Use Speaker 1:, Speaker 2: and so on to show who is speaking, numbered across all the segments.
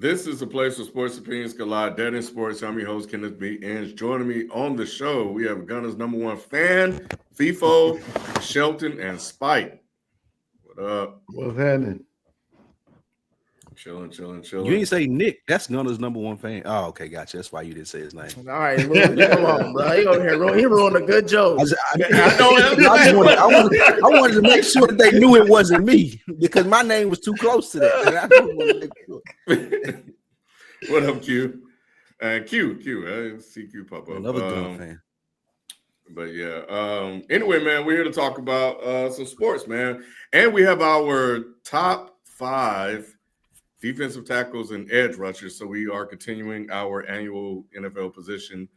Speaker 1: This is the place where sports opinions collide. Dead in sports. I'm your host, Kenneth B. Inge. Joining me on the show, we have Gunner's number one fan, FIFO, Shelton, and Spike. What up?
Speaker 2: What's happening?
Speaker 1: Chilling.
Speaker 3: You ain't say Nick. That's Gunner's number one fan. Oh, okay, gotcha. That's why you didn't say his name.
Speaker 4: All right, Lou, come on, bro. He over here, he ruined a good joke.
Speaker 3: I wanted to make sure that they knew it wasn't me because my name was too close to that. And I just wanted to make sure.
Speaker 1: What up, Q? Q. I didn't see Q pop up.
Speaker 3: Another Gunner fan.
Speaker 1: But yeah. Anyway, man, we're here to talk about some sports, man. And we have our top 5 defensive tackles and edge rushers. So we are continuing our annual NFL position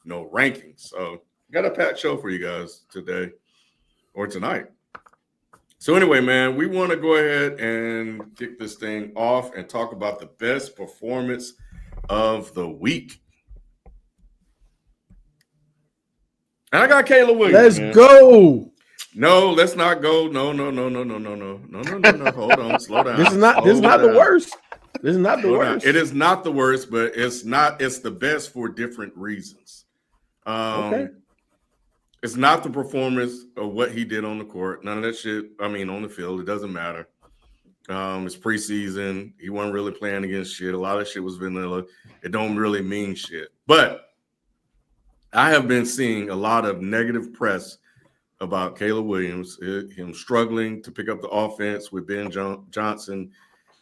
Speaker 1: rankings. So got a packed show for you guys today or tonight. So anyway, man, we want to go ahead and kick this thing off and talk about the best performance of the week. And I got Caleb Williams.
Speaker 4: Let's go.
Speaker 1: No, let's not go. No. Hold on, slow down.
Speaker 4: This is not the worst. This is not the worst.
Speaker 1: It is not the worst, but it's the best for different reasons.
Speaker 4: Okay.
Speaker 1: It's not the performance of what he did on the court. None of that shit. I mean, on the field, it doesn't matter. It's preseason. He wasn't really playing against shit. A lot of shit was vanilla. It don't really mean shit. But I have been seeing a lot of negative press about Caleb Williams, him struggling to pick up the offense with Ben Johnson.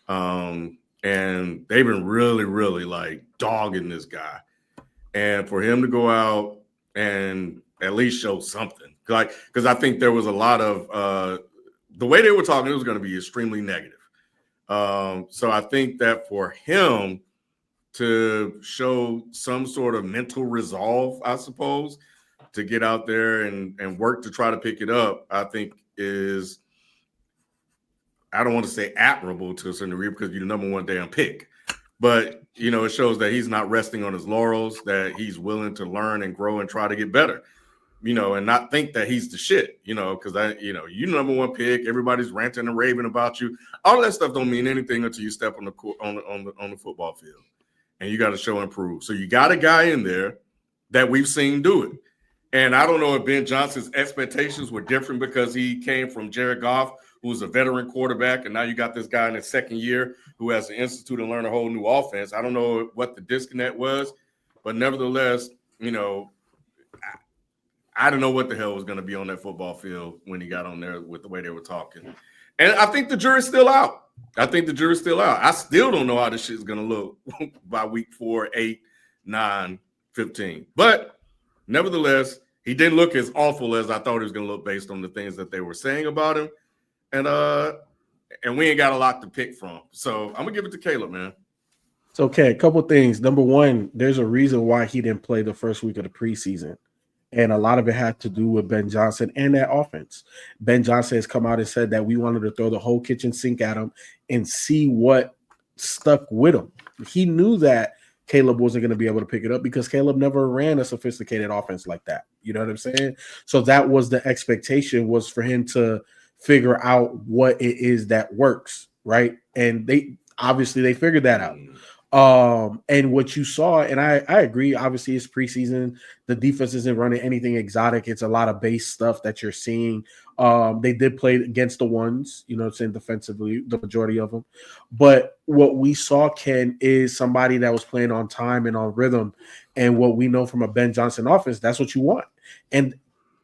Speaker 1: And they've been really, really like dogging this guy. And for him to go out and at least show something, because I think there was a lot of the way they were talking, it was going to be extremely negative. So I think that for him to show some sort of mental resolve, I suppose, to get out there and work to try to pick it up, I think is, I don't want to say admirable to a certain degree because you're the number one damn pick. But, it shows that he's not resting on his laurels, that he's willing to learn and grow and try to get better, and not think that he's the shit, because you number one pick, everybody's ranting and raving about you. All that stuff don't mean anything until you step on the court, on the football field, and you got to show and prove. So you got a guy in there that we've seen do it. And I don't know if Ben Johnson's expectations were different because he came from Jared Goff, who's a veteran quarterback, and now you got this guy in his second year who has an institute and learn a whole new offense. I don't know what the disconnect was, but nevertheless, I don't know what the hell was going to be on that football field when he got on there with the way they were talking. And I think the jury's still out. I still don't know how this shit's going to look by week 4, 8, 9, 15. But nevertheless, he didn't look as awful as I thought he was going to look based on the things that they were saying about him. And we ain't got a lot to pick from. So I'm going to give it to Caleb, man.
Speaker 4: It's okay. A couple things. Number one, there's a reason why he didn't play the first week of the preseason. And a lot of it had to do with Ben Johnson and that offense. Ben Johnson has come out and said that we wanted to throw the whole kitchen sink at him and see what stuck with him. He knew that Caleb wasn't going to be able to pick it up because Caleb never ran a sophisticated offense like that. You know what I'm saying? So that was the expectation, was for him to figure out what it is that works, right? And they figured that out. And what you saw, and I agree, obviously it's preseason, the defense isn't running anything exotic. It's a lot of base stuff that you're seeing. They did play against the ones, saying defensively, the majority of them. But what we saw, Ken, is somebody that was playing on time and on rhythm. And what we know from a Ben Johnson offense, that's what you want. And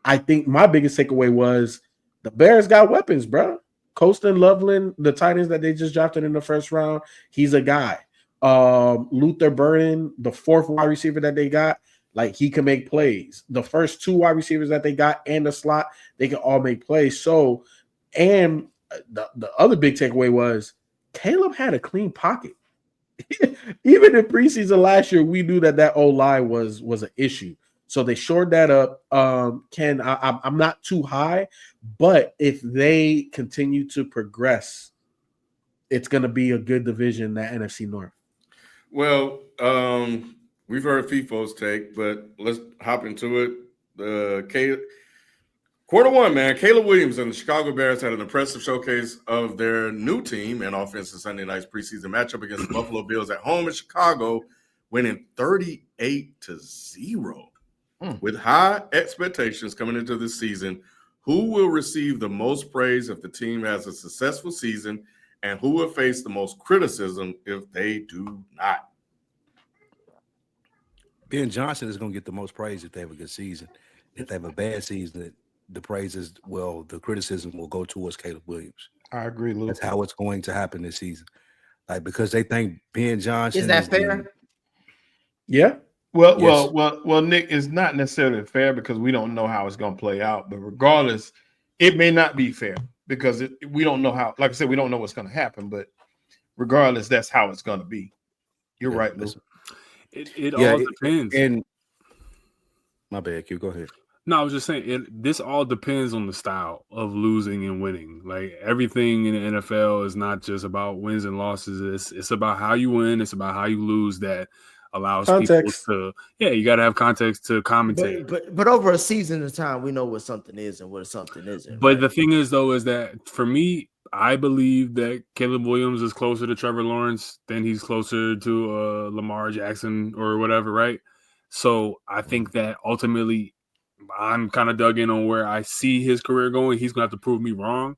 Speaker 4: I think my biggest takeaway was the Bears got weapons, bro. Colston Loveland, the tight ends that they just drafted in the first round, he's a guy. Luther Burden, the 4th wide receiver that they got, like, he can make plays. The first 2 wide receivers that they got and the slot, they can all make plays. So, and the other big takeaway was Caleb had a clean pocket. Even in preseason last year, we knew that O-line was an issue. So they shored that up. Ken, I'm not too high, but if they continue to progress, it's going to be a good division, that NFC North.
Speaker 1: Well, we've heard FIFO's take, but let's hop into it. Of Quarter one, man. Caleb Williams and the Chicago Bears had an impressive showcase of their new team and offense in Sunday night's preseason matchup against the Buffalo Bills at home in Chicago, winning 38-0. With high expectations coming into this season, who will receive the most praise if the team has a successful season, and who will face the most criticism if they do not?
Speaker 3: Ben Johnson is going to get the most praise if they have a good season. If they have a bad season, the praises, well, the criticism will go towards Caleb Williams.
Speaker 4: I agree, Luke.
Speaker 3: That's how it's going to happen this season. Like, because they think Ben Johnson
Speaker 2: is that fair?
Speaker 4: Yeah.
Speaker 5: Well, Nick, it's not necessarily fair because we don't know how it's going to play out. But regardless, it may not be fair because we don't know how. Like I said, we don't know what's going to happen. But regardless, that's how it's going to be. You're right, Luke.
Speaker 6: It all depends.
Speaker 3: And my bad, Q. Go ahead.
Speaker 6: No, I was just saying this all depends on the style of losing and winning. Like everything in the NFL is not just about wins and losses. It's about how you win. It's about how you lose. That allows
Speaker 4: context.
Speaker 6: People to you got to have context to commentate.
Speaker 2: But over a season of time, we know what something is and what something isn't.
Speaker 6: But the thing is, though, is that for me, I believe that Caleb Williams is closer to Trevor Lawrence than he's closer to Lamar Jackson or whatever, right? So I think that ultimately I'm kind of dug in on where I see his career going. He's going to have to prove me wrong.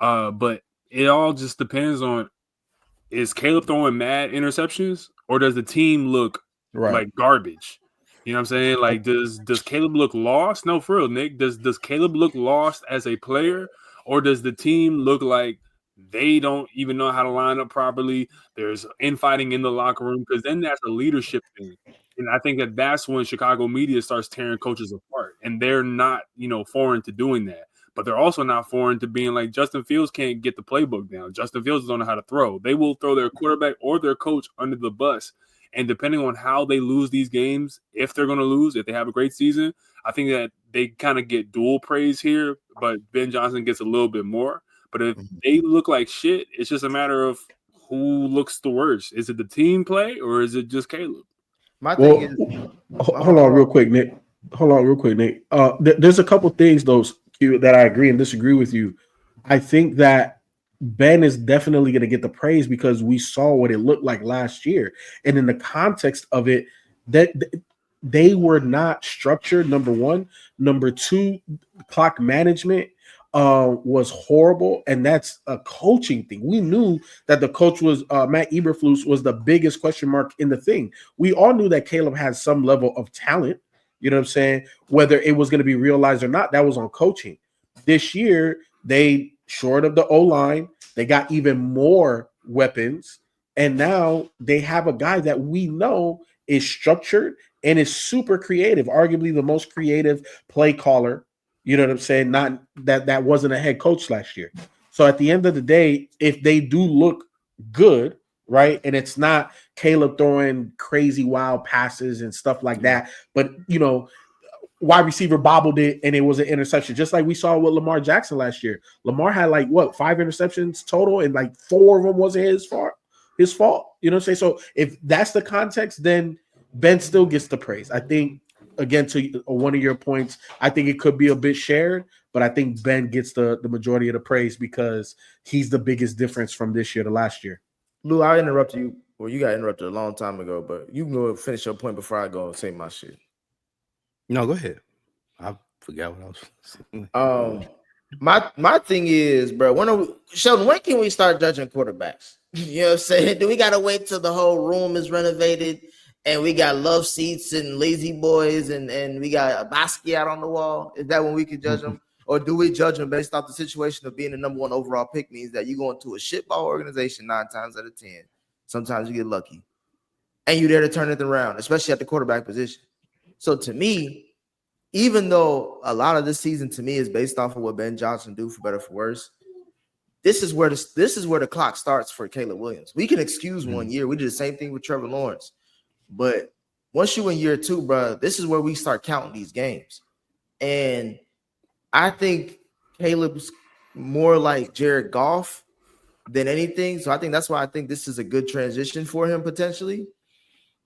Speaker 6: But it all just depends on, is Caleb throwing mad interceptions or does the team look like garbage? You know what I'm saying? Like, does Caleb look lost? No, for real, Nick. Does Caleb look lost as a player? Or does the team look like they don't even know how to line up properly? There's infighting in the locker room because then that's a leadership thing. And I think that's when Chicago media starts tearing coaches apart. And they're not, foreign to doing that. But they're also not foreign to being like, Justin Fields can't get the playbook down. Justin Fields don't know how to throw. They will throw their quarterback or their coach under the bus. And depending on how they lose these games, if they're going to lose, if they have a great season, I think that they kind of get dual praise here, but Ben Johnson gets a little bit more. But if they look like shit, it's just a matter of who looks the worst. Is it the team play or is it just Caleb?
Speaker 2: My thing is,
Speaker 4: hold on real quick, Nick. There's a couple things, though, Q, that I agree and disagree with you. I think that Ben is definitely going to get the praise because we saw what it looked like last year. And in the context of it, that they were not structured, number one. Number two, clock management was horrible, and that's a coaching thing. We knew that the coach was Matt Eberflus was the biggest question mark in the thing. We all knew that Caleb had some level of talent, you know what I'm saying? Whether it was going to be realized or not, that was on coaching. This year, they short of the O-line, they got even more weapons, and now they have a guy that we know is structured and is super creative, arguably the most creative play caller. You know what I'm saying? Not that wasn't a head coach last year. So at the end of the day, if they do look good, right, and it's not Caleb throwing crazy wild passes and stuff like that, but wide receiver bobbled it and it was an interception, just like we saw with Lamar Jackson last year. Lamar had 5 interceptions total, and 4 of them wasn't his fault. You know what I'm saying? So if that's the context, then Ben still gets the praise. I think, again, to one of your points, I think it could be a bit shared, but I think Ben gets the majority of the praise because he's the biggest difference from this year to last year.
Speaker 2: Lou, I interrupted you. Well, you got interrupted a long time ago, but you can go finish your point before I go and say my shit.
Speaker 3: No, go ahead. I forgot what I was saying.
Speaker 2: My thing is, bro, Sheldon, when can we start judging quarterbacks? You know what I'm saying? Do we gotta wait till the whole room is renovated and we got love seats and lazy boys and we got a Basquiat on the wall? Is that when we can judge them? Or do we judge them based off the situation of being the number 1 overall pick? Means that you go into a shitball organization 9 times out of 10. Sometimes you get lucky. And you're there to turn it around, especially at the quarterback position. So to me, even though a lot of this season to me is based off of what Ben Johnson do, for better or for worse, this is where the clock starts for Caleb Williams. We can excuse 1 year. We did the same thing with Trevor Lawrence. But once you in year 2, bro, this is where we start counting these games. And I think Caleb's more like Jared Goff than anything. So I think that's why I think this is a good transition for him potentially.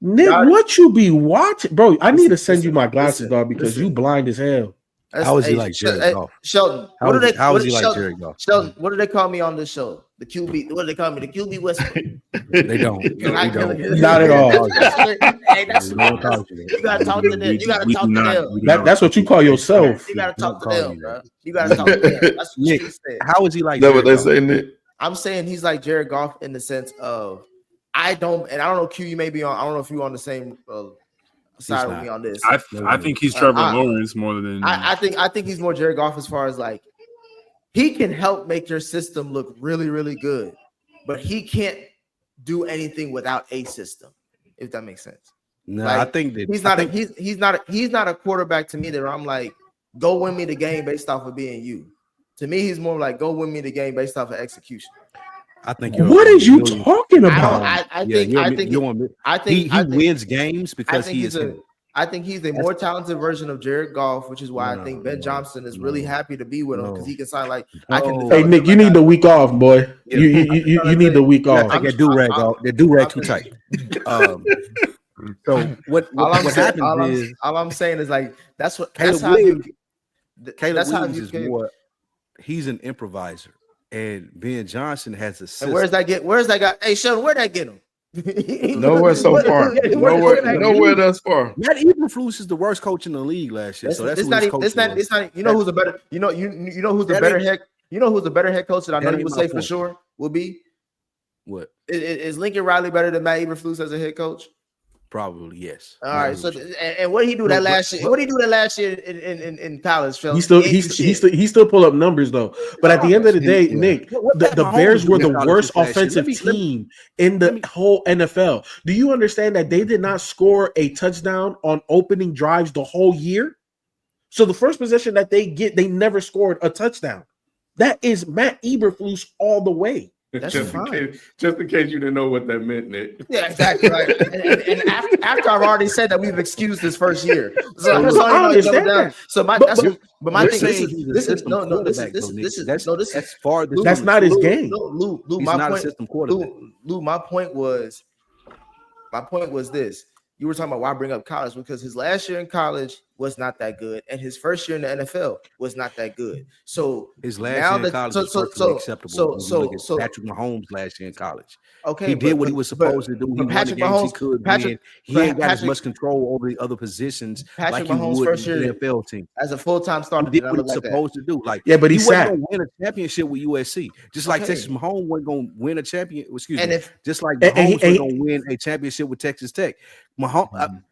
Speaker 4: Nick, what you be watching? Bro, I need to send you my glasses, dog, because you blind as hell.
Speaker 3: How is he like Jared Goff?
Speaker 2: Sheldon,
Speaker 3: How is he like
Speaker 2: Sheldon,
Speaker 3: Jared Goff?
Speaker 2: Sheldon, what do they call me on this show? The QB. What do they call me? The QB whisperer.
Speaker 3: They don't. They don't.
Speaker 4: Not at all.
Speaker 2: Hey, that's
Speaker 3: They don't talk to them.
Speaker 2: you gotta talk to them. You gotta
Speaker 6: We
Speaker 2: talk
Speaker 6: do
Speaker 2: to
Speaker 6: not-
Speaker 2: them.
Speaker 6: we do
Speaker 4: That's what you call yourself.
Speaker 2: You gotta talk to
Speaker 3: Don't call
Speaker 2: them,
Speaker 3: me
Speaker 2: bro.
Speaker 3: that.
Speaker 2: You gotta talk to them. That's what
Speaker 3: Nick,
Speaker 2: she said.
Speaker 3: how is he like
Speaker 1: That's what
Speaker 3: Jared
Speaker 1: they
Speaker 3: Goff?
Speaker 1: say, Nick.
Speaker 2: I'm saying he's like Jared Goff in the sense of I don't know, Q, you may be on. I don't know if you're on the same side with
Speaker 3: not.
Speaker 2: me on this.
Speaker 6: I think he's Trevor Lawrence more than
Speaker 2: I think he's more Jared Goff as far as like he can help make your system look really, really good, but he can't do anything without a system, if that makes sense.
Speaker 3: No,
Speaker 2: Like,
Speaker 3: I think that
Speaker 2: he's not a quarterback to me that I'm like, go win me the game based off of being you. To me, he's more like go win me the game based off of execution.
Speaker 3: I think
Speaker 4: What is you talking about?
Speaker 2: I think
Speaker 3: he wins games because he is him.
Speaker 2: I think he's a more talented version of Jared Goff, which is why I think Ben Johnson is really happy to be with him because he can sign like I can.
Speaker 4: Hey Nick, you need the week off, boy. You need the week off.
Speaker 3: Take that do-rag off. That do-rag too tight. So what happens is
Speaker 2: all I'm saying is like that's what
Speaker 3: Caleb
Speaker 2: that's how you.
Speaker 3: Caleb
Speaker 2: That's how
Speaker 3: Williams
Speaker 2: you
Speaker 3: is
Speaker 2: can.
Speaker 3: more. He's an improviser, and Ben Johnson has a system.
Speaker 2: And where's that guy? Hey, Sheldon, where'd that get him?
Speaker 5: Nowhere so far. Nowhere thus far.
Speaker 3: Matt Eberflus is the worst coach in the league last year. So that's
Speaker 2: it's not. It's not. You know who's a better. You know who's the better head. You know who's the better head coach that I know you would say for sure will be.
Speaker 3: What
Speaker 2: is Lincoln Riley better than Matt Eberflus as a head coach?
Speaker 3: Probably yes.
Speaker 2: All right. So and what did he do that last year? What did he do that last year in college? Phil?
Speaker 4: He still pull up numbers though. But at the end of the day, Nick, the Bears were the worst offensive team in the whole NFL. Do you understand that they did not score a touchdown on opening drives the whole year? So the first possession that they get, they never scored a touchdown. That is Matt Eberflus all the way.
Speaker 2: That's
Speaker 1: just
Speaker 2: fine.
Speaker 1: In case you didn't know what that meant, Nick.
Speaker 2: Yeah, exactly. Right. and after I've already said that we've excused his first year, so I'm just
Speaker 4: I understand that.
Speaker 2: So my
Speaker 4: But
Speaker 2: my thing this is far.
Speaker 4: That's not his game.
Speaker 2: Lou, my point was this. You were talking about why bring up college because his last year in college was not that good, and his first year in the NFL was not that good. So
Speaker 3: his last year in college was perfectly acceptable. So Patrick Mahomes last year in college,
Speaker 2: okay,
Speaker 3: he did what he was supposed to do. He won the games he could win. He ain't got as much control over the other positions like he would in the NFL team.
Speaker 2: As a full-time starter,
Speaker 3: he did what he was supposed to do. Like
Speaker 4: but he
Speaker 3: wasn't going to win a championship with USC, just like
Speaker 2: Okay.
Speaker 3: Texas Mahomes wasn't going to win a champion. Excuse
Speaker 2: And
Speaker 3: me,
Speaker 2: if-
Speaker 3: just like Mahomes was going to win a championship with Texas Tech. Mahomes,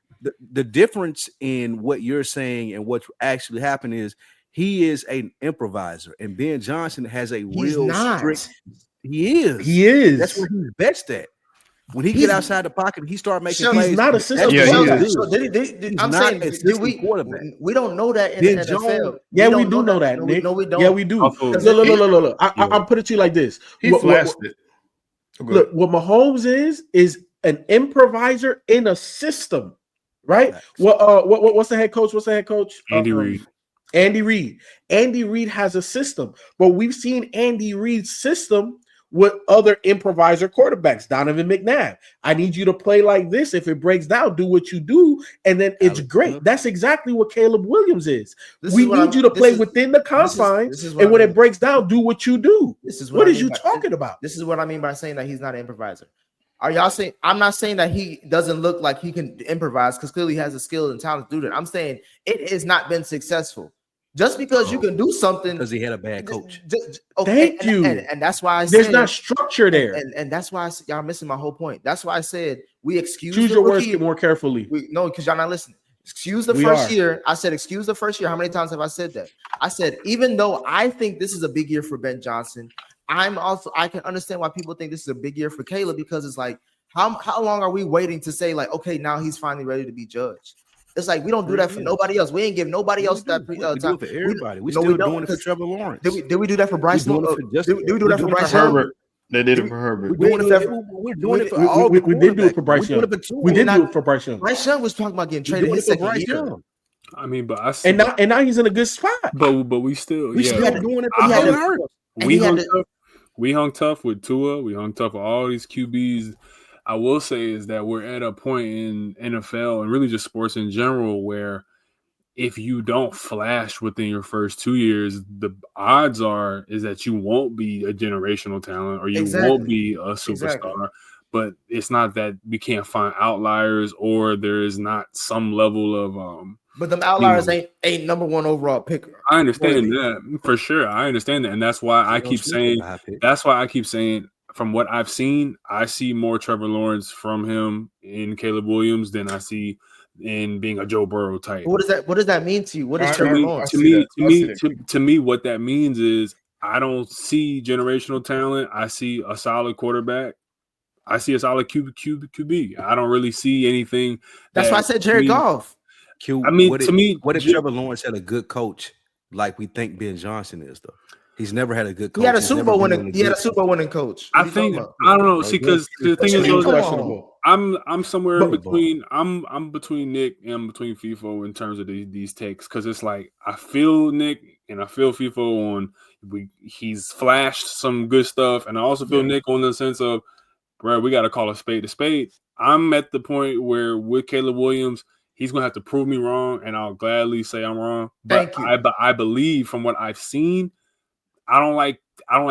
Speaker 3: the difference in what you're saying and what's actually happened is he is an improviser, and Ben Johnson has a real strict. He is. That's what he's best at. When he get outside the pocket, he start making plays.
Speaker 4: He's not a system.
Speaker 2: I'm saying, we don't know that in the NFL.
Speaker 4: Yeah, we do know that, Nick.
Speaker 2: No, we don't.
Speaker 4: Yeah, we do. Look. I'm putting it to you like this.
Speaker 5: He flashed it.
Speaker 4: Look, what Mahomes is an improviser in a system, right? What's the head coach?
Speaker 6: Andy Reid.
Speaker 4: Andy Reid has a system, but we've seen Andy Reid's system with other improviser quarterbacks. Donovan McNabb, I need you to play like this. If it breaks down, do what you do, and then it's great. That's exactly what Caleb Williams is. We need you to play within the confines, and when it breaks down, do what you do. What are you talking about?
Speaker 2: This is what I mean by saying that he's not an improviser. Are y'all saying? I'm not saying that he doesn't look like he can improvise because clearly he has the skill and talent to do that. I'm saying it has not been successful. Just because you can do something
Speaker 3: because he had a bad coach.
Speaker 2: Okay,
Speaker 4: Thank you.
Speaker 2: And that's why I
Speaker 4: there's
Speaker 2: said
Speaker 4: not structure there.
Speaker 2: And that's why y'all missing my whole point. That's why I said we excuse.
Speaker 4: Choose your words more carefully.
Speaker 2: No, because y'all not listening. Excuse the first year. I said excuse the first year. How many times have I said that? I said even though I think this is a big year for Ben Johnson, I can understand why people think this is a big year for Caleb because it's like how long are we waiting to say like okay now he's finally ready to be judged? It's like we don't do that for nobody else. We ain't give nobody else that
Speaker 3: we
Speaker 2: time.
Speaker 3: do it for everybody. We still doing it for Trevor Lawrence.
Speaker 2: Did we do that for Bryce? Did we do that for Bryce
Speaker 5: Herbert? They did it for Herbert.
Speaker 3: We're doing it for all.
Speaker 4: We did do it for Bryce Young. We did do it for Bryce Young.
Speaker 2: Bryce Young was talking about getting traded his second year.
Speaker 6: I mean, but
Speaker 4: and now he's in a good spot.
Speaker 6: But we still
Speaker 3: doing it for Hurts.
Speaker 6: We hung tough with Tua. We hung tough with all these QBs. I will say is that we're at a point in NFL and really just sports in general where if you don't flash within your first 2 years, the odds is that you won't be a generational talent or you won't be a superstar.
Speaker 2: Exactly.
Speaker 6: But it's not that we can't find outliers or there is not some level of
Speaker 2: But them outliers ain't number one overall picker.
Speaker 6: I understand that for sure. I understand that, and that's why I keep saying. That's why I keep saying. From what I've seen, I see more Trevor Lawrence from him in Caleb Williams than I see in being a Joe Burrow type.
Speaker 2: What does that mean to you? What is Trevor Lawrence?
Speaker 6: To me, what that means is I don't see generational talent. I see a solid quarterback. I see a solid QB. I don't really see anything.
Speaker 2: That's why I said Jared Goff.
Speaker 3: What if Trevor Lawrence had a good coach like we think Ben Johnson is, though? He's never had a good coach.
Speaker 2: He had a Super Bowl winning coach.
Speaker 6: I think I don't know. See, because the thing is, I'm somewhere in between. I'm between Nick and I'm between FIFO in terms of these takes, because it's like I feel Nick and I feel FIFO on he's flashed some good stuff, and I also feel Nick on the sense of, bro, we got to call a spade a spade. I'm at the point where with Caleb Williams, he's gonna have to prove me wrong, and I'll gladly say I'm wrong. But I believe from what I've seen, I don't like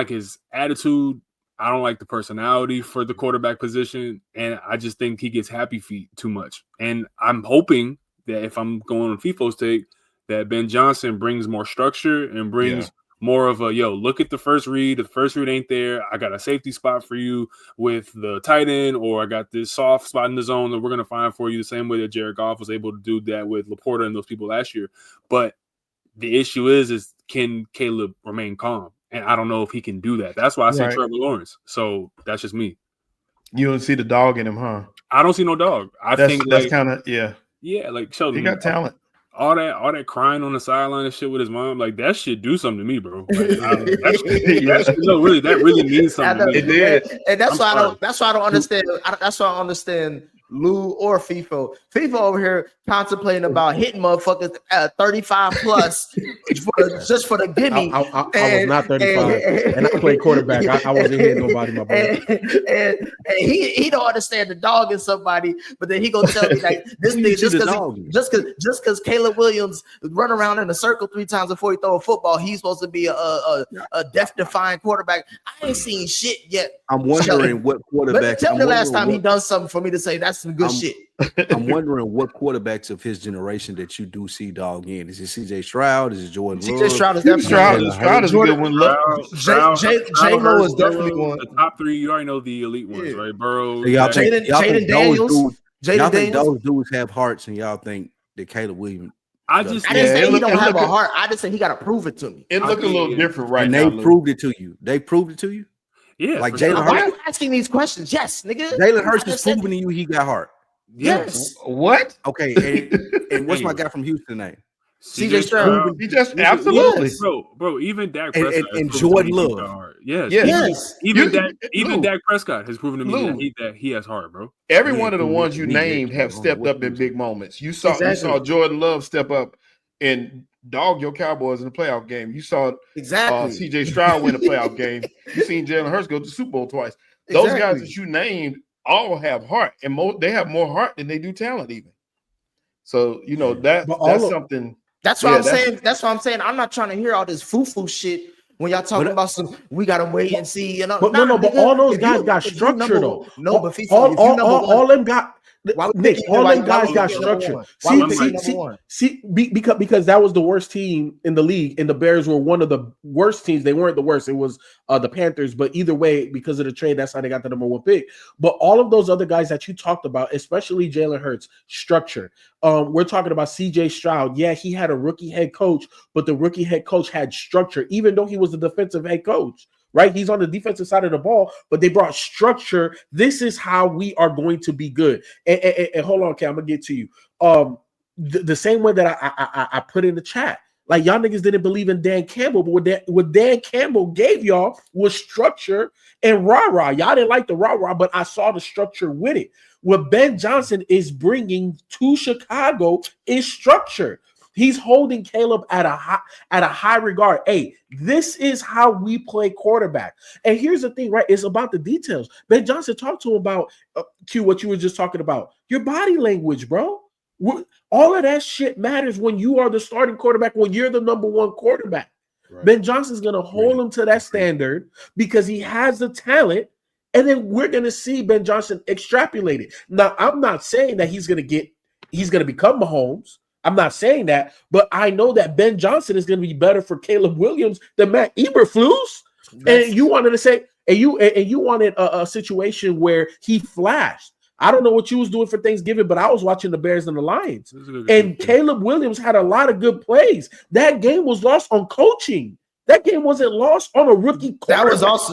Speaker 6: his attitude. I don't like the personality for the quarterback position, and I just think he gets happy feet too much. And I'm hoping that if I'm going on FIFO's take, that Ben Johnson brings more structure and brings more of a, look at the first read. If the first read ain't there, I got a safety spot for you with the tight end, or I got this soft spot in the zone that we're going to find for you the same way that Jared Goff was able to do that with Laporta and those people last year. But the issue is can Caleb remain calm? And I don't know if he can do that. That's why I say Trevor Lawrence. So that's just me.
Speaker 5: You don't see the dog in him, huh?
Speaker 6: I don't see no dog. I think
Speaker 5: that's kind of
Speaker 6: like Sheldon.
Speaker 5: He got talent.
Speaker 6: All that crying on the sideline and shit with his mom, like that shit do something to me, bro. Like, that really means something.
Speaker 2: It did, and that's why I don't understand. That's why I understand Lou or FIFO. FIFO over here contemplating about hitting motherfuckers at 35 plus just for the gimme.
Speaker 4: I was not 35, and I played quarterback. I wasn't hitting nobody, my boy.
Speaker 2: And he don't understand the dog in somebody, but then he gonna tell me like this nigga just because Caleb Williams run around in a circle 3 times before he throw a football, he's supposed to be a death-defying quarterback. I ain't seen shit yet.
Speaker 3: I'm wondering what quarterback.
Speaker 2: Tell me the last time he done something for me to say that's some good shit.
Speaker 3: I'm wondering what quarterbacks of his generation that you do see dog in. Is it CJ Stroud? Is it Jordan Love?
Speaker 2: CJ Stroud is definitely
Speaker 5: Stroud is a good one.
Speaker 2: J-Lo is definitely one.
Speaker 6: The top 3, you already know the elite ones, right? Burrow,
Speaker 2: Jaden Daniels.
Speaker 3: Y'all think those dudes have hearts, and y'all think that Caleb Williams?
Speaker 2: I didn't say he don't have a heart. I just say he got to prove it to me.
Speaker 5: It look a little different right
Speaker 3: now. And they proved it to you. They proved it to you.
Speaker 6: Yeah,
Speaker 3: like Jalen Hurts.
Speaker 2: Why are you asking these questions? Yes, nigga.
Speaker 3: Jalen Hurts is proving to you he got heart.
Speaker 2: Yes.
Speaker 5: What?
Speaker 3: Okay. And what's my guy from Houston name?
Speaker 2: CJ Stroud.
Speaker 5: He just absolutely,
Speaker 6: bro. Even Dak Prescott
Speaker 3: and Jordan Love.
Speaker 2: Yes.
Speaker 6: Even Dak Prescott has proven to me that he has heart, bro.
Speaker 5: Every one of the ones you named have stepped up in big moments. You saw Jordan Love step up and dog your Cowboys in the playoff game. You saw CJ Stroud win a playoff game. You seen Jalen Hurts go to the Super Bowl twice. Those guys that you named all have heart, and they have more heart than they do talent, even. So that's something.
Speaker 2: That's what I'm saying. That's what I'm saying. I'm not trying to hear all this foo-foo shit when y'all talking about some. We gotta wait and see.
Speaker 4: But all those guys got structure though.
Speaker 2: No, but
Speaker 4: all them got. Nick, all them guys got structure. See, because that was the worst team in the league, and the Bears were one of the worst teams. They weren't the worst. It was the Panthers, but either way, because of the trade, that's how they got the number 1 pick. But all of those other guys that you talked about, especially Jalen Hurts, structure. We're talking about CJ Stroud. Yeah, he had a rookie head coach, but the rookie head coach had structure, even though he was the defensive head coach. Right, he's on the defensive side of the ball, but they brought structure. This is how we are going to be good. And hold on, okay, I'm gonna get to you. The same way that I put in the chat, like y'all niggas didn't believe in Dan Campbell, but what Dan Campbell gave y'all was structure and rah-rah. Y'all didn't like the rah-rah, but I saw the structure with it. What Ben Johnson is bringing to Chicago is structure. He's holding Caleb at a high regard. Hey, this is how we play quarterback. And here's the thing, right? It's about the details. Ben Johnson talked to him about Q, what you were just talking about. Your body language, bro. All of that shit matters when you are the starting quarterback, when you're the number one quarterback.
Speaker 5: Right.
Speaker 4: Ben Johnson's going to hold him to that standard because he has the talent, and then we're going to see Ben Johnson extrapolate it. Now, I'm not saying that he's going to become Mahomes. I'm not saying that, but I know that Ben Johnson is going to be better for Caleb Williams than Matt Eberflus. And you wanted to say, and you wanted a situation where he flashed. I don't know what you was doing for Thanksgiving, but I was watching the Bears and the Lions. And Caleb Williams had a lot of good plays. That game was lost on coaching. That game wasn't lost on a rookie quarterback.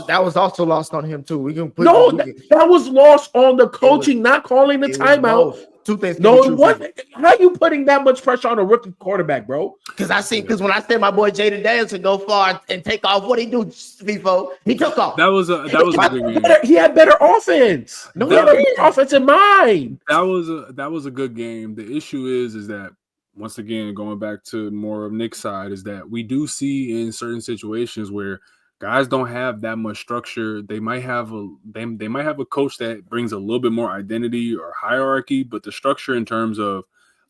Speaker 2: That was also lost on him too.
Speaker 4: That was lost on the coaching, not calling the timeout.
Speaker 2: Two things.
Speaker 4: No, it wasn't. How are you putting that much pressure on a rookie quarterback, bro?
Speaker 2: Because when I said my boy Jaden Daniels to go far and take off, what he do, FIFO? He took off.
Speaker 6: That was a good game.
Speaker 4: He had better offense. No, he had better offensive mind.
Speaker 6: That was a good game. The issue is that, once again, going back to more of Nick's side, is that we do see in certain situations where guys don't have that much structure. They might have a coach that brings a little bit more identity or hierarchy, but the structure in terms of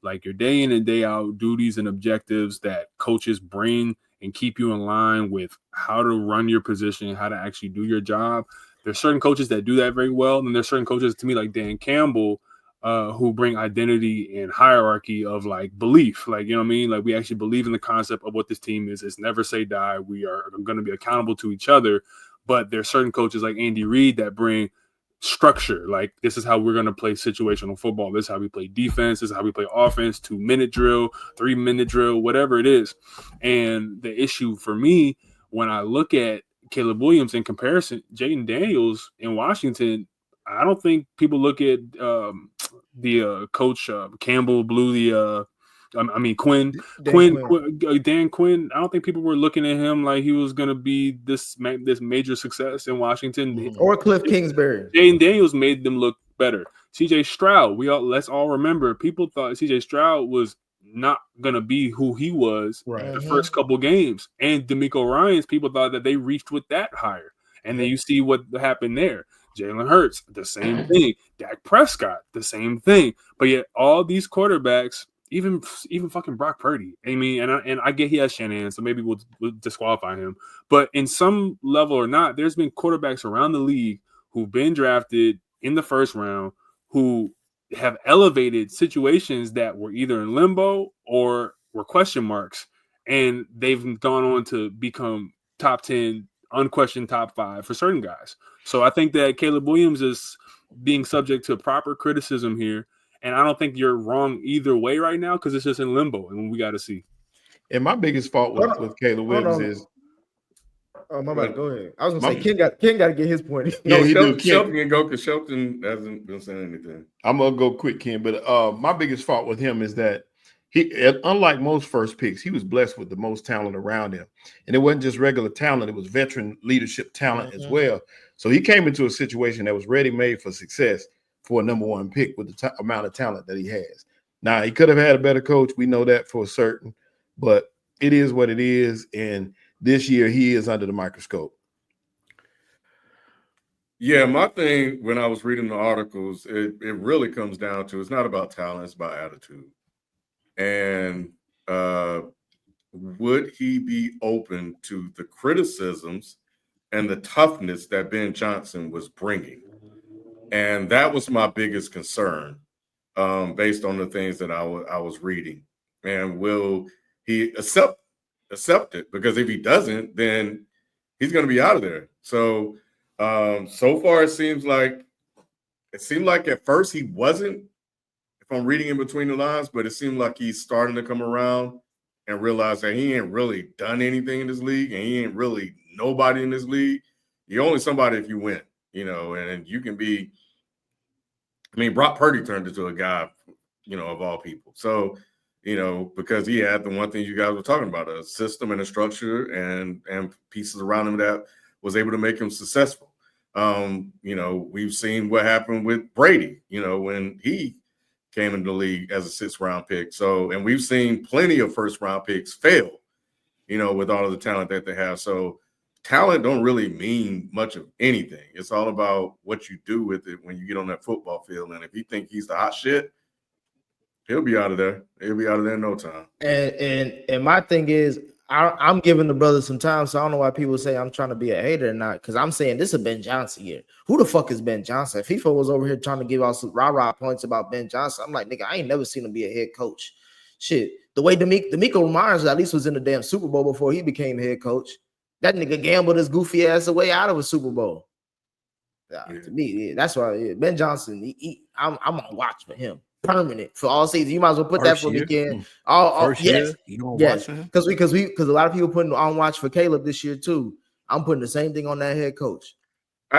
Speaker 6: like your day in and day out duties and objectives that coaches bring and keep you in line with how to run your position, how to actually do your job. There's certain coaches that do that very well, and there's certain coaches, to me, like Dan Campbell, who bring identity and hierarchy of like belief, like, you know what I mean? Like, we actually believe in the concept of what this team is. It's never say die. We are going to be accountable to each other. But there's certain coaches like Andy Reid that bring structure. Like, this is how we're going to play situational football. This is how we play defense. This is how we play offense, 2-minute drill, 3-minute drill, whatever it is. And the issue for me, when I look at Caleb Williams in comparison, Jaden Daniels in Washington, I don't think people look at the coach Campbell blew the Quinn. Dan Quinn. I don't think people were looking at him like he was going to be this major success in Washington.
Speaker 2: Or Cliff Kingsbury.
Speaker 6: Jaden Daniels made them look better. CJ Stroud. Let's all remember, people thought CJ Stroud was not going to be who he was the first couple games. And DeMeco Ryans, people thought that they reached with that hire. And then you see what happened there. Jalen Hurts, the same thing. Dak Prescott, the same thing. But yet all these quarterbacks, even fucking Brock Purdy. I mean, and I get he has Shanahan, so maybe we'll disqualify him. But in some level or not, there's been quarterbacks around the league who've been drafted in the first round who have elevated situations that were either in limbo or were question marks, and they've gone on to become top 10, unquestioned top 5 for certain guys. So I think that Caleb Williams is being subject to proper criticism here, and I don't think you're wrong either way right now because it's just in limbo, and we got to see.
Speaker 5: And my biggest fault with Caleb Williams is.
Speaker 2: Oh, my bad. Go ahead. I was gonna say Ken got to get his point.
Speaker 1: No, Shelton can go because Shelton hasn't been saying anything.
Speaker 5: I'm gonna go quick, Ken. But my biggest fault with him is that he, unlike most first picks, he was blessed with the most talent around him, and it wasn't just regular talent; it was veteran leadership talent as well. So he came into a situation that was ready-made for success for a number 1 pick with the amount of talent that he has. Now, he could have had a better coach. We know that for certain, but it is what it is, and this year he is under the microscope.
Speaker 1: Yeah, my thing when I was reading the articles, it really comes down to, it's not about talent, it's about attitude. And would he be open to the criticisms and the toughness that Ben Johnson was bringing? And that was my biggest concern based on the things that I was reading. And will he accept it? Because if he doesn't, then he's going to be out of there. So so far it seemed like at first he wasn't, if I'm reading in between the lines, but it seemed like he's starting to come around and realize that he ain't really done anything in this league and he ain't really nobody in this league. You're only somebody if you win, and you can be. I mean, Brock Purdy turned into a guy, of all people. So, because he had the one thing you guys were talking about, a system and a structure and pieces around him that was able to make him successful. We've seen what happened with Brady, when he came into the league as a 6th-round pick. So, and we've seen plenty of first-round picks fail, with all of the talent that they have. So, talent don't really mean much of anything. It's all about what you do with it when you get on that football field. And if you think he's the hot shit, He'll be out of there. He'll be out of there in no time.
Speaker 2: And my thing is, I'm giving the brother some time, so I don't know why people say I'm trying to be a hater or not. Because I'm saying this is Ben Johnson year. Who the fuck is Ben Johnson? If FIFA was over here trying to give out some rah-rah points about Ben Johnson, I'm like, nigga, I ain't never seen him be a head coach. Shit, the way D'Amico Myers at least was in the damn Super Bowl before he became head coach. That nigga gambled his goofy ass away out of a Super Bowl. To me, that's why Ben Johnson. I'm on watch for him. Permanent for all season. You might as well put that for weekend. Yes,
Speaker 3: you don't
Speaker 2: yes,
Speaker 3: watch him
Speaker 2: because a lot of people putting on watch for Caleb this year too. I'm putting the same thing on that head coach.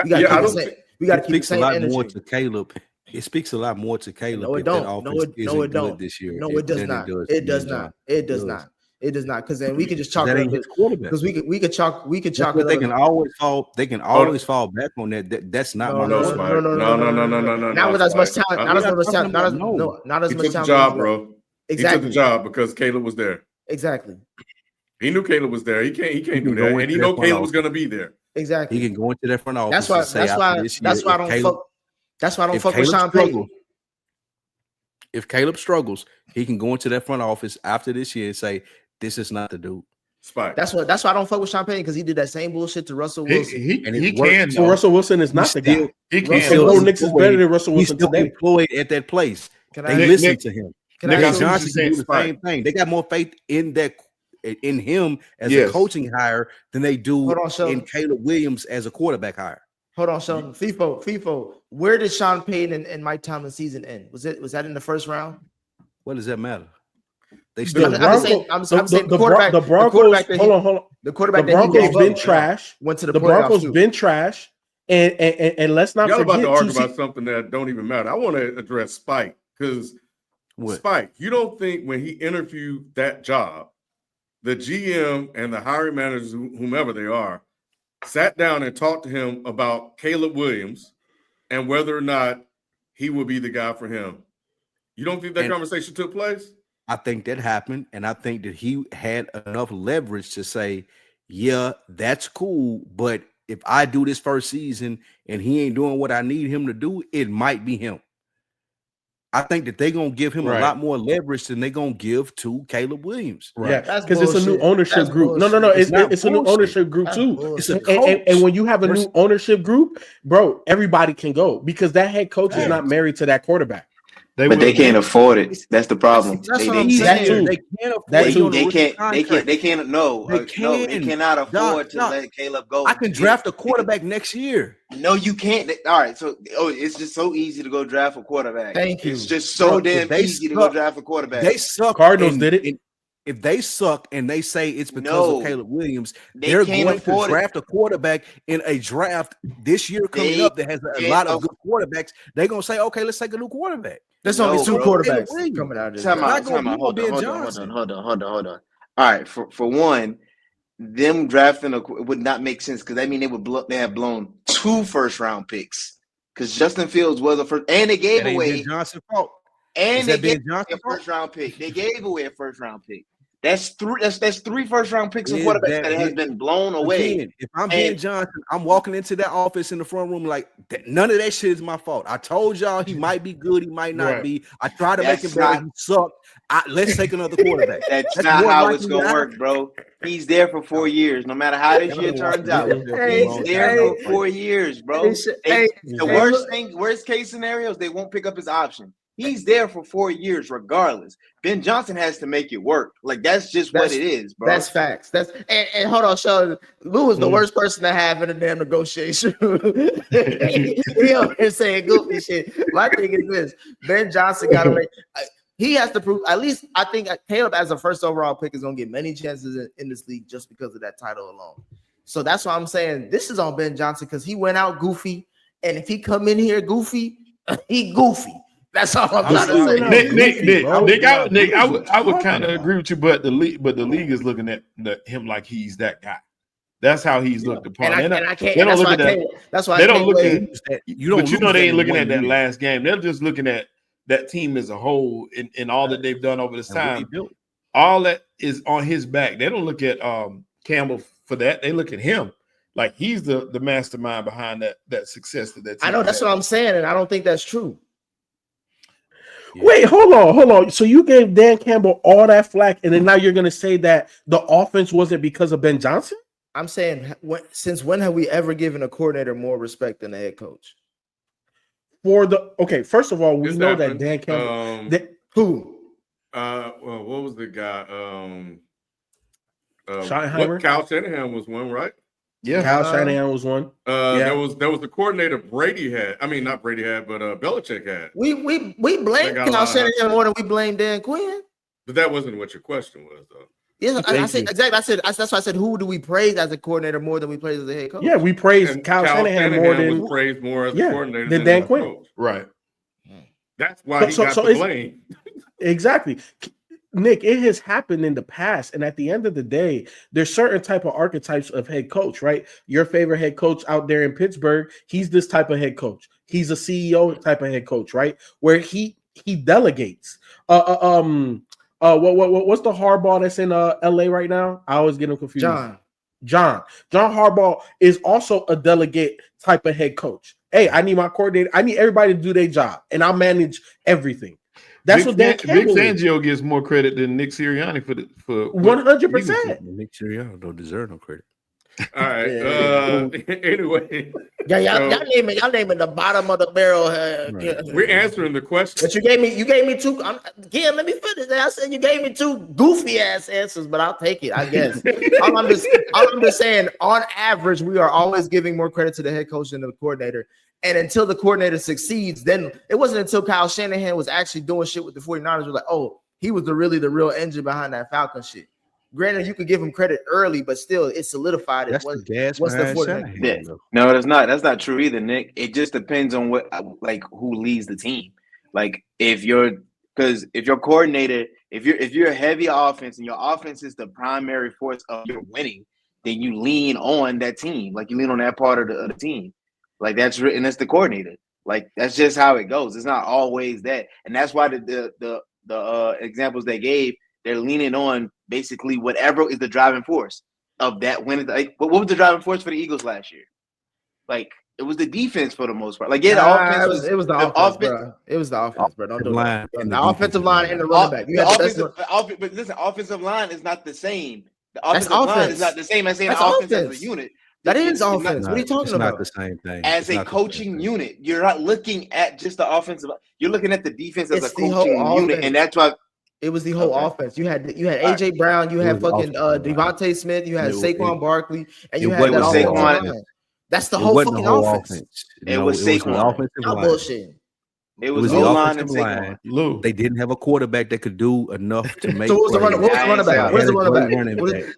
Speaker 2: We got to keep the same energy.
Speaker 3: More to Caleb. It speaks a lot more to Caleb.
Speaker 2: No, it don't. No, it don't. This year. No, it does not. It does not. It does not. It does not. Because then we can just chalk it up because we could chalk it.
Speaker 3: They can always fall. They can always fall back on that. That's not my
Speaker 1: no.
Speaker 2: Not with as much time. Not as much time. Not as much time.
Speaker 1: He took the job, bro.
Speaker 2: Exactly.
Speaker 1: He took the job because Caleb was there.
Speaker 2: Exactly.
Speaker 1: He knew Caleb was there. He can't do that, and he know Caleb was going to be there.
Speaker 2: Exactly.
Speaker 3: He can go into that front office.
Speaker 2: That's why I don't fuck with Sean Payton.
Speaker 3: If Caleb struggles, he can go into that front office after this year and say, "This is not the dude."
Speaker 1: Spike.
Speaker 2: That's why I don't fuck with Sean Payton because he did that same bullshit to Russell Wilson.
Speaker 5: He can.
Speaker 4: So Russell Wilson is not the guy.
Speaker 5: He can.
Speaker 4: Russell Nix is better than Russell Wilson.
Speaker 3: He's still employed at that place. They listen to him. Johnson can do the same thing. They got more faith in him as a coaching hire than they do in Caleb Williams as a quarterback hire.
Speaker 2: Hold on, Sheldon. FIFO. Where did Sean Payton and Mike Tomlin's season end? Was that in the first round?
Speaker 3: What does that matter? They still.
Speaker 2: I'm saying the quarterback. The Broncos. Hold on. The quarterback.
Speaker 4: The Broncos been trash.
Speaker 2: Went to the
Speaker 4: Broncos been trash. And let's not
Speaker 1: forget. Y'all about to argue
Speaker 4: about
Speaker 1: something that don't even matter. I want to address Spike because Spike, you don't think when he interviewed that job, the GM and the hiring managers, whomever they are, sat down and talked to him about Caleb Williams and whether or not he would be the guy for him. You don't think that conversation took place?
Speaker 3: I think that happened, and I think that he had enough leverage to say, yeah, that's cool, but if I do this first season and he ain't doing what I need him to do, it might be him. I think that they're going to give him a lot more leverage than they're going to give to Caleb Williams.
Speaker 4: Right. Yeah, because it's a new ownership group. No. It's a new ownership group too. And when you have a new ownership group, bro, everybody can go because that head coach is not married to that quarterback.
Speaker 7: They can't afford it. That's the problem.
Speaker 2: That's what I'm saying.
Speaker 7: They cannot afford to let Caleb go.
Speaker 3: I can draft a quarterback next year.
Speaker 7: No, you can't. All right, so it's just so easy to go draft a quarterback.
Speaker 2: Thank you.
Speaker 7: It's just so damn easy to go draft a quarterback.
Speaker 3: They suck.
Speaker 4: Cardinals did it.
Speaker 3: If they suck and they say it's because of Caleb Williams, they're going to draft a quarterback in a draft this year coming up that has a lot of good quarterbacks. They're going to say, okay, let's take a new quarterback.
Speaker 2: There's only two quarterbacks coming out of this.
Speaker 7: Hold on. All right, for one, them drafting would not make sense because that means they have blown 2 first-round picks because Justin Fields was a first, and they gave away
Speaker 3: Johnson's fault.
Speaker 7: And they gave away a first-round pick. They gave away a first-round pick. That's 3 first-round picks of quarterbacks that has been blown away.
Speaker 3: Again, if I'm Ben Johnson, I'm walking into that office in the front room like none of that shit is my fault. I told y'all he might be good, he might not be. I tried to make him better. He sucked. Let's take another quarterback.
Speaker 7: That's not how it's gonna work, bro. He's there for 4 years. No matter how this year turns out, he's there for 4 years, bro. The worst case scenarios, they won't pick up his option. He's there for 4 years, regardless. Ben Johnson has to make it work. Like that's what it is, bro.
Speaker 2: That's facts. And hold on, Sheldon. Lou is the worst person to have in a damn negotiation. He over here saying goofy shit. My thing is this: Ben Johnson got to make. He has to prove. At least I think Caleb, as a first overall pick, is going to get many chances in this league just because of that title alone. So that's why I'm saying this is on Ben Johnson because he went out goofy, and if he come in here goofy, he goofy. That's all I'm trying to say.
Speaker 5: Nick, I would kind of agree with you, but the league is looking at him like he's that guy. That's how he's looked upon. They don't look at that. That's why they don't look at that. But they ain't looking at that last game. They're just looking at that team as a whole and all that they've done over this time. All that is on his back. They don't look at Campbell for that. They look at him like he's the mastermind behind that success that team.
Speaker 2: I know that's what I'm saying, and I don't think that's true.
Speaker 4: Wait, hold on. So you gave Dan Campbell all that flack, and then now you're gonna say that the offense wasn't because of Ben Johnson?
Speaker 2: I'm saying, since when have we ever given a coordinator more respect than the head coach?
Speaker 4: First of all, we
Speaker 1: It's
Speaker 4: know
Speaker 1: happened.
Speaker 4: that Dan Campbell.
Speaker 2: Who?
Speaker 1: Well, what was the guy?
Speaker 4: Schottenheimer?
Speaker 1: Kyle Shanahan was one, right?
Speaker 5: Yeah,
Speaker 4: Kyle Shanahan was one.
Speaker 1: There was the coordinator Brady had. I mean, not Brady had, but Belichick had.
Speaker 2: We blame Kyle Shanahan more than we blame Dan Quinn.
Speaker 1: But that wasn't what your question was, though.
Speaker 2: Yeah, I said exactly. That's why I said, who do we praise as a coordinator more than we praise as a head coach?
Speaker 4: Yeah, we praise Kyle Shanahan more than
Speaker 1: was praised more as a coordinator
Speaker 4: than Dan Quinn.
Speaker 1: Coach.
Speaker 5: Right.
Speaker 1: That's why he got the blame.
Speaker 4: Exactly. Nick, it has happened in the past, and at the end of the day, there's certain type of archetypes of head coach, right? Your favorite head coach out there in Pittsburgh, he's this type of head coach. He's a CEO type of head coach, right? Where he delegates. What's the Harbaugh that's in LA right now? I always get him confused. John Harbaugh is also a delegate type of head coach. Hey, I need my coordinator. I need everybody to do their job, and I'll manage everything. That's what Dan Campbell
Speaker 5: Vic Fangio gets more credit than Nick Sirianni for
Speaker 4: 100%.
Speaker 3: Nick Sirianni don't deserve no credit.
Speaker 1: All right. Anyway,
Speaker 2: y'all naming the bottom of the barrel.
Speaker 1: We're answering the question.
Speaker 2: But you gave me two. Again, let me finish. I said you gave me two goofy ass answers, but I'll take it. I guess. I'm just saying, on average, we are always giving more credit to the head coach than the coordinator. And until the coordinator succeeds, then it wasn't until Kyle Shanahan was actually doing shit with the 49ers. We're like, oh, he was the real engine behind that Falcon shit. Granted, you could give him credit early, but still, it solidified.
Speaker 3: That's
Speaker 2: what's
Speaker 3: the
Speaker 7: Yeah. No, that's not true either, Nick. It just depends on who leads the team. Like if your coordinator, if you're a heavy offense and your offense is the primary force of your winning, then you lean on that team. Like you lean on that part of the team. Like that's the coordinator. Like that's just how it goes. It's not always that, and that's why the examples they gave, they're leaning on basically whatever is the driving force of that win. Like, what was the driving force for the Eagles last year? Like it was the defense for the most part. Like the offense
Speaker 2: it was the offense, bro. It was the offense, bro. Don't do that. The offensive line and the running back.
Speaker 7: But listen, offensive line is not the same. The offensive line is not the same as saying the offense as a unit.
Speaker 2: That is offense. What are you talking about?
Speaker 3: It's not the same thing.
Speaker 7: As a coaching unit, you're not looking at just the offensive. You're looking at the defense as a coaching unit, and that's why
Speaker 2: it was the whole offense. You had AJ Brown, you had fucking Devontae Smith, you had Saquon Barkley, and you had that Saquon. That's the whole fucking offense.
Speaker 7: It was Saquon.
Speaker 2: Not bullshit.
Speaker 7: It was the offensive line.
Speaker 3: Lou. They didn't have a quarterback that could do enough to make.
Speaker 2: So what was the running back? What is the running back?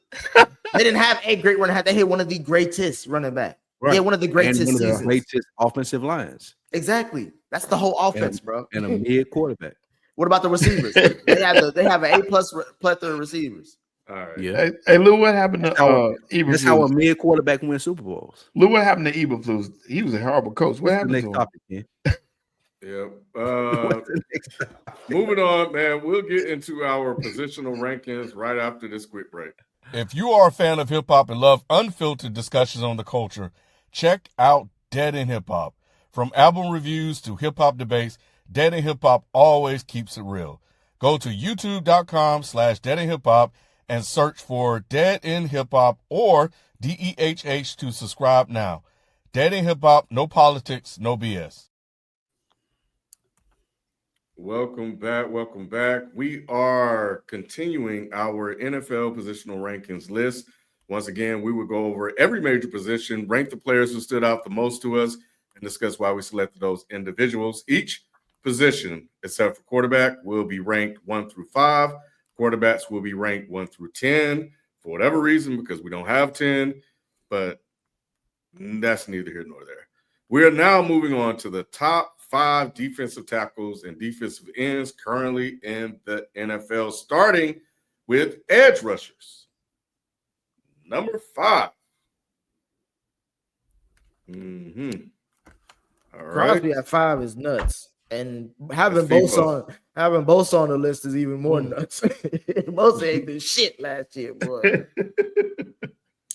Speaker 2: They didn't have a great running back. They had one of the greatest running back.
Speaker 3: Right.
Speaker 2: Yeah, one of the greatest seasons.
Speaker 3: Greatest offensive lines.
Speaker 2: Exactly. That's the whole offense, bro.
Speaker 3: And a mid quarterback.
Speaker 2: What about the receivers? they have an A+ plethora of receivers.
Speaker 1: All right.
Speaker 3: Yeah.
Speaker 5: Hey Lou, what happened to Eberflus?
Speaker 3: That's how a mid quarterback wins Super Bowls.
Speaker 5: Lou, what happened to Eberflus? He was a horrible coach. What happened to him?
Speaker 3: Topic, man?
Speaker 1: Yep. Moving on, man. We'll get into our positional rankings right after this quick break.
Speaker 8: If you are a fan of hip hop and love unfiltered discussions on the culture, check out Dead in Hip Hop. From album reviews to hip hop debates, Dead in Hip Hop always keeps it real. Go to youtube.com/Dead in Hip Hop and search for Dead in Hip Hop or DEHH to subscribe now. Dead in Hip Hop, no politics, no BS.
Speaker 1: Welcome back. We are continuing our NFL positional rankings list. Once again, we will go over every major position, rank the players who stood out the most to us, and discuss why we selected those individuals. Each position, except for quarterback, will be ranked 1 through 5. Quarterbacks will be ranked 1 through 10 for whatever reason, because we don't have 10, but that's neither here nor there. We are now moving on to the top 5 defensive tackles and defensive ends currently in the NFL, starting with edge rushers. Number 5. All right.
Speaker 2: Crosby at 5 is nuts, and having Bosa on the list is even more nuts. Bosa ain't did shit last year, boy.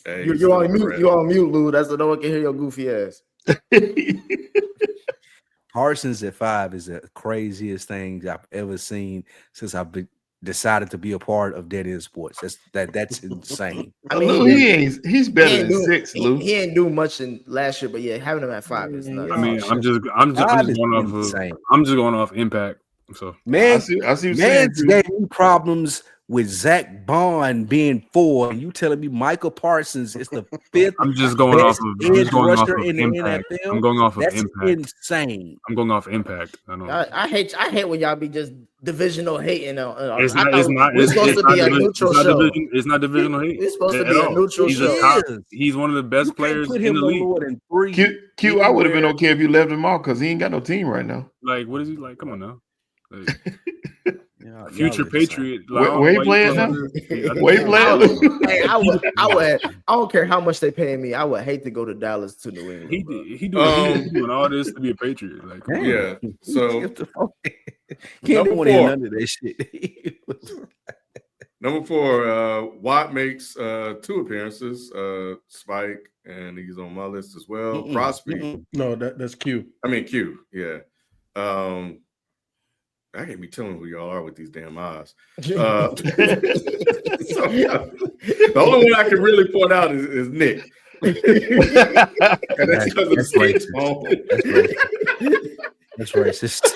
Speaker 1: Hey,
Speaker 2: you're on mute. You're on mute, Lou. That's so no one can hear your goofy ass.
Speaker 3: Parsons at 5 is the craziest thing I've ever seen since I've decided to be a part of Dead End Sports. That's insane.
Speaker 5: I mean, he's better than 6, Lou.
Speaker 2: He ain't do much in last year, but yeah, having him at 5 is nuts.
Speaker 6: I mean, I'm just going off impact. So
Speaker 3: man,
Speaker 5: I see what you're
Speaker 3: man's
Speaker 5: saying,
Speaker 3: gave me problems with Zach Bond being 4, and you telling me Michael Parsons is the 5th.
Speaker 6: I'm just going off of
Speaker 3: edge rusher in the
Speaker 6: impact.
Speaker 3: NFL.
Speaker 6: I'm going off of
Speaker 3: That's
Speaker 6: impact.
Speaker 3: Insane.
Speaker 6: I'm going off impact.
Speaker 2: I hate when y'all be just divisional hating on.
Speaker 6: It's not.
Speaker 2: We're supposed to be a neutral show.
Speaker 6: It's not divisional hate.
Speaker 2: We're supposed to be a neutral show.
Speaker 6: He's one of the best players in the league.
Speaker 5: Q, I would have been okay if you left him off because he ain't got no team right now.
Speaker 6: Like, what is he like? Come on now. Future Patriot.
Speaker 5: Where he playing now? Where he playing?
Speaker 2: Hey, I don't care how much they paying me. I would hate to go to Dallas to New England.
Speaker 6: He doing all this to be a Patriot. Like,
Speaker 1: yeah. So
Speaker 3: can't want to hear none of that shit.
Speaker 1: Number 4, Watt makes 2 appearances. Spike, and he's on my list as well. Crosby.
Speaker 4: No, that's Q.
Speaker 1: I mean Q. Yeah. I can't be telling who y'all are with these damn eyes. The only one I can really point out is Nick. And that's because of Skip's phone.
Speaker 3: That's racist.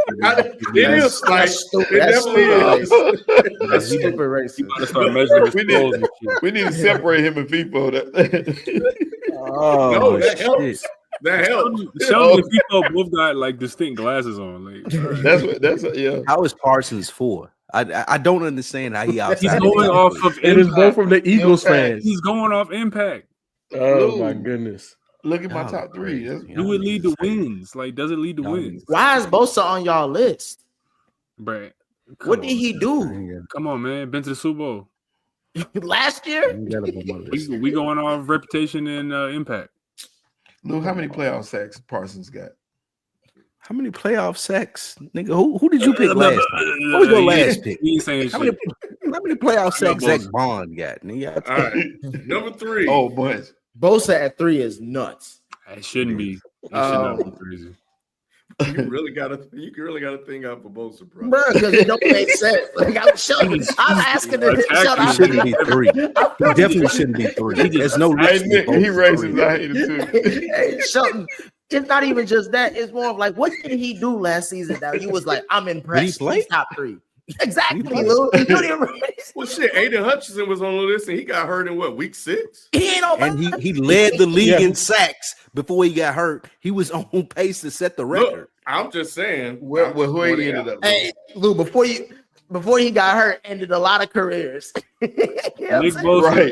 Speaker 1: It is like it definitely is.
Speaker 2: That's stupid racist.
Speaker 6: You gotta start measuring
Speaker 5: we need to separate him and FIFO.
Speaker 1: No, that helps. That helps.
Speaker 6: Sheldon and FIFO both got like distinct glasses on. Like
Speaker 5: yeah.
Speaker 3: How is Parsons 4? I don't understand how he outside.
Speaker 6: He's going off of
Speaker 4: It is both from the Eagles fans.
Speaker 6: He's going off impact.
Speaker 4: Oh my goodness.
Speaker 5: Look at my top 3.
Speaker 6: Do it lead to wins? Like, does it lead to wins?
Speaker 2: Why is Bosa on y'all list?
Speaker 6: Brad,
Speaker 2: what did he do?
Speaker 6: Come on, man. Been to the Super Bowl
Speaker 2: last year.
Speaker 6: We going off reputation and impact.
Speaker 5: Lou, how many playoff sacks Parsons got?
Speaker 3: How many playoff sacks, nigga? Who did you pick last time? What was your last pick? How many playoff sacks Zach Bond got, nigga?
Speaker 1: All right, number 3.
Speaker 5: Oh, boy.
Speaker 2: Bosa at 3 is nuts.
Speaker 6: It shouldn't be. It should not be crazy.
Speaker 1: You really got to think out for Bosa, bro.
Speaker 2: Bro, because it don't make sense. Like I'm asking him.
Speaker 3: He shouldn't be 3. He definitely shouldn't be 3. There's no reason.
Speaker 5: He racist. I hate it too.
Speaker 2: Hey, Shelton, it's not even just that. It's more of like, what did he do last season that you was like, I'm impressed. He's top 3. Exactly, Lou.
Speaker 1: Well, shit, Aiden Hutchinson was on the list, and he got hurt in what, week 6?
Speaker 2: He ain't on.
Speaker 3: And he led the league in sacks before he got hurt. He was on pace to set the record.
Speaker 1: Look, I'm just saying.
Speaker 5: Where he ended up.
Speaker 2: Hey, Lou, before he got hurt, ended a lot of careers.
Speaker 6: Nick Bosa,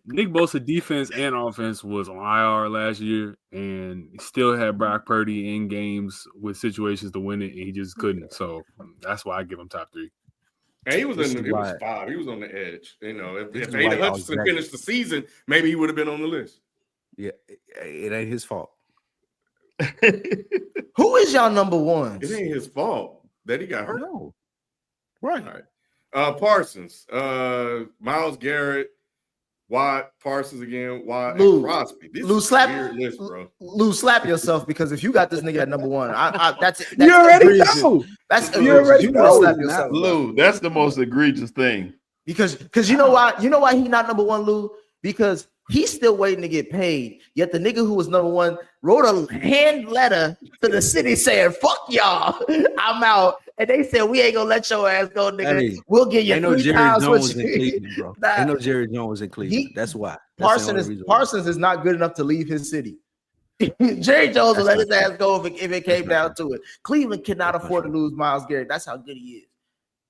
Speaker 6: Nick Bosa defense and offense was on IR last year, and he still had Brock Purdy in games with situations to win it, and he just couldn't. So that's why I give him top 3.
Speaker 1: And he was it was 5. He was on the edge. You know, if Aiden Hutchinson finished the season, maybe he would have been on the list.
Speaker 3: Yeah, it ain't his fault.
Speaker 2: Who is y'all number 1?
Speaker 1: It ain't his fault that he got hurt.
Speaker 3: No.
Speaker 1: Right. All right. Parsons, Myles Garrett, Watt, Parsons again, Watt, and Crosby. This is a weird list, bro.
Speaker 2: Lou, slap yourself because if you got this nigga at number 1, that's
Speaker 4: you already know.
Speaker 2: That's
Speaker 4: you already know.
Speaker 2: Slap yourself,
Speaker 5: Lou, that's the most egregious thing.
Speaker 2: Because you know why he's not number 1, Lou? Because he's still waiting to get paid. Yet the nigga who was number 1 wrote a hand letter to the city saying, "Fuck y'all, I'm out." And they said, "We ain't gonna let your ass go, nigga.
Speaker 3: Hey,
Speaker 2: we'll get you 3 times what you."
Speaker 3: In Cleveland, bro. I know Jerry Jones in Cleveland. That's why.
Speaker 2: Parsons is not good enough to leave his city. Jerry Jones will let his ass go if it came down to it. Cleveland cannot afford to lose Myles Garrett. That's how good he is.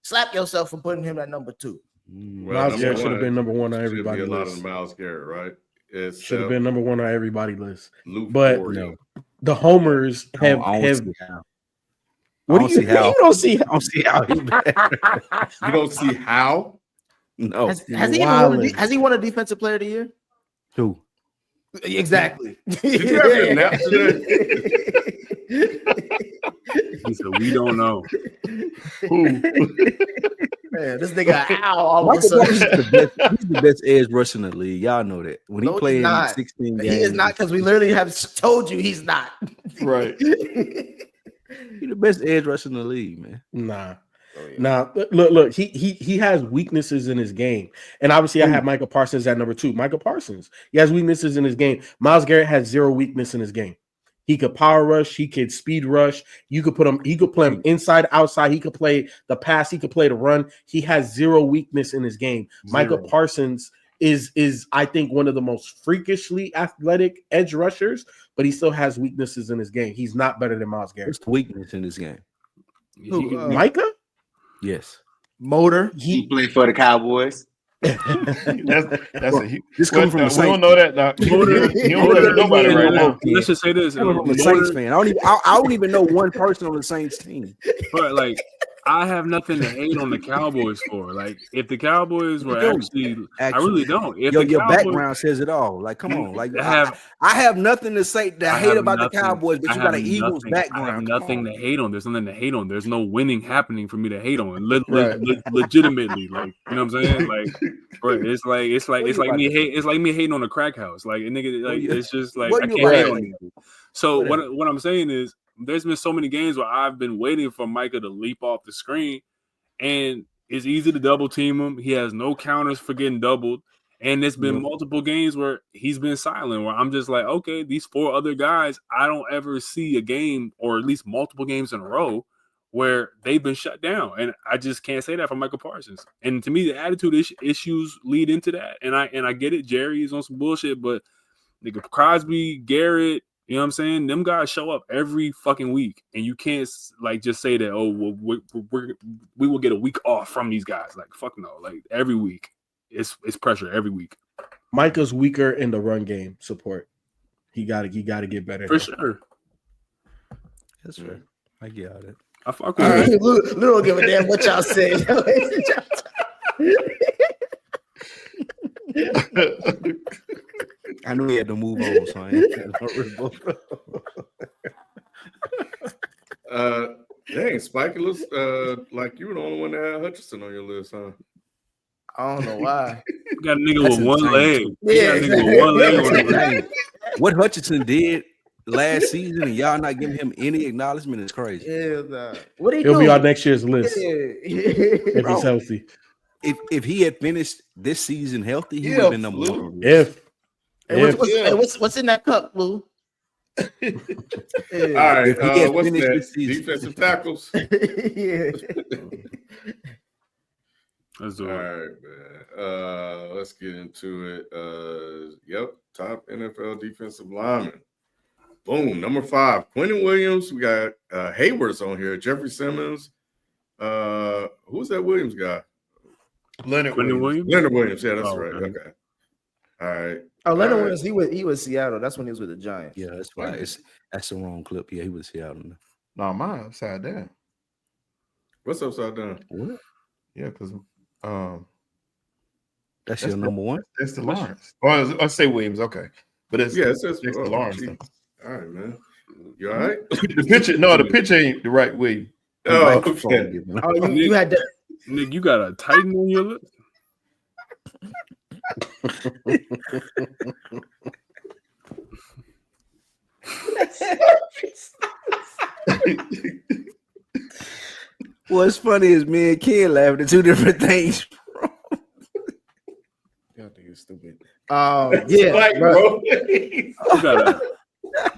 Speaker 2: Slap yourself for putting him at number 2.
Speaker 4: Well, Myles Garrett should have been number 1 on everybody's list.
Speaker 1: A lot of Myles Garrett, right? It
Speaker 4: should have been number 1 on everybody's list.
Speaker 1: But
Speaker 4: no, the homers have.
Speaker 3: What do you see how?
Speaker 4: You don't see how.
Speaker 1: You don't see how?
Speaker 3: No.
Speaker 2: Has he won a defensive player of the year?
Speaker 3: Who?
Speaker 2: Exactly.
Speaker 1: Did you have your nap today?
Speaker 6: He said, "We don't know."
Speaker 2: Who? Man, this nigga ow all of a
Speaker 3: Michael
Speaker 2: sudden.
Speaker 3: Parsons he's the best edge rusher in the league. Y'all know that. When he
Speaker 2: No,
Speaker 3: played
Speaker 2: he's
Speaker 3: in
Speaker 2: not.
Speaker 3: 16 games,
Speaker 2: He is not, because we literally have told you he's not.
Speaker 5: Right.
Speaker 3: He's the best edge rusher in the league, man.
Speaker 4: Nah. Now, look, he has weaknesses in his game. And obviously, I have Michael Parsons at number 2. Michael Parsons, he has weaknesses in his game. Myles Garrett has 0 weakness in his game. He could power rush, he could speed rush. He could play him inside, outside. He could play the pass, he could play the run. He has 0 weakness in his game.
Speaker 5: 0.
Speaker 4: Michael Parsons is I think one of the most freakishly athletic edge rushers, but he still has weaknesses in his game. He's not better than Myles Garrett.
Speaker 3: What's the weakness in this game?
Speaker 4: Micah?
Speaker 3: Yes.
Speaker 2: Motor.
Speaker 7: He played for the Cowboys.
Speaker 5: That's a huge.
Speaker 3: This coming from the
Speaker 5: We
Speaker 3: Saints.
Speaker 5: don't know that. Doc. You don't play with nobody right now.
Speaker 6: Let's just say this:
Speaker 3: I'm a Saints fan. I don't even know one person on the Saints team.
Speaker 6: But like, I have nothing to hate on the Cowboys for. Like, if the Cowboys were actually, I really don't. If
Speaker 3: your
Speaker 6: Cowboys,
Speaker 3: background says it all. Like, come on. Like,
Speaker 6: I
Speaker 3: have nothing to say that I hate about the Cowboys, but you got an Eagles
Speaker 6: I
Speaker 3: background.
Speaker 6: have nothing to hate on. There's nothing to hate on. There's no winning happening for me to hate on. Legitimately, like, you know what I'm saying? Like, bro, it's like me hating on a crack house. Like, a nigga, like, it's just like I can't hate on you. So what I'm saying is, there's been so many games where I've been waiting for Micah to leap off the screen, and it's easy to double team him. He has no counters for getting doubled. And there's been multiple games where he's been silent, where I'm just like, okay, these 4 other guys, I don't ever see a game, or at least multiple games in a row, where they've been shut down. And I just can't say that for Michael Parsons. And to me, the attitude issues lead into that. And I get it, Jerry is on some bullshit, but nigga, Crosby, Garrett, you know what I'm saying? Them guys show up every fucking week, and you can't like just say that, oh, well, we will get a week off from these guys. Like, fuck no. Like, every week, it's pressure every week.
Speaker 4: Micah's weaker in the run game support. He got to get better
Speaker 6: for sure.
Speaker 3: That's fair. I get it.
Speaker 6: I fuck with
Speaker 2: it. Little give a damn what y'all say.
Speaker 3: I knew he had to move on, so I ain't.
Speaker 1: Dang, Spike, it looks like you were the only one that had Hutchinson on your list, huh?
Speaker 2: I don't know why.
Speaker 6: You got a nigga with one leg.
Speaker 2: Yeah,
Speaker 6: you got a nigga with one leg on the leg.
Speaker 3: What Hutchinson did last season and y'all not giving him any acknowledgement is crazy.
Speaker 2: Yeah, what
Speaker 4: he'll be on next year's list if
Speaker 3: Bro,
Speaker 4: he's healthy.
Speaker 3: If he had finished this season healthy, he would have been number 1.
Speaker 2: What's in that cup, Lou?
Speaker 1: All right, what's that? Defensive tackles.
Speaker 2: Yeah.
Speaker 6: Let's do it.
Speaker 1: All right, man. Let's get into it. Yep, top NFL defensive lineman. Boom, number 5, Quentin Williams. We got Hayward's on here. Jeffrey Simmons. Who's that Williams guy?
Speaker 5: Leonard
Speaker 6: Williams.
Speaker 1: Leonard Williams. Yeah, that's right.
Speaker 6: Okay.
Speaker 1: Okay. All right.
Speaker 2: Oh, Leonard Williams. He was Seattle. That's when he was with the Giants.
Speaker 3: Yeah, that's why that's the wrong clip. Yeah, he was Seattle.
Speaker 5: No, mine upside down.
Speaker 1: What's upside down?
Speaker 3: What?
Speaker 5: Yeah, because
Speaker 3: that's your number 1.
Speaker 5: That's the Lawrence. Or I say Williams. Okay, but it's
Speaker 1: it says
Speaker 5: the Lawrence.
Speaker 1: All right, man. You all right?
Speaker 5: the pitch ain't the right way.
Speaker 1: Oh, okay.
Speaker 2: Oh, you had that.
Speaker 6: Nick, you got a Titan on your lip?
Speaker 3: What's funny is me and Ken laughing at 2 different things.
Speaker 4: Y'all think it's stupid.
Speaker 2: Yeah,
Speaker 1: Like,
Speaker 2: bro.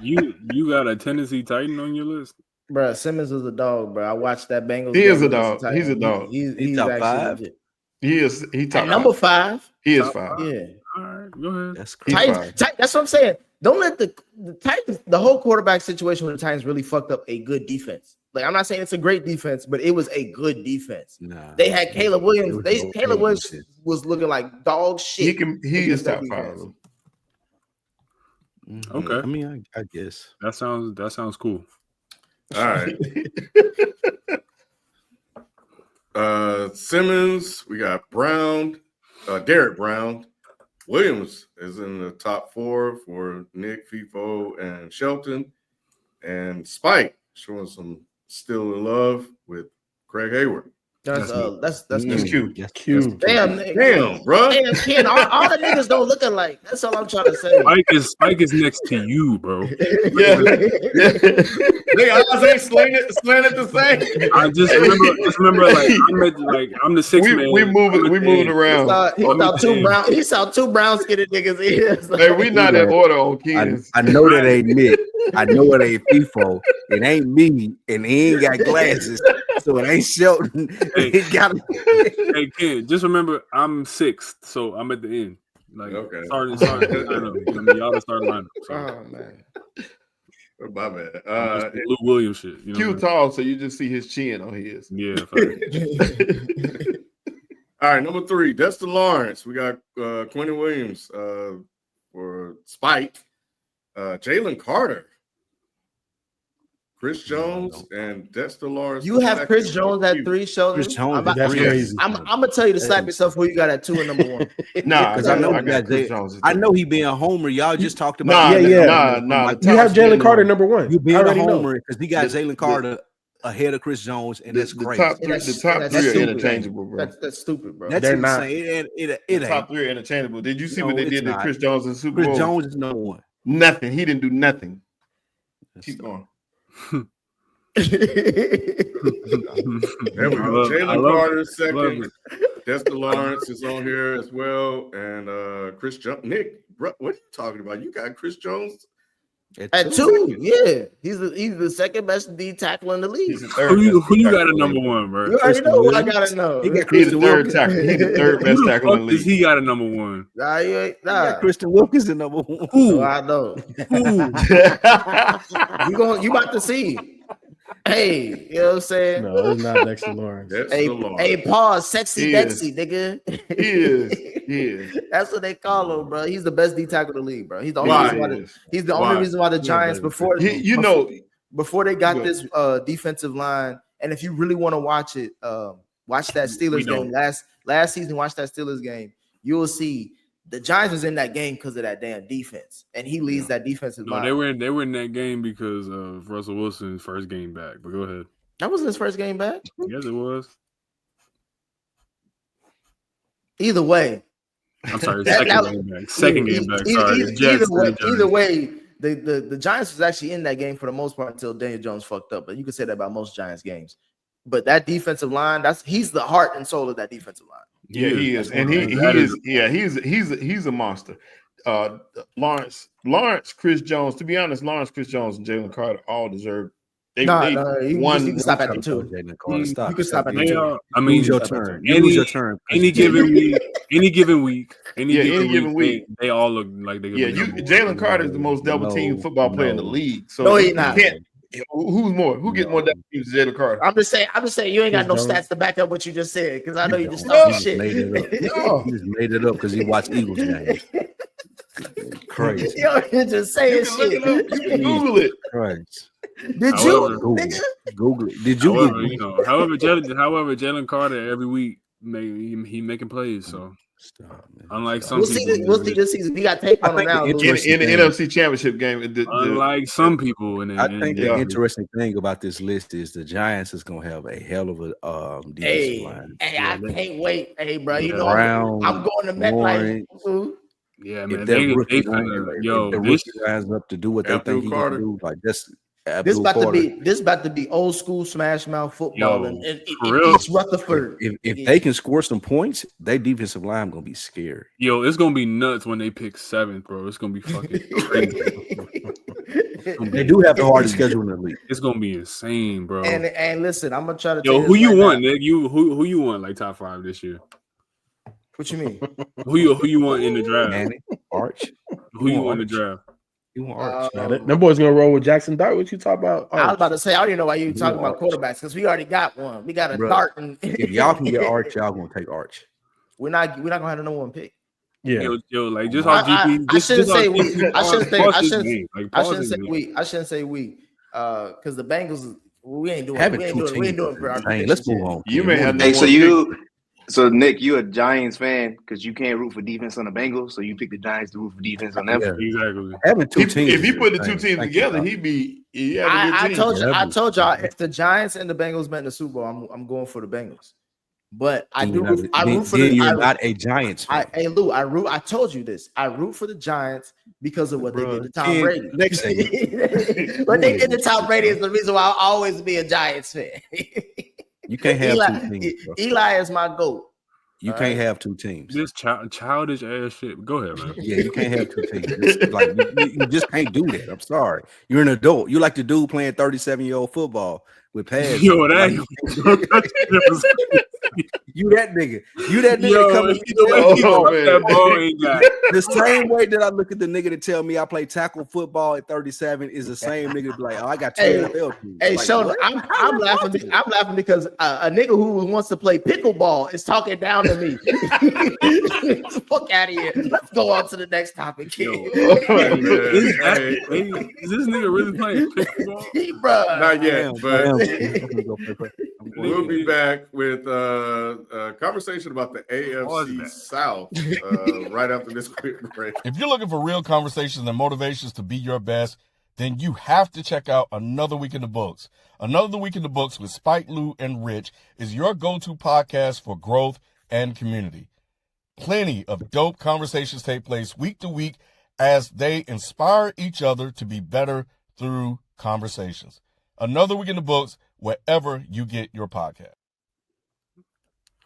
Speaker 6: You got a Tennessee Titan on your list?
Speaker 2: Bro, Simmons is a dog, bro. I watched that Bengals.
Speaker 5: He is a dog. He's a dog.
Speaker 2: He's
Speaker 3: top
Speaker 2: actually
Speaker 3: 5.
Speaker 2: legit.
Speaker 5: He top
Speaker 2: number 5.
Speaker 5: He is 5.
Speaker 2: Yeah.
Speaker 6: All right, go ahead.
Speaker 3: That's crazy.
Speaker 2: Titans, that's what I'm saying. Don't let the Titans, the whole quarterback situation with the Titans really fucked up a good defense. Like, I'm not saying it's a great defense, but it was a good defense.
Speaker 3: Nah,
Speaker 2: they had Caleb Williams. Caleb Williams was looking like dog shit.
Speaker 5: He is top 5.
Speaker 6: Okay.
Speaker 3: I mean, I guess
Speaker 6: that sounds cool.
Speaker 1: All right. Simmons, we got Brown, Derek Brown. Williams is in the top 4 for Nick, FIFO, and Shelton. And Spike showing some still in love with Craig Hayward.
Speaker 2: That's
Speaker 5: Q.
Speaker 4: Q.
Speaker 2: Damn,
Speaker 1: bro.
Speaker 2: Damn, Ken, all the niggas don't look alike. That's all I'm trying to say.
Speaker 6: Spike is next to you, bro.
Speaker 5: Yeah.
Speaker 1: They eyes ain't slanted the same.
Speaker 6: I just remember, I'm the sixth man.
Speaker 5: We moving around.
Speaker 2: He saw two brown skinned niggas in.
Speaker 5: Hey, we not in order on Keenan's.
Speaker 3: I know that ain't Nick. I know it ain't FIFO. It ain't me, and he ain't got glasses, so it ain't Shelton.
Speaker 6: Hey, Ken, just remember I'm sixth, so I'm at the end. Like,
Speaker 1: okay.
Speaker 6: Sorry, I know. Y'all are starting lineup. So.
Speaker 2: Oh man.
Speaker 1: My bad.
Speaker 6: Lou Williams shit. You know
Speaker 5: Q tall, so you just see his chin on his.
Speaker 6: Yeah.
Speaker 1: All right, number 3, Dexter Lawrence. We got Quentin Williams for Spike, Jalen Carter, Chris Jones, and Dexter Lawrence.
Speaker 2: You have Chris Jones at 3, Sheldon.
Speaker 3: Chris Jones,
Speaker 4: that's crazy.
Speaker 2: I'm gonna tell you to slap yourself who you got at 2 and number 1.
Speaker 5: Nah,
Speaker 3: because I know
Speaker 5: Chris Jones.
Speaker 3: I know he being a homer. Y'all just talked about.
Speaker 5: Nah.
Speaker 4: You have Jalen Carter number 1.
Speaker 3: You being
Speaker 4: I
Speaker 3: a
Speaker 4: already
Speaker 3: homer
Speaker 4: know.
Speaker 3: because he got Jalen Carter ahead of Chris Jones, and that's crazy.
Speaker 5: The top 3 are interchangeable, bro.
Speaker 2: That's stupid, bro.
Speaker 3: That's
Speaker 4: They're not.
Speaker 5: The top 3 are interchangeable. Did you see what they did to
Speaker 3: not.
Speaker 5: Chris Jones in the Super Bowl?
Speaker 3: Chris Jones is number 1.
Speaker 5: Nothing. He didn't do nothing. Keep going.
Speaker 1: There we go. Jalen Carter second. Dexter Lawrence is on here as well, and Chris Jones. Nick, bro, what are you talking about? You got Chris Jones
Speaker 2: at 2. Yeah, he's the second best D tackle in the league.
Speaker 6: Who you got at number 1, bro?
Speaker 2: You already know what I gotta know.
Speaker 5: He's the third tackle. He's the third best tackle in the league.
Speaker 6: He got a number 1.
Speaker 2: Nah, you ain't. Nah.
Speaker 3: Christian Wilkins is number 1.
Speaker 2: Who? I know. You about to see. Hey, you know what I'm saying?
Speaker 4: No, it's not Dexter Lawrence.
Speaker 2: Hey, pause, sexy Dexy, nigga.
Speaker 5: He is.
Speaker 2: That's what they call him, bro. He's the best D tackle in the league, bro. He's the only reason why the Giants before they got this defensive line. And if you really want to watch it, watch that Steelers game last season. Watch that Steelers game. You will see the Giants was in that game because of that damn defense, and he leads that defensive line.
Speaker 6: They were in that game because of Russell Wilson's first game back. But go ahead.
Speaker 2: That wasn't his first game back.
Speaker 6: Yes, it was.
Speaker 2: Either way,
Speaker 6: I'm sorry. Second game back. Sorry.
Speaker 2: Either way, the Giants was actually in that game for the most part until Daniel Jones fucked up. But you can say that about most Giants games. But that defensive line, he's the heart and soul of that defensive line.
Speaker 5: Yeah, he is, and he's a monster. Lawrence, Chris Jones. To be honest, Lawrence, Chris Jones, and Jalen Carter all deserve. You can stop at the 2. You can stop at the 2.
Speaker 3: I mean, your turn. Your turn.
Speaker 6: Any given week, they all look like they.
Speaker 5: Jalen Carter is the most double team football player in the league. So
Speaker 2: no, he's not.
Speaker 5: Who's more? Who gets more double teams than Jalen Carter?
Speaker 2: I'm just saying you ain't got no stats to back up what you just said because I know you just talking shit.
Speaker 3: He just made it up because he watched Eagles games. Crazy.
Speaker 2: You're just saying shit.
Speaker 5: You can Google it.
Speaker 3: Christ.
Speaker 2: Did you
Speaker 3: Google it? Did you?
Speaker 6: However, Jalen Carter every week he making plays. So unlike some people,
Speaker 2: we'll see this season. We got tape on him now.
Speaker 5: In the NFC Championship game,
Speaker 6: unlike some people,
Speaker 3: I think the interesting thing about this list is the Giants is going to have a hell of a defensive line.
Speaker 2: Hey, I can't wait. Hey, bro, you know I'm going to MetLife.
Speaker 6: Yeah, man.
Speaker 3: If the rookie lines up to do what they think he can do, like this.
Speaker 2: This about to be old school smash mouth football in East Rutherford.
Speaker 3: If they can score some points, their defensive line gonna be scared.
Speaker 6: Yo, it's gonna be nuts when they pick 7th, bro. It's gonna be fucking crazy.
Speaker 3: They do have the hardest schedule in the league.
Speaker 6: It's gonna be insane, bro.
Speaker 2: And listen, I'm gonna try to.
Speaker 6: Yo, who you want, Nick? Who you want like top 5 this year?
Speaker 2: What you mean?
Speaker 6: Who you want in the draft?
Speaker 3: Manny, Arch.
Speaker 6: Who you want in the draft?
Speaker 3: You want Arch?
Speaker 4: Them boys gonna roll with Jackson Dart. What you talk about?
Speaker 2: I was about to say I don't even know why you talking about quarterbacks because we already got one. We got a Dart.
Speaker 3: If y'all can get Arch, y'all gonna take Arch.
Speaker 2: We're not gonna have the number 1 pick.
Speaker 4: Yeah.
Speaker 6: Yo, like just on GP.
Speaker 2: I shouldn't say we. I shouldn't say we. Because the Bengals, we ain't doing for our team.
Speaker 3: Let's move on.
Speaker 5: You may have.
Speaker 7: So Nick, you a Giants fan because you can't root for defense on the Bengals, so you pick the Giants to root for defense on them.
Speaker 6: Yeah, exactly.
Speaker 3: Having 2 teams.
Speaker 5: If he put the 2 teams together, he'd be.
Speaker 2: I told y'all if the Giants and the Bengals met in the Super Bowl, I'm going for the Bengals. But I
Speaker 3: Then
Speaker 2: do.
Speaker 3: you're not,
Speaker 2: I root for
Speaker 3: then
Speaker 2: the.
Speaker 3: you're not a Giants fan.
Speaker 2: Hey Lou, I told you this. I root for the Giants because of what they did to Tom
Speaker 3: Ken,
Speaker 2: Brady.
Speaker 3: next segment.
Speaker 2: What they did to Tom Brady is the reason why I'll always be a Giants fan.
Speaker 3: You can't have two teams, bro.
Speaker 2: Eli is my GOAT.
Speaker 3: You can't have two teams.
Speaker 6: This childish ass shit. Go ahead, man.
Speaker 3: Yeah, you can't have two teams. Like you just can't do that. I'm sorry. You're an adult. You like the dude playing 37-year-old football with pads.
Speaker 6: Yo, that
Speaker 3: you that nigga. You that nigga
Speaker 6: Yo,
Speaker 3: coming
Speaker 6: that ball ain't got.
Speaker 3: the same way that I look at the nigga to tell me I play tackle football at 37 is the same nigga to be like, oh, I got two NFL teams.
Speaker 2: Hey,
Speaker 3: like,
Speaker 2: Sheldon, I'm laughing. I'm laughing because a nigga who wants to play pickleball is talking down to me. Fuck out of here. Let's go on to the next topic.
Speaker 6: Yo, is this nigga really playing pickleball?
Speaker 2: Bruh.
Speaker 1: Not yet, but
Speaker 3: I'm
Speaker 1: we'll be back with a conversation about the AFC South right after this quick break.
Speaker 8: If you're looking for real conversations and motivations to be your best, then you have to check out Another Week in the Books. Another Week in the Books with Spike, Lou, and Rich is your go-to podcast for growth and community. Plenty of dope conversations take place week to week as they inspire each other to be better through conversations. Another Week in the Books, wherever you get your podcast.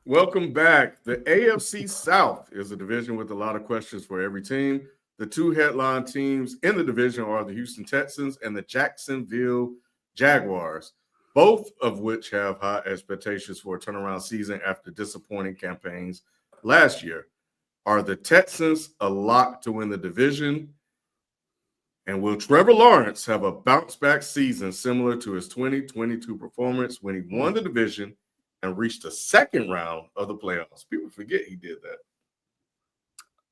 Speaker 1: Welcome back. The AFC South is a division with a lot of questions for every team. The two headline teams in the division are the Houston Texans and the Jacksonville Jaguars, both of which have high expectations for a turnaround season after disappointing campaigns last year. Are the Texans a lock to win the division? And will Trevor Lawrence have a bounce-back season similar to his 2022 performance when he won the division and reached the second round of the playoffs? People forget he did that.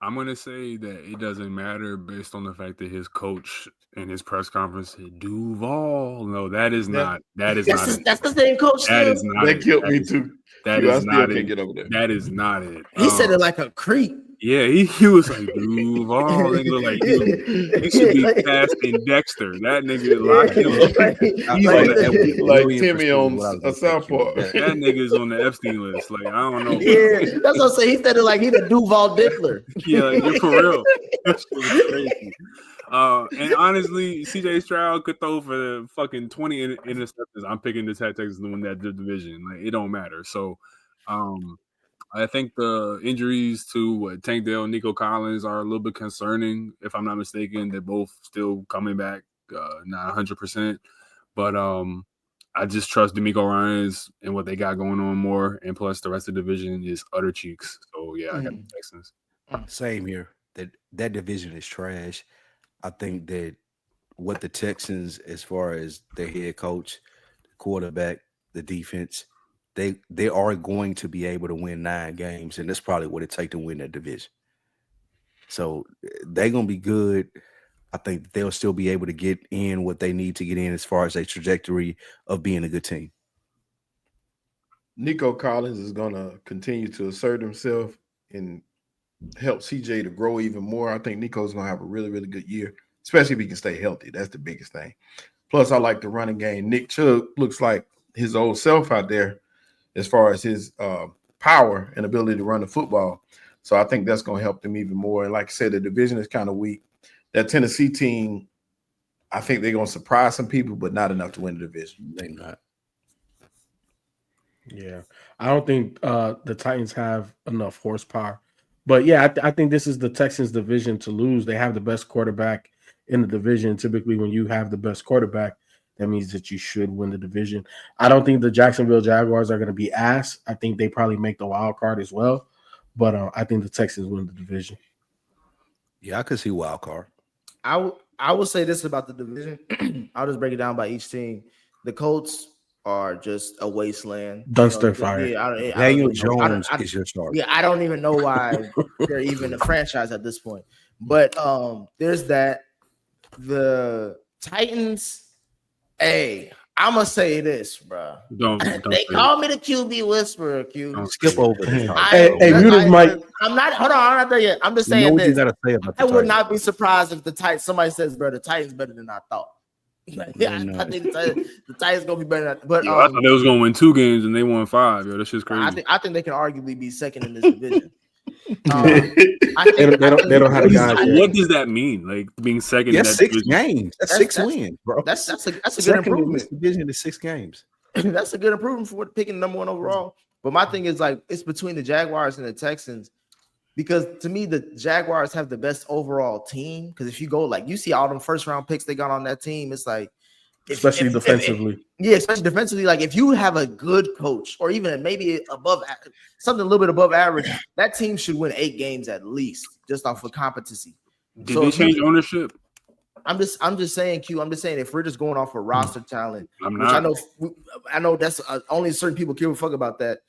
Speaker 6: I'm going to say that it doesn't matter based on the fact that his coach in his press conference said, Duval. No, that is not. That's
Speaker 2: the same coach.
Speaker 5: That is not. That killed me too.
Speaker 6: That is not it. That is not it.
Speaker 2: He said it like a creep.
Speaker 6: Yeah, he was like, Duval. Nigga look like he should be casting Dexter. That nigga
Speaker 5: like Timmy on a South Park.
Speaker 6: That nigga's on the Epstein list. Like, I don't know.
Speaker 2: Yeah, that's what I'm saying. He said it like he the Duval Dickler.
Speaker 6: Yeah, like, for real. That's crazy. And honestly, CJ Stroud could throw for the fucking 20 interceptions. I'm picking the Texans to win that division. Like, it don't matter. So, I think the injuries to Tank Dell and Nico Collins are a little bit concerning. If I'm not mistaken, they're both still coming back, not 100%. But I just trust D'Amico Ryans and what they got going on more. And plus, the rest of the division is utter cheeks. So, yeah, I got the Texans.
Speaker 3: Same here. That division is trash. I think that what the Texans, as far as their head coach, the quarterback, the defense, they are going to be able to win 9 games, and that's probably what it takes to win that division. So they're going to be good. I think they'll still be able to get in what they need to get in as far as a trajectory of being a good team.
Speaker 5: Nico Collins is going to continue to assert himself and help CJ to grow even more. I think Nico's going to have a really, really good year, especially if he can stay healthy. That's the biggest thing. Plus, I like the running game. Nick Chubb looks like his old self out there as far as his power and ability to run the football. So I think that's going to help them even more. And like I said, the division is kind of weak. That Tennessee team, I think they're going to surprise some people, but not enough to win the division.
Speaker 3: They're not.
Speaker 4: Yeah. I don't think the Titans have enough horsepower. But, yeah, I think this is the Texans' division to lose. They have the best quarterback in the division. Typically, when you have the best quarterback, that means that you should win the division. I don't think the Jacksonville Jaguars are going to be ass. I think they probably make the wild card as well. But I think the Texans win the division.
Speaker 3: Yeah, I could see wild card.
Speaker 2: I will say this about the division. I'll just break it down by each team. The Colts are just a wasteland.
Speaker 4: Dumpster fire.
Speaker 2: Yeah,
Speaker 3: Daniel Jones is your starter.
Speaker 2: Yeah, I don't even know why they're even a franchise at this point. But there's that. The Titans. Hey, I'm gonna say this, bro.
Speaker 6: Don't
Speaker 2: they call me the QB whisperer.
Speaker 3: Don't skip over this.
Speaker 4: Hey, Mike.
Speaker 2: I'm not. Hold on, I'm not there yet. I'm just saying
Speaker 3: you know what
Speaker 2: this.
Speaker 3: you gotta say about
Speaker 2: I would not be surprised if somebody says, "Bro, the Titans better than I thought." I think the Titans gonna be better. But
Speaker 6: I thought they was gonna win 2 games and they won 5. Yo, that's just crazy.
Speaker 2: I think they can arguably be second in this division.
Speaker 4: They don't have guys.
Speaker 6: What does that mean? Like being second in that
Speaker 3: 6
Speaker 6: division?
Speaker 3: games. That's 6 wins, bro.
Speaker 2: That's a good
Speaker 3: Second in
Speaker 2: improvement.
Speaker 3: this division is 6 games.
Speaker 2: That's a good improvement for picking number 1 overall. But my thing is like it's between the Jaguars and the Texans. Because to me, the Jaguars have the best overall team. Because if you go like you see all them first round picks they got on that team, it's like
Speaker 4: especially defensively.
Speaker 2: Especially defensively. Like if you have a good coach or even maybe above something a little bit above average, that team should win 8 games at least just off of competency.
Speaker 6: Did they change ownership?
Speaker 2: I'm just saying, Q. I'm just saying if we're just going off of roster talent, I know that's only certain people give a fuck about that.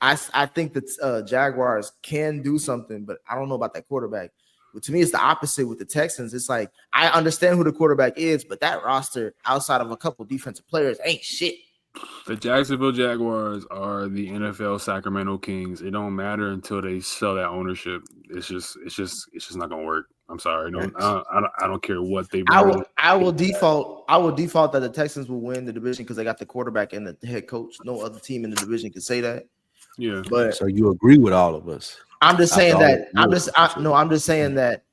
Speaker 2: I think that Jaguars can do something, but I don't know about that quarterback. But to me, it's the opposite with the Texans. It's like I understand who the quarterback is, but that roster outside of a couple defensive players ain't shit.
Speaker 6: The Jacksonville Jaguars are the NFL Sacramento Kings. It don't matter until they sell that ownership. It's just not gonna work. I'm sorry. No, I don't care what they.
Speaker 2: I will default that the Texans will win the division because they got the quarterback and the head coach. No other team in the division can say that.
Speaker 6: Yeah,
Speaker 2: but
Speaker 3: so you agree with all of us?
Speaker 2: I'm just saying that. I'm just saying that.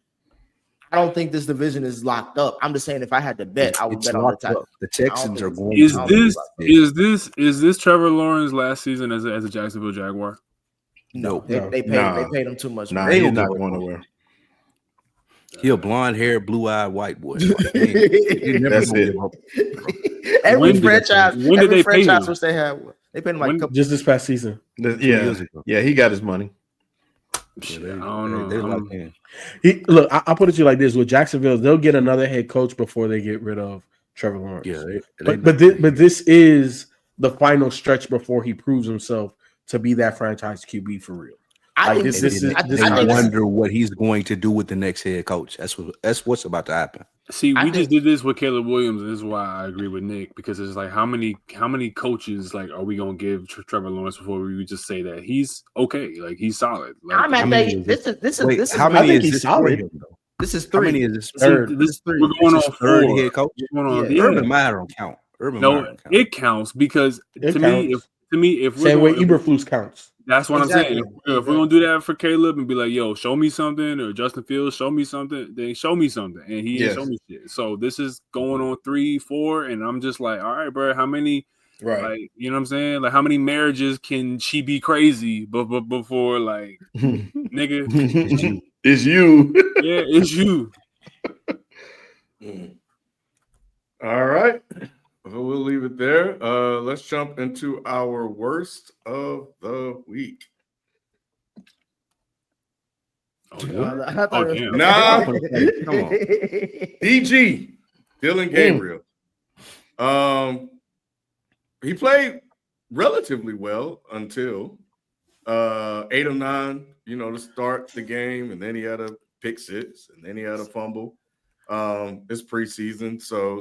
Speaker 2: I don't think this division is locked up. I'm just saying if I had to bet, I would bet on the Texans.
Speaker 3: The Texans are going.
Speaker 6: Is this Trevor Lawrence last season as a Jacksonville Jaguar?
Speaker 2: No, they paid him too much.
Speaker 5: Nah, he's not going nowhere.
Speaker 3: He a blonde-haired, blue-eyed white boy. That's it.
Speaker 2: Every franchise
Speaker 6: which
Speaker 2: they have. They paid him like
Speaker 4: just this past season.
Speaker 5: Yeah, he got his money.
Speaker 6: I don't know.
Speaker 4: I'll put it to you like this: with Jacksonville, they'll get another head coach before they get rid of Trevor Lawrence.
Speaker 3: Yeah,
Speaker 4: but this is the final stretch before he proves himself to be that franchise QB for real.
Speaker 3: I wonder what he's going to do with the next head coach. That's what's about to happen.
Speaker 6: See, we just did this with Caleb Williams, and this is why I agree with Nick, because it's like how many coaches like are we gonna give Trevor Lawrence before we just say that he's okay, like he's solid? Like,
Speaker 2: how many is this?
Speaker 3: How many is this
Speaker 4: solid?
Speaker 2: This is 3.
Speaker 3: How many is this?
Speaker 6: Third. This is 3. We're going on 4.
Speaker 3: Head coach. Urban Meyer don't count.
Speaker 6: It counts because to me, if we're
Speaker 4: same way Eberflus counts.
Speaker 6: That's what I'm saying. If we're gonna do that for Caleb and be like, "Yo, show me something," or Justin Fields, show me something, then show me something, and he ain't show me shit. So this is going on 3, 4, and I'm just like, all right, bro, how many?
Speaker 5: Right.
Speaker 6: Like, you know what I'm saying? Like, how many marriages can she be crazy before, like, nigga?
Speaker 5: It's you.
Speaker 6: Yeah, it's you.
Speaker 1: All right. So we'll leave it there. Let's jump into our worst of the week.
Speaker 6: Oh, damn.
Speaker 1: Nah. Come on. DG, Dylan Gabriel. He played relatively well until 8 of 9, to start the game, and then he had a pick 6, and then he had a fumble. It's preseason, so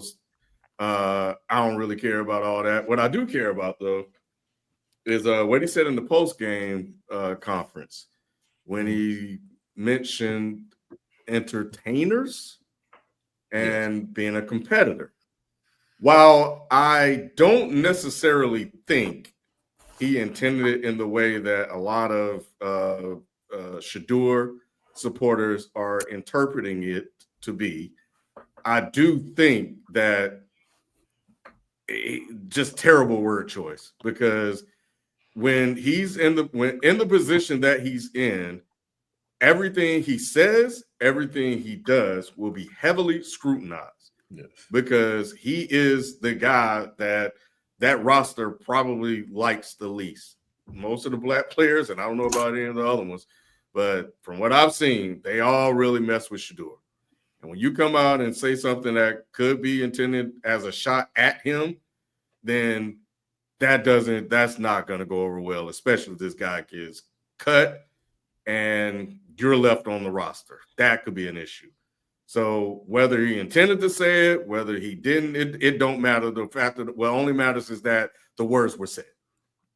Speaker 1: I don't really care about all that. What I do care about, though, is what he said in the post-game conference when he mentioned entertainers and being a competitor. While I don't necessarily think he intended it in the way that a lot of Shador supporters are interpreting it to be, I do think that just terrible word choice, because when he's in the position that he's in, everything he says, everything he does will be heavily scrutinized.
Speaker 5: Yes.
Speaker 1: Because he is the guy that roster probably likes the least. Most of the black players, and I don't know about any of the other ones, but from what I've seen, they all really mess with Shador. And when you come out and say something that could be intended as a shot at him, then that's not going to go over well, especially if this guy gets cut and you're left on the roster. That could be an issue. So whether he intended to say it, whether he didn't, it don't matter. The fact that what only matters is that the words were said.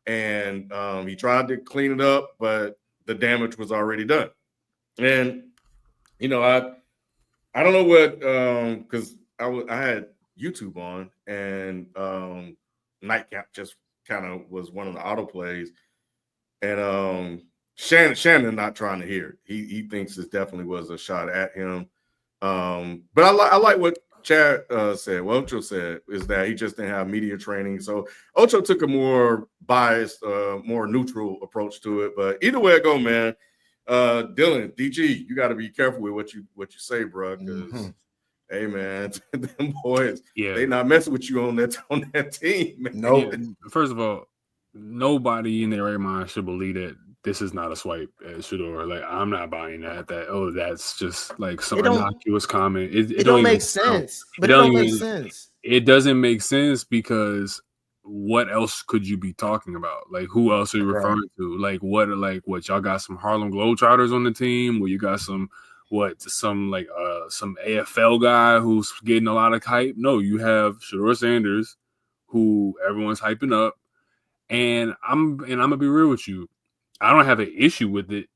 Speaker 1: And he tried to clean it up, but the damage was already done. And, I don't know what, because I had YouTube on, and Nightcap just kind of was one of the auto plays, and Shannon not trying to hear it. He thinks this definitely was a shot at him. But I like what Chad said. What Ocho said is that he just didn't have media training. So Ocho took a more biased, more neutral approach to it. But either way it go, man. Dylan, DG, you got to be careful with what you say, bro. Because hey, man, them boys, they not messing with you on that team.
Speaker 6: No. Yeah, first of all, nobody in their right mind should believe that this is not a swipe at Shedeur. Like, I'm not buying that. That's just like some innocuous comment. It don't make sense. But it don't make sense. It doesn't make sense because what else could you be talking about? Like, who else are you referring to? Like, what y'all got some Harlem Globetrotters on the team? Where you got some AFL guy who's getting a lot of hype? No, you have Shedeur Sanders, who everyone's hyping up. And I'm gonna be real with you. I don't have an issue with it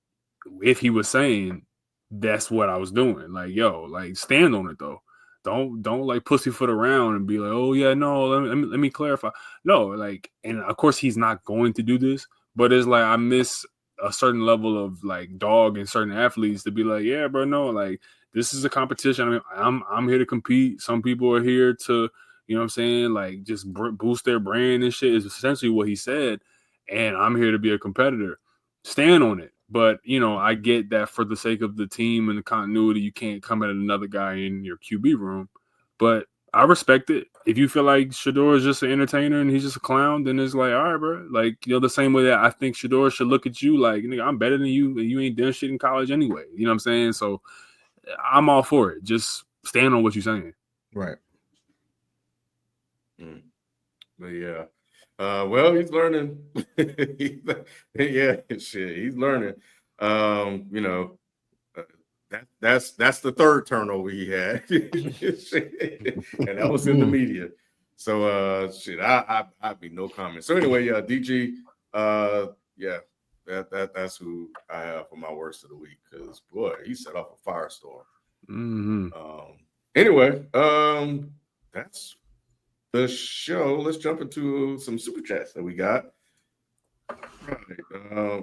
Speaker 6: if he was saying that's what I was doing. Like, yo, like stand on it though. Don't like pussyfoot around and be like, oh yeah, no, let me clarify. No, like, and of course he's not going to do this, but it's like I miss a certain level of like dog in certain athletes to be like, yeah, bro, no, like this is a competition. I mean, I'm here to compete. Some people are here to, you know what I'm saying, like just boost their brand and shit is essentially what he said. And I'm here to be a competitor. Stand on it. But, you know, I get that for the sake of the team and the continuity, you can't come at another guy in your QB room. But I respect it. If you feel like Shedeur is just an entertainer and he's just a clown, then it's like, all right, bro. Like, you know, the same way that I think Shedeur should look at you like, nigga, I'm better than you and you ain't done shit in college anyway. You know what I'm saying? So I'm all for it. Just stand on what you're saying.
Speaker 5: Right.
Speaker 1: But yeah. Well, he's learning. Yeah, shit, he's learning. You know, that's the third turnover he had, and that was in the media. So, shit, I'd be no comment. So anyway, DG, yeah, that's who I have for my worst of the week because boy, he set off a firestorm. Anyway, that's the show. Let's jump into some super chats that we got. Right.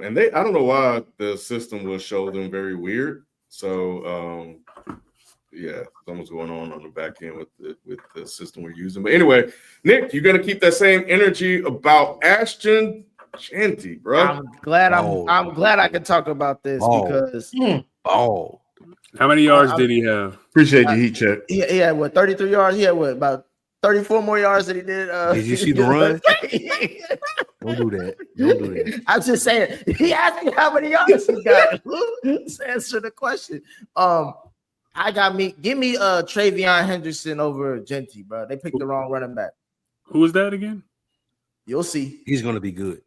Speaker 1: And I don't know why the system will show them very weird. So yeah, something's going on the back end with the system we're using. But anyway, Nick, you're gonna keep that same energy about Ashton Jeanty, bro.
Speaker 2: I'm glad I can talk about this because
Speaker 6: how many yards did he have?
Speaker 5: Appreciate your heat check.
Speaker 2: He had what, 33 yards? He had what, about 34 more yards than he did.
Speaker 3: Did you see the run? Don't do that.
Speaker 2: I'm just saying. He asked me how many yards he got. Let's answer the question. Give me Travion Henderson over Jeanty, bro. They picked the wrong running back.
Speaker 6: Who was that again?
Speaker 2: You'll see.
Speaker 3: He's gonna be good.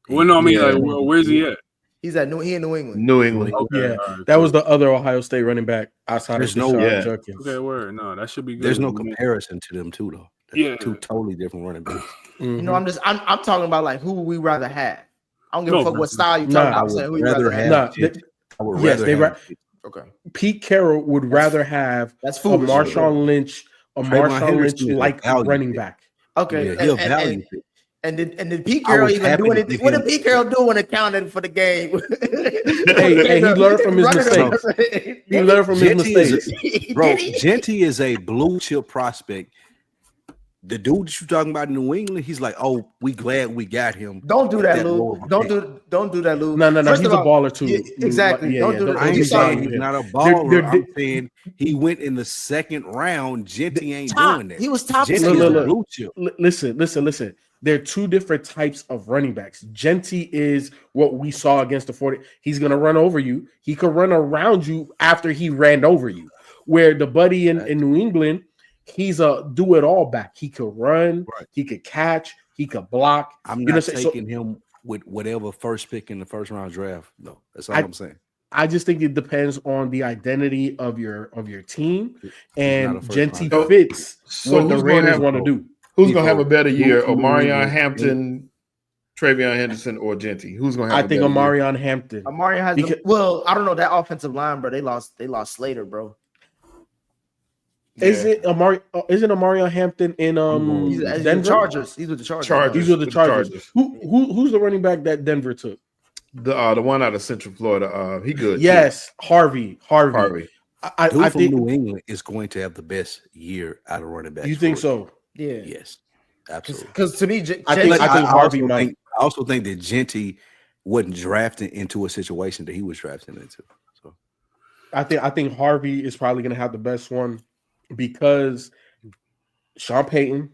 Speaker 6: Well, no, I mean, like, where's he at?
Speaker 2: He's at New England.
Speaker 5: New England.
Speaker 6: Okay,
Speaker 4: Yeah,
Speaker 6: right,
Speaker 4: that was the other Ohio State running back outside of Jerkins.
Speaker 6: Okay, word. No, that should be good.
Speaker 3: There's no comparison to them two though.
Speaker 6: Yeah,
Speaker 3: two totally different running backs.
Speaker 2: You know, I'm talking about like who we rather have. I don't give a fuck what style you talking about. I'm saying who you rather have.
Speaker 3: I would rather have.
Speaker 2: Okay.
Speaker 4: Pete Carroll would rather have a Marshawn Lynch, like running back.
Speaker 2: Okay,
Speaker 3: yeah, he'll value it.
Speaker 2: And did Pete Carroll even do anything? What did Pete Carroll do when it counted for the game?
Speaker 4: hey, he learned from his mistakes. He learned from his mistakes.
Speaker 3: Bro, Jeanty is a blue chip prospect. The dude that you're talking about in New England, he's like, oh, we glad we got him.
Speaker 2: Don't do that, Lou. Don't do that, Lou.
Speaker 4: No. He's a baller too.
Speaker 2: Yeah, exactly.
Speaker 4: Yeah,
Speaker 2: don't do that.
Speaker 3: I ain't saying he's not a baller. I'm saying he went in the second round. Jeanty ain't doing that.
Speaker 2: He was top.
Speaker 4: Blue chip. Listen. There are two different types of running backs. Jeanty is what we saw against the 40. He's going to run over you. He could run around you after he ran over you. Where the buddy in New England, he's a do-it-all back. He could run. Right. He could catch. He could block.
Speaker 3: I'm not taking him with whatever first pick in the first round draft. No, that's all I'm saying.
Speaker 4: I just think it depends on the identity of your team, and Jeanty fits what the Raiders want to do.
Speaker 5: Who's going to have a better year, Omarion Hampton, Travion Henderson, or Jeanty? Who's going to have?
Speaker 4: I think Omarion Hampton.
Speaker 2: Omarion has. I don't know that offensive line, bro. They lost Slater, bro.
Speaker 4: Isn't Amarion Hampton in
Speaker 2: He's the
Speaker 4: Denver?
Speaker 2: Chargers. He's with the Chargers.
Speaker 4: These are the
Speaker 5: with
Speaker 4: Chargers. Who's the running back that Denver took?
Speaker 5: The one out of Central Florida. He good.
Speaker 4: Yes, too. Harvey.
Speaker 3: I
Speaker 4: I
Speaker 3: think New England is going to have the best year out of running backs.
Speaker 4: You think so?
Speaker 2: Yeah.
Speaker 3: Yes, absolutely.
Speaker 2: Because to me,
Speaker 4: I think Harvey might.
Speaker 3: I also think that Genty wasn't drafted into a situation that he was drafted into. So
Speaker 4: I think Harvey is probably going to have the best one because Sean Payton,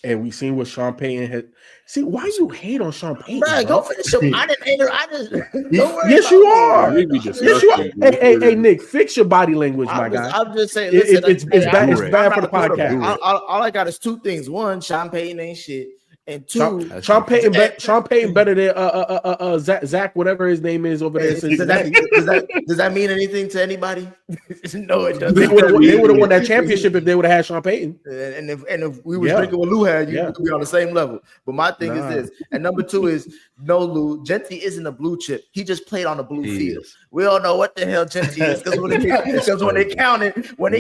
Speaker 4: and we've seen what Sean Payton had. See, why you hate on Sean Payton?
Speaker 2: Right, go finish him. I didn't hate her. I just
Speaker 4: yes, you are. Yes, you are. Hey, Nick, fix your body language, my guy.
Speaker 2: I'm just saying. Listen,
Speaker 4: it's bad. It's bad for the podcast.
Speaker 2: All I got is two things. One, Sean Payton ain't shit. And two,
Speaker 4: Sean Payton better than Zach, whatever his name is over there.
Speaker 2: Does that mean anything to anybody? No, it doesn't.
Speaker 4: They would have won that championship if they would have had Sean Payton.
Speaker 2: And if we were drinking what Lou had, you would be on the same level. But my thing is this, and number two is no, Lou. Genty isn't a blue chip. He just played on the blue field. We all know what the hell Genty is because when they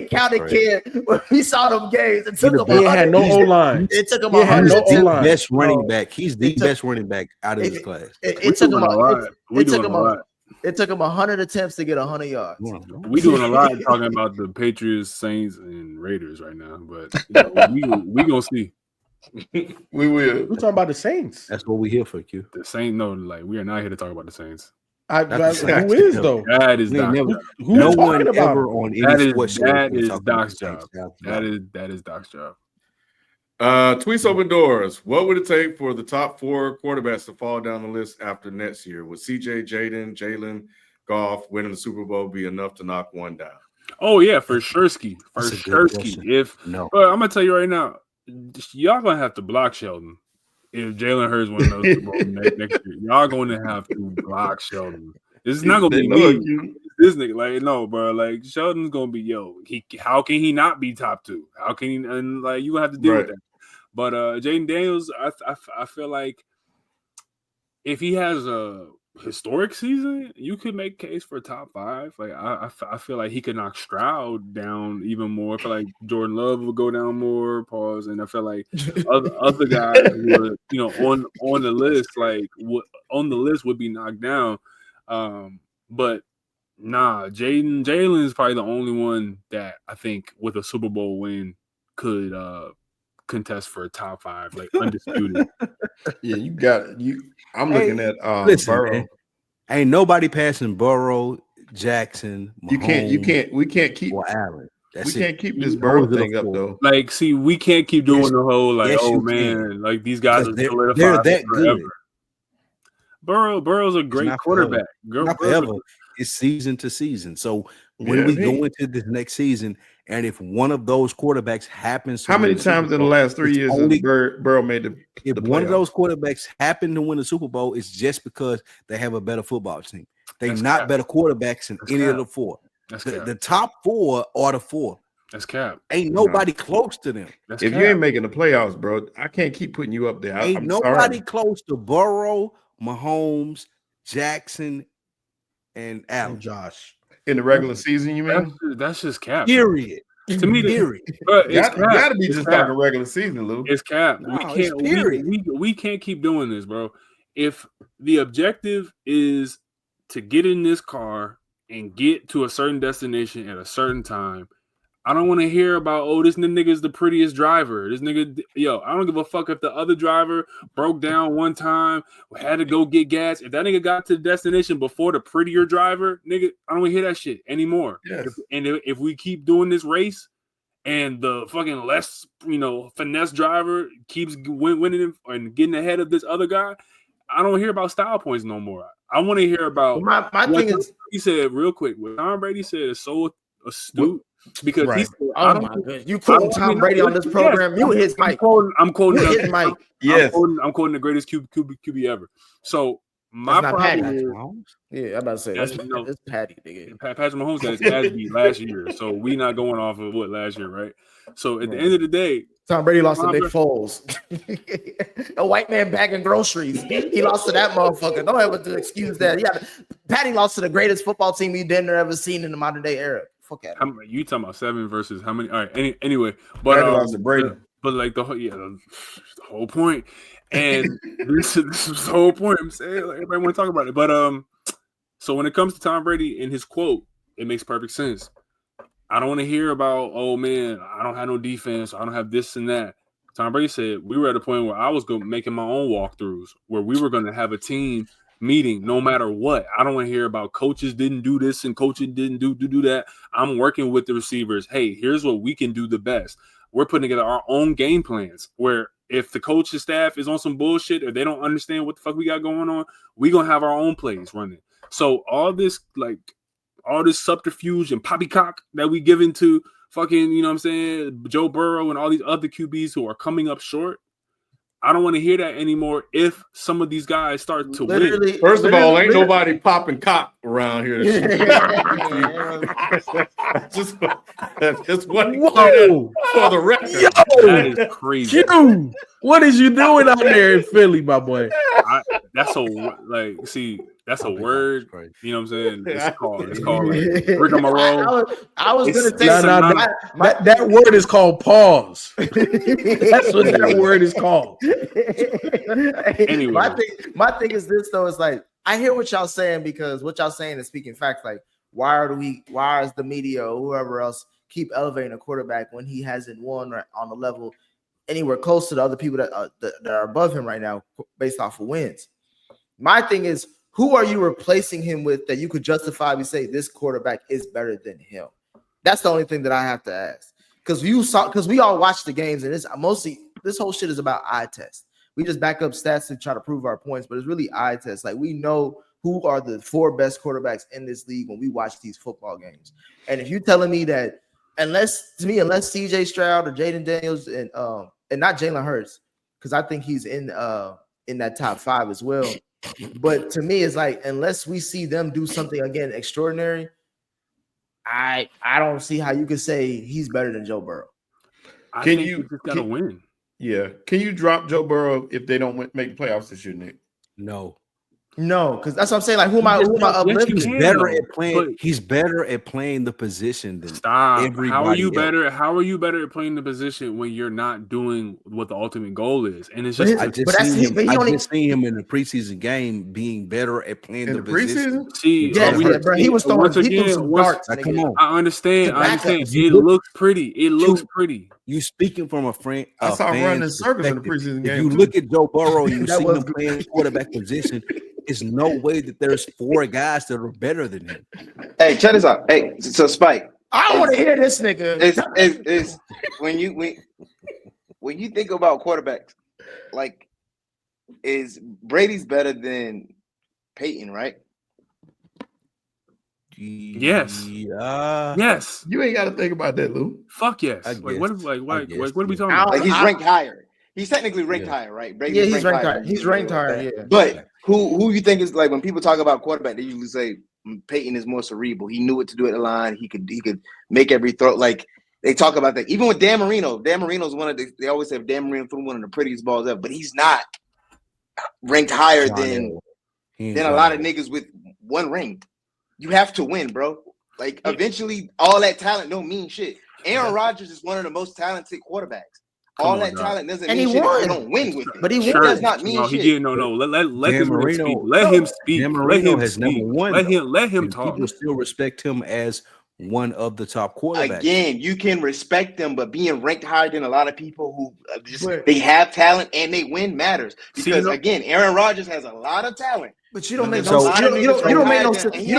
Speaker 2: counted kid, when we saw them games, it took him.
Speaker 4: He had no O line.
Speaker 2: It took him
Speaker 3: no O
Speaker 2: line.
Speaker 3: Best running back. He's the best running back out of this class.
Speaker 2: It took him a lot. It took him 100 attempts to get 100 yards.
Speaker 6: We doing a lot talking about the Patriots, Saints, and Raiders right now, but we gonna see.
Speaker 5: We will.
Speaker 4: We're talking about the Saints.
Speaker 3: That's what we here for, Q.
Speaker 6: The Saints, no, like we are not here to talk about the Saints.
Speaker 4: Who is though?
Speaker 6: That is Doc.
Speaker 3: No one ever on any sports show.
Speaker 6: That is Doc's job. That is Doc's job.
Speaker 1: Tweets open doors. What would it take for the top 4 quarterbacks to fall down the list after next year? Would CJ, Jaden, Jalen, Goff winning the Super Bowl be enough to knock one down?
Speaker 6: Oh yeah, for Shursky. But I'm gonna tell you right now, y'all gonna have to block Sheldon if Jalen Hurts wins the Super Bowl next year. Y'all gonna have to block Sheldon. This is not gonna be me. This nigga, like, no, bro. Like, Sheldon's gonna be, how can he not be top 2? How can he? And like, you gonna have to deal with that. But Jaden Daniels, I feel like if he has a historic season, you could make case for top 5. Like, I feel like he could knock Stroud down even more. I feel like Jordan Love would go down more. Pause. And I feel like other guys who are, on the list, like on the list would be knocked down. But nah, Jalen is probably the only one that I think with a Super Bowl win could contest for a top 5, like undisputed.
Speaker 5: Yeah, you got it. I'm looking at Burrow.
Speaker 3: Man, ain't nobody passing Burrow, Jackson,
Speaker 5: Mahomes, we can't keep
Speaker 3: Allen.
Speaker 5: We can't keep this Burrow thing up though.
Speaker 6: Like, see, we can't keep doing the whole like these guys are solidified.
Speaker 3: They're that
Speaker 6: forever.
Speaker 3: good.
Speaker 6: Burrow's a great quarterback.
Speaker 3: Not forever. It's season to season. So when we go into this next season, and if one of those quarterbacks happens to
Speaker 5: how many times in the last 3 years has Burrow made the
Speaker 3: if one of those quarterbacks happen to win the Super Bowl, it's just because they have a better football team. They're not better quarterbacks than any of the 4. The top 4 are the 4.
Speaker 6: That's cap.
Speaker 3: Ain't nobody close to them.
Speaker 5: If you ain't making the playoffs, bro, I can't keep putting you up there.
Speaker 3: Ain't nobody close to Burrow, Mahomes, Jackson, and Allen.
Speaker 4: Josh.
Speaker 5: In the regular season, you mean?
Speaker 6: That's just cap.
Speaker 3: Period.
Speaker 6: To me,
Speaker 3: period.
Speaker 5: You got to be just talking regular season, Lou.
Speaker 6: It's cap.
Speaker 3: No,
Speaker 6: we can't keep doing this, bro. If the objective is to get in this car and get to a certain destination at a certain time, I don't want to hear about, this nigga's the prettiest driver. This nigga, I don't give a fuck if the other driver broke down one time, had to go get gas. If that nigga got to the destination before the prettier driver, nigga, I don't want to hear that shit anymore.
Speaker 5: Yes.
Speaker 6: If we keep doing this race and the fucking less, finesse driver keeps winning and getting ahead of this other guy, I don't hear about style points no more. I want to hear about
Speaker 2: my thing is,
Speaker 6: he said real quick, what Tom Brady said is so astute. Because
Speaker 2: he said, you quoting Tom Brady on this program? You his mic.
Speaker 6: I'm quoting
Speaker 2: his mic.
Speaker 5: Yes,
Speaker 6: I'm quoting the greatest QB ever. So my problem is,
Speaker 2: I'm about to say that's Patty. Nigga.
Speaker 6: Patrick Mahomes got his ass beat last year, so we not going off of what last year, right? So at the end of the day,
Speaker 2: Tom Brady lost to Nick Foles, a white man bagging groceries. He lost to that motherfucker. Don't ever excuse that. Patty lost to the greatest football team we've ever seen in the modern day era. Fuck out.
Speaker 6: You talking about 7 versus how many? All right. Anyway, but
Speaker 5: Brady.
Speaker 6: But like the whole point, and this is the whole point. I'm saying like, everybody want to talk about it, but so when it comes to Tom Brady and his quote, it makes perfect sense. I don't want to hear about, oh man, I don't have no defense, I don't have this and that. Tom Brady said we were at a point where I was making my own walkthroughs, where we were going to have a team meeting no matter what. I don't want to hear about coaches didn't do this and coaches didn't do that. I'm working with the receivers. Hey, here's what we can do the best. We're putting together our own game plans where if the coaching staff is on some bullshit or they don't understand what the fuck we got going on, we're going to have our own plays running. So all this subterfuge and poppycock that we give into fucking, you know what I'm saying, Joe Burrow and all these other QBs who are coming up short, I don't want to hear that anymore if some of these guys start to win.
Speaker 1: First of all, ain't nobody popping cock around here. just what for the record.
Speaker 4: Yo,
Speaker 6: that is crazy.
Speaker 4: Q, what is you doing out there in Philly, my boy?
Speaker 6: That's a word. You know what I'm saying? It's called like rigmarole.
Speaker 2: I was gonna say
Speaker 4: that word is called pause. That's what that word is called.
Speaker 6: Anyway,
Speaker 2: my thing is this though, is like I hear what y'all saying because what y'all saying is speaking facts. Like why is the media or whoever else keep elevating a quarterback when he hasn't won or on the level anywhere close to the other people that are above him right now based off of wins? My thing is, who are you replacing him with that you could justifiably say this quarterback is better than him? That's the only thing that I have to ask. Because we all watch the games, and it's mostly this whole shit is about eye test. We just back up stats to try to prove our points, but it's really eye test. Like we know who are the 4 best quarterbacks in this league when we watch these football games. And if you're telling me that unless CJ Stroud or Jaden Daniels and not Jalen Hurts, because I think he's in that top 5 as well. But to me, it's like unless we see them do something again extraordinary, I don't see how you could say he's better than Joe Burrow.
Speaker 6: I think you just gotta win.
Speaker 5: Yeah. Can you drop Joe Burrow if they don't make the playoffs this year, Nick?
Speaker 2: No, because that's what I'm saying. Like, who am I uplifting?
Speaker 3: He's better at playing the position than
Speaker 6: everybody. How are you
Speaker 3: else.
Speaker 6: better? How are you better at playing the position when you're not doing what the ultimate goal is? And it's just
Speaker 3: I just seen him in the preseason game being better at playing the position.
Speaker 6: See,
Speaker 2: bro, he was throwing some darts.
Speaker 3: Come on.
Speaker 6: I understand. It looks pretty. It looks pretty.
Speaker 3: You speaking from a friend?
Speaker 5: I saw him running circles in the preseason game.
Speaker 3: If you look at Joe Burrow, you see him playing quarterback position. It's no way that there's 4 guys that are better than him.
Speaker 7: Hey, check this out. Hey, so Spike,
Speaker 2: I don't want to hear this nigga.
Speaker 7: It's when you think about quarterbacks, like is Brady's better than Peyton, right?
Speaker 6: Yes. Yes.
Speaker 5: You ain't got to think about that, Lou.
Speaker 6: Fuck yes. What are we talking about?
Speaker 7: Like he's ranked higher. He's technically ranked higher, right? Brady's
Speaker 2: he's ranked higher. He's ranked higher. Yeah.
Speaker 7: But who you think is like when people talk about quarterback, they usually say Peyton is more cerebral. He knew what to do at the line. He could make every throw. Like they talk about that. Even with Dan Marino. Dan Marino's they always say Dan Marino threw one of the prettiest balls ever, but he's not ranked higher than a lot of niggas with 1 ring. You have to win, bro. Like eventually all that talent don't mean shit. Aaron Rodgers is one of the most talented quarterbacks. All that talent doesn't mean shit if you don't win with it.
Speaker 2: But he
Speaker 7: does not mean shit.
Speaker 6: Let him speak. Let him speak.
Speaker 3: Dan Marino has number 1.
Speaker 6: Let him talk.
Speaker 3: People still respect him as one of the top quarterbacks.
Speaker 7: Again, you can respect them, but being ranked higher than a lot of people who they have talent and they win matters. Because again, Aaron Rodgers has a lot of talent.
Speaker 2: But you don't make no sense. You don't make no sense. You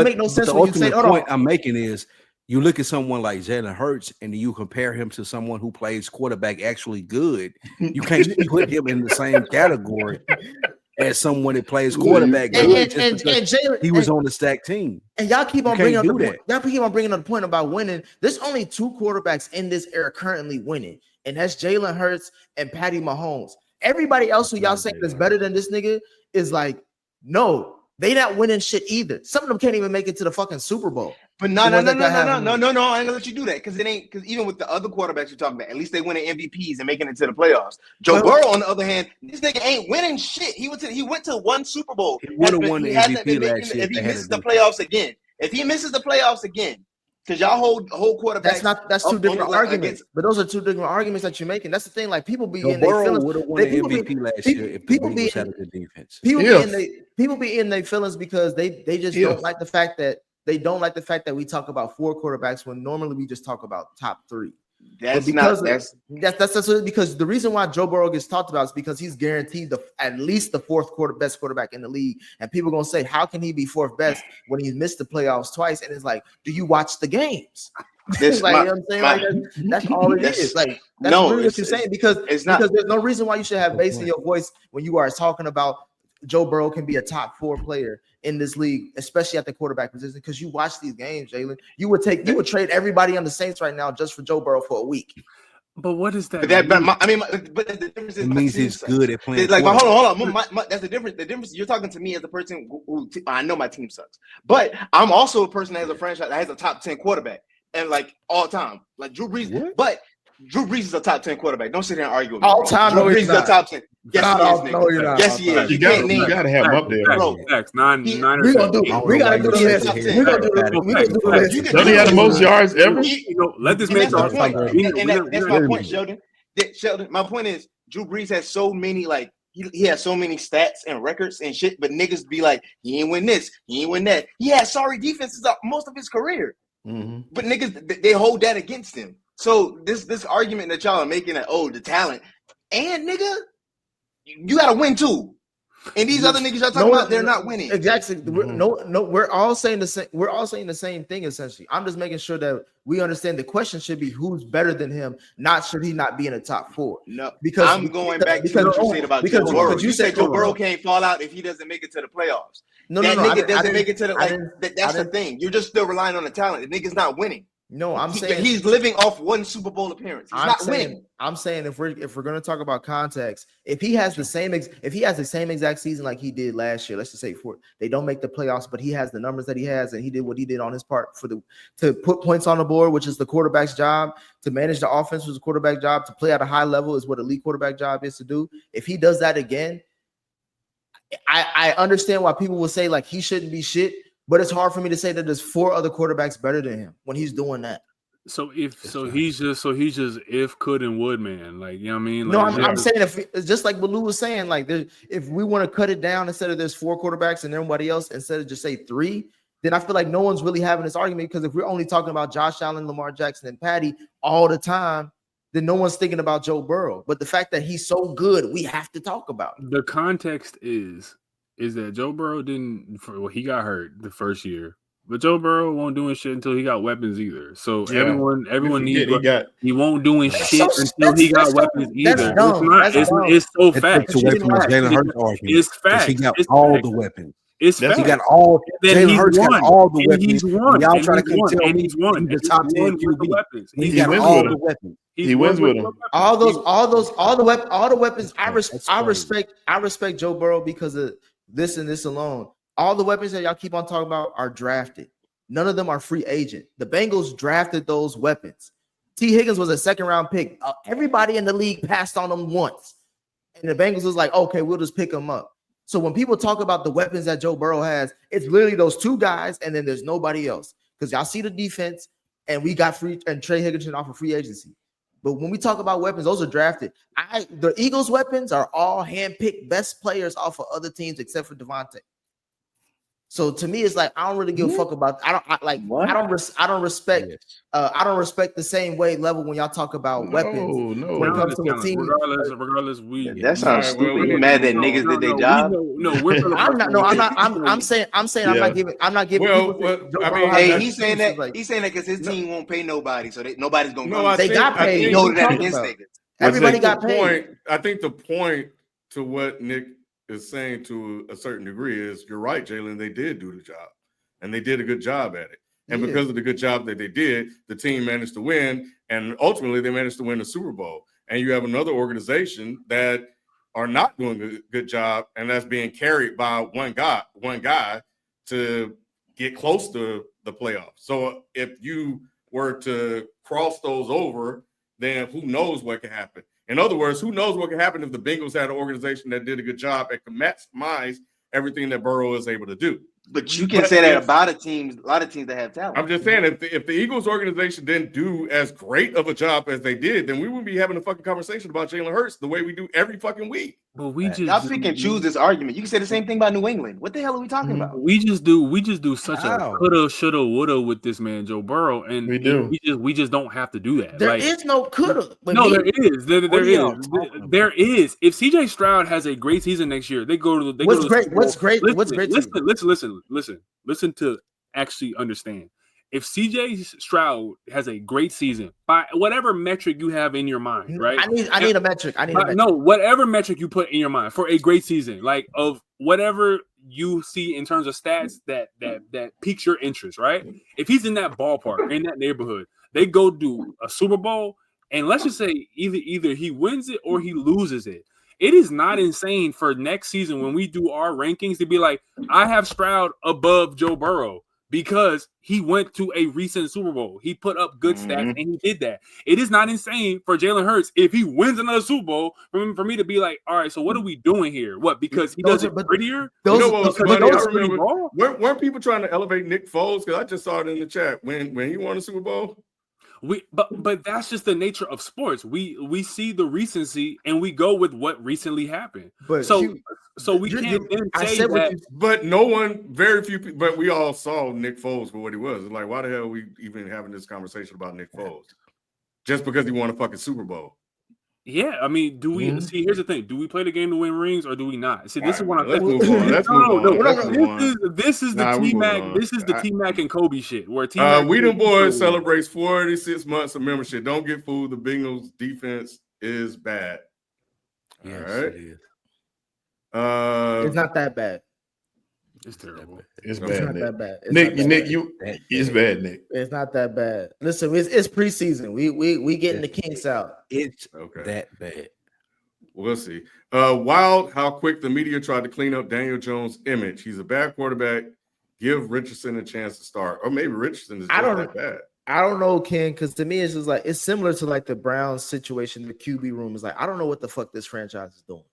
Speaker 2: make no sense when you say,
Speaker 3: the point I'm making is you look at someone like Jalen Hurts and you compare him to someone who plays quarterback actually good. You can't put him in the same category as someone that plays quarterback good just because he was on the stacked team.
Speaker 2: And y'all keep on bringing up the point about winning. There's only 2 quarterbacks in this era currently winning, and that's Jalen Hurts and Patty Mahomes. Everybody else who y'all saying is better than this nigga is like, no, they not winning shit either. Some of them can't even make it to the fucking Super Bowl.
Speaker 7: But no, I ain't gonna let you do that because even with the other quarterbacks you're talking about, at least they winning MVPs and making it to the playoffs. Joe Burrow, on the other hand, this nigga ain't winning shit. He went to 1 Super Bowl.
Speaker 3: He would have won the MVP last year.
Speaker 7: If he misses the playoffs again, Because y'all hold quarterbacks.
Speaker 2: That's two different arguments. But those are two different arguments that you're making. That's the thing. Like people be in their feelings.
Speaker 3: Would have won an MVP last year if the Bengals had a good defense.
Speaker 2: People be in their feelings because they just don't like the fact that we talk about 4 quarterbacks when normally we just talk about top 3. That's because the reason why Joe Burrow gets talked about is because he's guaranteed at least the 4th best quarterback in the league, and people are gonna say, how can he be 4th best when he's missed the playoffs twice? And it's like, do you watch the games? Like, you know what I'm saying? Like that's all it is. Like that's really what you're saying because there's no reason why you should have bass in your voice when you are talking about Joe Burrow can be a top 4 player in this league, especially at the quarterback position, because you watch these games, Jalen. You would trade everybody on the Saints right now just for Joe Burrow for a week.
Speaker 6: But what is that?
Speaker 7: But the difference is
Speaker 3: it means he's good at playing.
Speaker 7: Like, hold on. That's the difference. The difference. You're talking to me as a person who I know my team sucks, but I'm also a person that has a franchise that has a top 10 quarterback and like all time, like Drew Brees. What? But Drew Brees is a top 10 quarterback. Don't sit here and argue with me.
Speaker 2: All time.
Speaker 7: Drew Brees is a top 10. Yes, he is.
Speaker 2: No, you're not.
Speaker 7: Yes, he is.
Speaker 5: You gotta have him up there, bro.
Speaker 2: We gotta do this.
Speaker 5: Don't he have the most yards ever?
Speaker 6: Let this man talk.
Speaker 7: That's my point, Sheldon. My point is Drew Brees has so many like he has so many stats and records and shit, but niggas be like, he ain't win this, he ain't win that. He had sorry defenses most of his career, but niggas they hold that against him. So this argument that y'all are making that the talent and nigga, you gotta win too. And these other niggas y'all talking about, they're not winning.
Speaker 2: Exactly. We're all saying the same. We're all saying the same thing essentially. I'm just making sure that we understand the question should be who's better than him, not should he not be in the top 4.
Speaker 7: No, because I'm going back to what you said about Joe Burrow. You said Joe Burrow can't fall out if he doesn't make it to the playoffs. Nigga doesn't make it to the. That's the thing. You're just still relying on the talent. The nigga's not winning.
Speaker 2: No, I'm saying
Speaker 7: he's living off one Super Bowl appearance. He's not winning.
Speaker 2: I'm saying if we're going to talk about context, if he has the same exact season like he did last year, let's just say they don't make the playoffs, but he has the numbers that he has, and he did what he did on his part to put points on the board, which is the quarterback's job, to manage the offense, which is the quarterback job, to play at a high level is what elite quarterback job is to do. If he does that again, I understand why people will say like he shouldn't be shit. But it's hard for me to say that there's 4 other quarterbacks better than him when he's doing that.
Speaker 6: So he's just if could and would man, like you know what I mean?
Speaker 2: Like, no, I'm saying it's just like what Lou was saying. Like if we want to cut it down instead of there's 4 quarterbacks and everybody else instead of just say 3, then I feel like no one's really having this argument because if we're only talking about Josh Allen, Lamar Jackson, and Patty all the time, then no one's thinking about Joe Burrow. But the fact that he's so good, we have to talk about it.
Speaker 6: The context is that Joe Burrow he got hurt the first year, but Joe Burrow won't doing shit until he got weapons either. So everyone needs he won't doing shit until he got weapons either. It's so fact. It's fact.
Speaker 3: He got all the weapons.
Speaker 6: It's fact.
Speaker 3: He got all. Jalen Hurts got all the weapons.
Speaker 6: He's won.
Speaker 3: Y'all trying to tell me
Speaker 6: he's won.
Speaker 3: The top 10
Speaker 6: QB.
Speaker 3: He got all the weapons.
Speaker 5: He wins with them.
Speaker 2: All the weapons. I respect Joe Burrow because of this and this alone. All the weapons that y'all keep on talking about are drafted. None of them are free agent. The Bengals drafted those weapons. T. Higgins was a 2nd-round pick. Everybody in the league passed on him once. And the Bengals was like, okay, we'll just pick him up. So when people talk about the weapons that Joe Burrow has, it's literally those 2 guys, and then there's nobody else. Because y'all see the defense, and we got Trey Higgins off of free agency. But when we talk about weapons, those are drafted. The Eagles' weapons are all handpicked best players off of other teams except for Devontae. So to me, it's like I don't really give a fuck about. I don't respect the same way level when y'all talk about weapons.
Speaker 5: No,
Speaker 2: when it comes to a team.
Speaker 6: Regardless,
Speaker 7: that sounds stupid. You mad that niggas did their job?
Speaker 2: I'm saying I'm not giving.
Speaker 7: Hey, he's saying that because his team won't pay nobody, so nobody's gonna.
Speaker 2: No, they got paid.
Speaker 7: You know that against niggas.
Speaker 2: Everybody got paid.
Speaker 1: I think the point to what Nick is saying to a certain degree is you're right, Jalen. They did do the job, and they did a good job at it. And because of the good job that they did, the team managed to win, and ultimately they managed to win the Super Bowl. And you have another organization that are not doing a good job, and that's being carried by one guy to get close to the playoffs. So if you were to cross those over, then who knows what could happen? In other words, who knows what could happen if the Bengals had an organization that did a good job and could maximize everything that Burrow is able to do.
Speaker 7: But you can say that about a lot of teams that have talent.
Speaker 1: I'm just saying, if the Eagles organization didn't do as great of a job as they did, then we wouldn't be having a fucking conversation about Jalen Hurts the way we do every fucking week.
Speaker 6: But we just
Speaker 7: y'all pick and choose this argument. You can say the same thing about New England. What the hell are we talking about?
Speaker 6: We just do such a coulda, shoulda, woulda with this man Joe Burrow, and we just don't have to do that.
Speaker 2: There is no coulda.
Speaker 6: No, there is. There is. If CJ Stroud has a great season next year, they go to the.
Speaker 2: What's great?
Speaker 6: Listen to actually understand. If CJ Stroud has a great season, by whatever metric you have in your mind, right?
Speaker 2: I need a metric.
Speaker 6: No, whatever metric you put in your mind for a great season, like of whatever you see in terms of stats that piques your interest, right? If he's in that ballpark, in that neighborhood, they go do a Super Bowl, and let's just say either he wins it or he loses it. It is not insane for next season when we do our rankings to be like, I have Stroud above Joe Burrow because he went to a recent Super Bowl. He put up good stats and he did that. It is not insane for Jalen Hurts if he wins another Super Bowl for me to be like, all right, so what are we doing here? What, because he does it prettier?
Speaker 1: Weren't people trying to elevate Nick Foles? Because I just saw it in the chat when he won a Super Bowl.
Speaker 6: But that's just the nature of sports. We see the recency and we go with what recently happened. But so we can't then say that.
Speaker 1: But very few people. But we all saw Nick Foles for what he was. It's like, why the hell are we even having this conversation about Nick Foles? Just because he won a fucking Super Bowl.
Speaker 6: Yeah, I mean, do we see? Here's the thing: do we play the game to win rings, or do we not? See, this is what I'm
Speaker 1: saying.
Speaker 6: This is the T-Mac. This is the T-Mac and Kobe shit. Where
Speaker 1: We Them Boys celebrates 46 months of membership. Don't get fooled. The Bengals defense is bad.
Speaker 3: Yes,
Speaker 1: all right,
Speaker 3: it is.
Speaker 2: It's not that bad.
Speaker 6: It's terrible.
Speaker 5: It's
Speaker 2: bad.
Speaker 5: It's
Speaker 2: not
Speaker 5: Nick.
Speaker 2: that bad.
Speaker 5: It's bad, Nick.
Speaker 2: It's not that bad. Listen, it's preseason. We getting the kinks out.
Speaker 3: It's that bad.
Speaker 1: We'll see. Wild how quick the media tried to clean up Daniel Jones' image. He's a bad quarterback. Give Richardson a chance to start, or maybe Richardson is just that bad.
Speaker 2: I don't know, Ken, because to me it's just like it's similar to like the Browns situation. The QB room is like I don't know what the fuck this franchise is doing.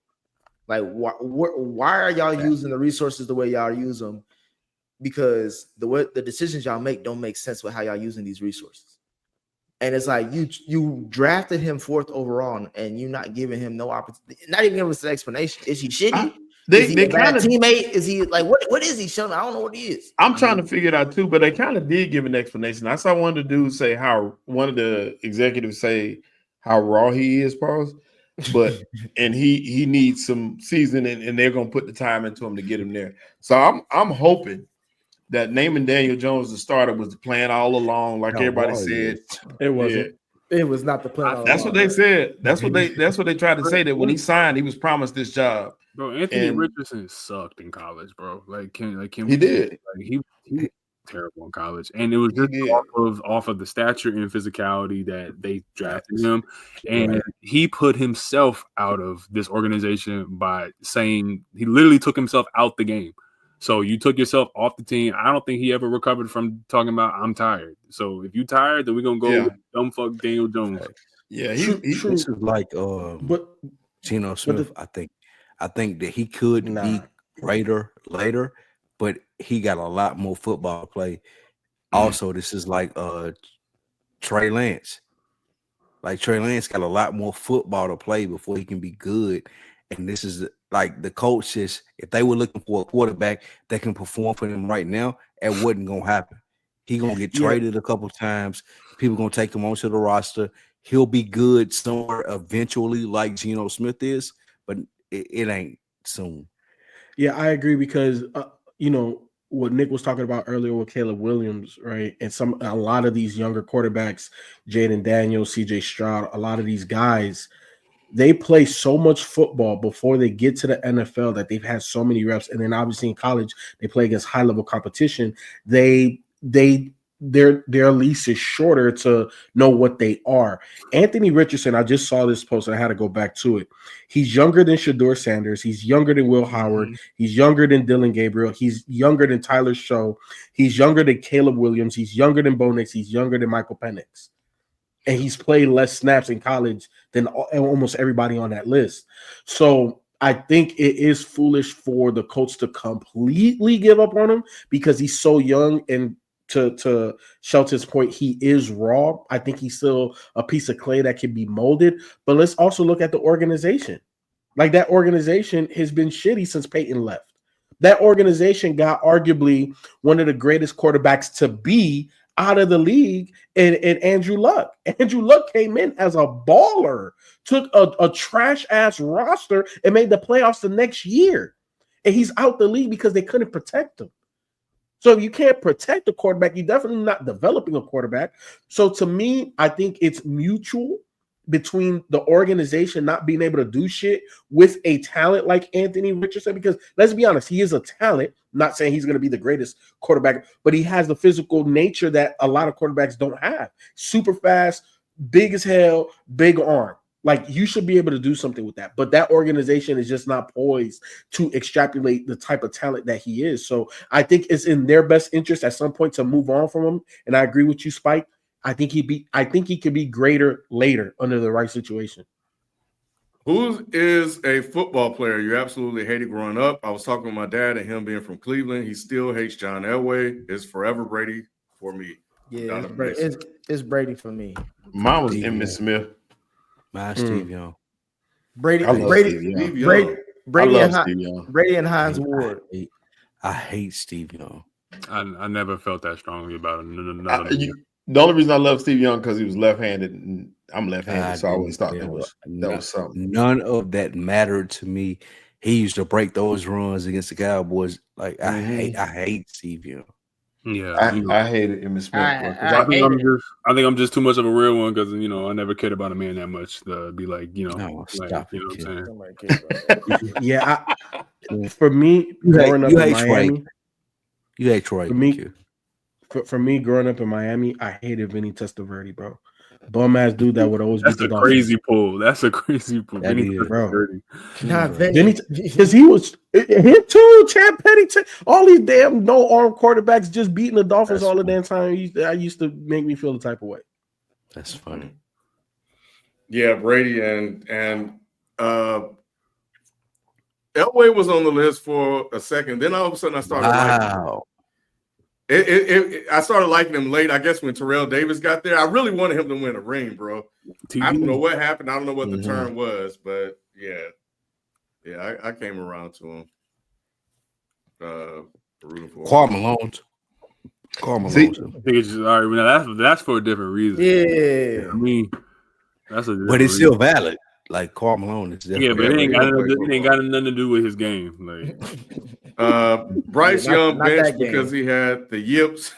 Speaker 2: Like, why are y'all using the resources the way y'all use them? Because the decisions y'all make don't make sense with how y'all using these resources. And it's like you drafted him 4th overall, and you're not giving him no opportunity, not even giving us an explanation. Is he shitty? Is he a bad teammate? Is he like what is he showing? I don't know what he is.
Speaker 5: I'm trying to figure it out too, but they kind of did give an explanation. I saw one of the dudes say one of the executives say how raw he is, pause. But and he needs some seasoning, and they're gonna put the time into him to get him there. So I'm hoping that naming Daniel Jones the starter was the plan all along, like everybody said.
Speaker 4: It wasn't.
Speaker 2: Yeah. It was not the plan.
Speaker 5: That's what they said. That's what they tried to say, that when he signed, he was promised this job.
Speaker 6: Bro, Anthony Richardson sucked in college, bro.
Speaker 5: He did.
Speaker 6: He terrible in college, and it was just off of the stature and physicality that they drafted him, and he put himself out of this organization by saying he literally took himself out the game. So you took yourself off the team. I don't think he ever recovered from talking about I'm tired. So if you tired, then we're gonna go dumb fuck Daniel Jones.
Speaker 5: Yeah,
Speaker 3: this is like Geno Smith. I think that he could be greater later, but he got a lot more football to play. Also, this is like Trey Lance. Like Trey Lance got a lot more football to play before he can be good. And this is like the coaches, if they were looking for a quarterback that can perform for them right now, it wasn't gonna happen. He gonna get traded a couple times. People gonna take him onto the roster. He'll be good somewhere eventually, like Geno Smith is, but it ain't soon.
Speaker 4: Yeah, I agree because what Nick was talking about earlier with Caleb Williams, right? And a lot of these younger quarterbacks, Jaden Daniels, CJ Stroud, a lot of these guys, they play so much football before they get to the NFL that they've had so many reps. And then obviously in college, they play against high level competition. Their lease is shorter to know what they are. Anthony Richardson, I just saw this post and I had to go back to it. He's younger than Shedeur Sanders. He's younger than Will Howard. He's younger than Dylan Gabriel. He's younger than Tyler Show. He's younger than Caleb Williams. He's younger than Bo Nix. He's younger than Michael Penix. And he's played less snaps in college than almost everybody on that list. So I think it is foolish for the coach to completely give up on him because he's so young, and to Shelton's point, he is raw. I think he's still a piece of clay that can be molded. But let's also look at the organization. Like, that organization has been shitty since Peyton left. That organization got arguably one of the greatest quarterbacks to be out of the league in Andrew Luck. Andrew Luck came in as a baller, took a trash-ass roster and made the playoffs the next year. And he's out the league because they couldn't protect him. So if you can't protect a quarterback, you're definitely not developing a quarterback. So to me, I think it's mutual between the organization not being able to do shit with a talent like Anthony Richardson, because let's be honest, he is a talent. Not saying he's going to be the greatest quarterback, but he has the physical nature that a lot of quarterbacks don't have. Super fast, big as hell, big arm. Like, you should be able to do something with that. But that organization is just not poised to extrapolate the type of talent that he is. So I think it's in their best interest at some point to move on from him. And I agree with you, Spike. I think he could be greater later under the right situation.
Speaker 1: Who is a football player you absolutely hated growing up? I was talking with my dad and him being from Cleveland. He still hates John Elway. It's forever Brady for me.
Speaker 2: Yeah, it's Brady for me.
Speaker 5: Mine was Emmitt Smith.
Speaker 3: Mine's Steve Young.
Speaker 2: Brady and Hines Ward.
Speaker 3: I hate Steve Young.
Speaker 6: I never felt that strongly about him.
Speaker 5: The only reason I love Steve Young because he was left-handed, and I'm left-handed, so I always thought that was something.
Speaker 3: None of that mattered to me. He used to break those runs against the Cowboys. Like, I hate Steve Young.
Speaker 6: Yeah,
Speaker 5: I hated Emmitt Smith.
Speaker 6: I think I'm just too much of a real one because I never cared about a man that much to be like
Speaker 3: stop
Speaker 6: you know what I'm saying.
Speaker 4: Yeah, for me, growing up in Miami,
Speaker 3: you hate Troy.
Speaker 4: For me, growing up in Miami, I hated Vinny Testaverde, bro. Bum ass dude that would always.
Speaker 6: That's a crazy pull. That's a crazy pull.
Speaker 4: Vinny, because he was him too. Chad Petty, all these damn no arm quarterbacks just beating the Dolphins all the damn time. I used to make me feel the type of way.
Speaker 3: That's funny.
Speaker 1: Yeah, Brady and Elway was on the list for a second. Then all of a sudden, I started liking him. I started liking him late. I guess when Terrell Davis got there, I really wanted him to win a ring, bro. I don't know what happened. I don't know what the turn was, but yeah, I came around to him. Rooting for
Speaker 3: Carl Malone.
Speaker 6: I think it's just all right. Now that's for a different reason.
Speaker 2: Yeah,
Speaker 6: I mean, that's a.
Speaker 3: But it's still valid. Like, Carl Malone is.
Speaker 6: Yeah, but it ain't got nothing to do with his game. Like,
Speaker 1: Bryce Young benched because he had the yips.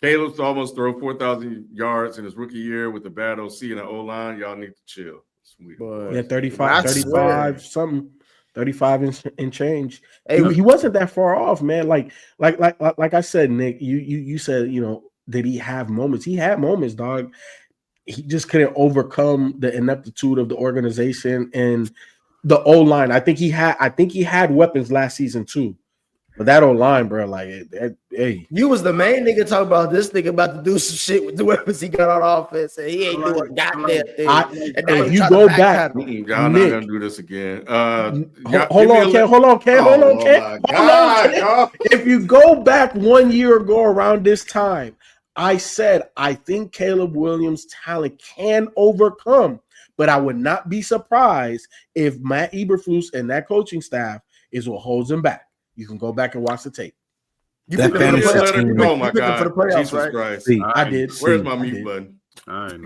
Speaker 1: Caleb's almost throw 4,000 yards in his rookie year with a bad OC and an O-line. Y'all need to chill. Sweet.
Speaker 4: Yeah, 35 something. 35 and change. Hey, he wasn't that far off, man. Like I said, Nick, you said, did he have moments? He had moments, dog. He just couldn't overcome the ineptitude of the organization and the O-line. I think he had weapons last season too. But that O-line, bro, hey.
Speaker 2: You was the main nigga talking about this nigga about to do some shit with the weapons he got on offense, and he ain't doing goddamn thing.
Speaker 4: If you go back,
Speaker 1: y'all not gonna do this again.
Speaker 4: Hold on, Ken. If you go back 1 year ago around this time, I said I think Caleb Williams' talent can overcome, but I would not be surprised if Matt Eberflus and that coaching staff is what holds him back. You can go back and watch the tape.
Speaker 1: Oh my God! Jesus
Speaker 2: right?
Speaker 1: Christ!
Speaker 4: I did.
Speaker 1: Where's my mute button?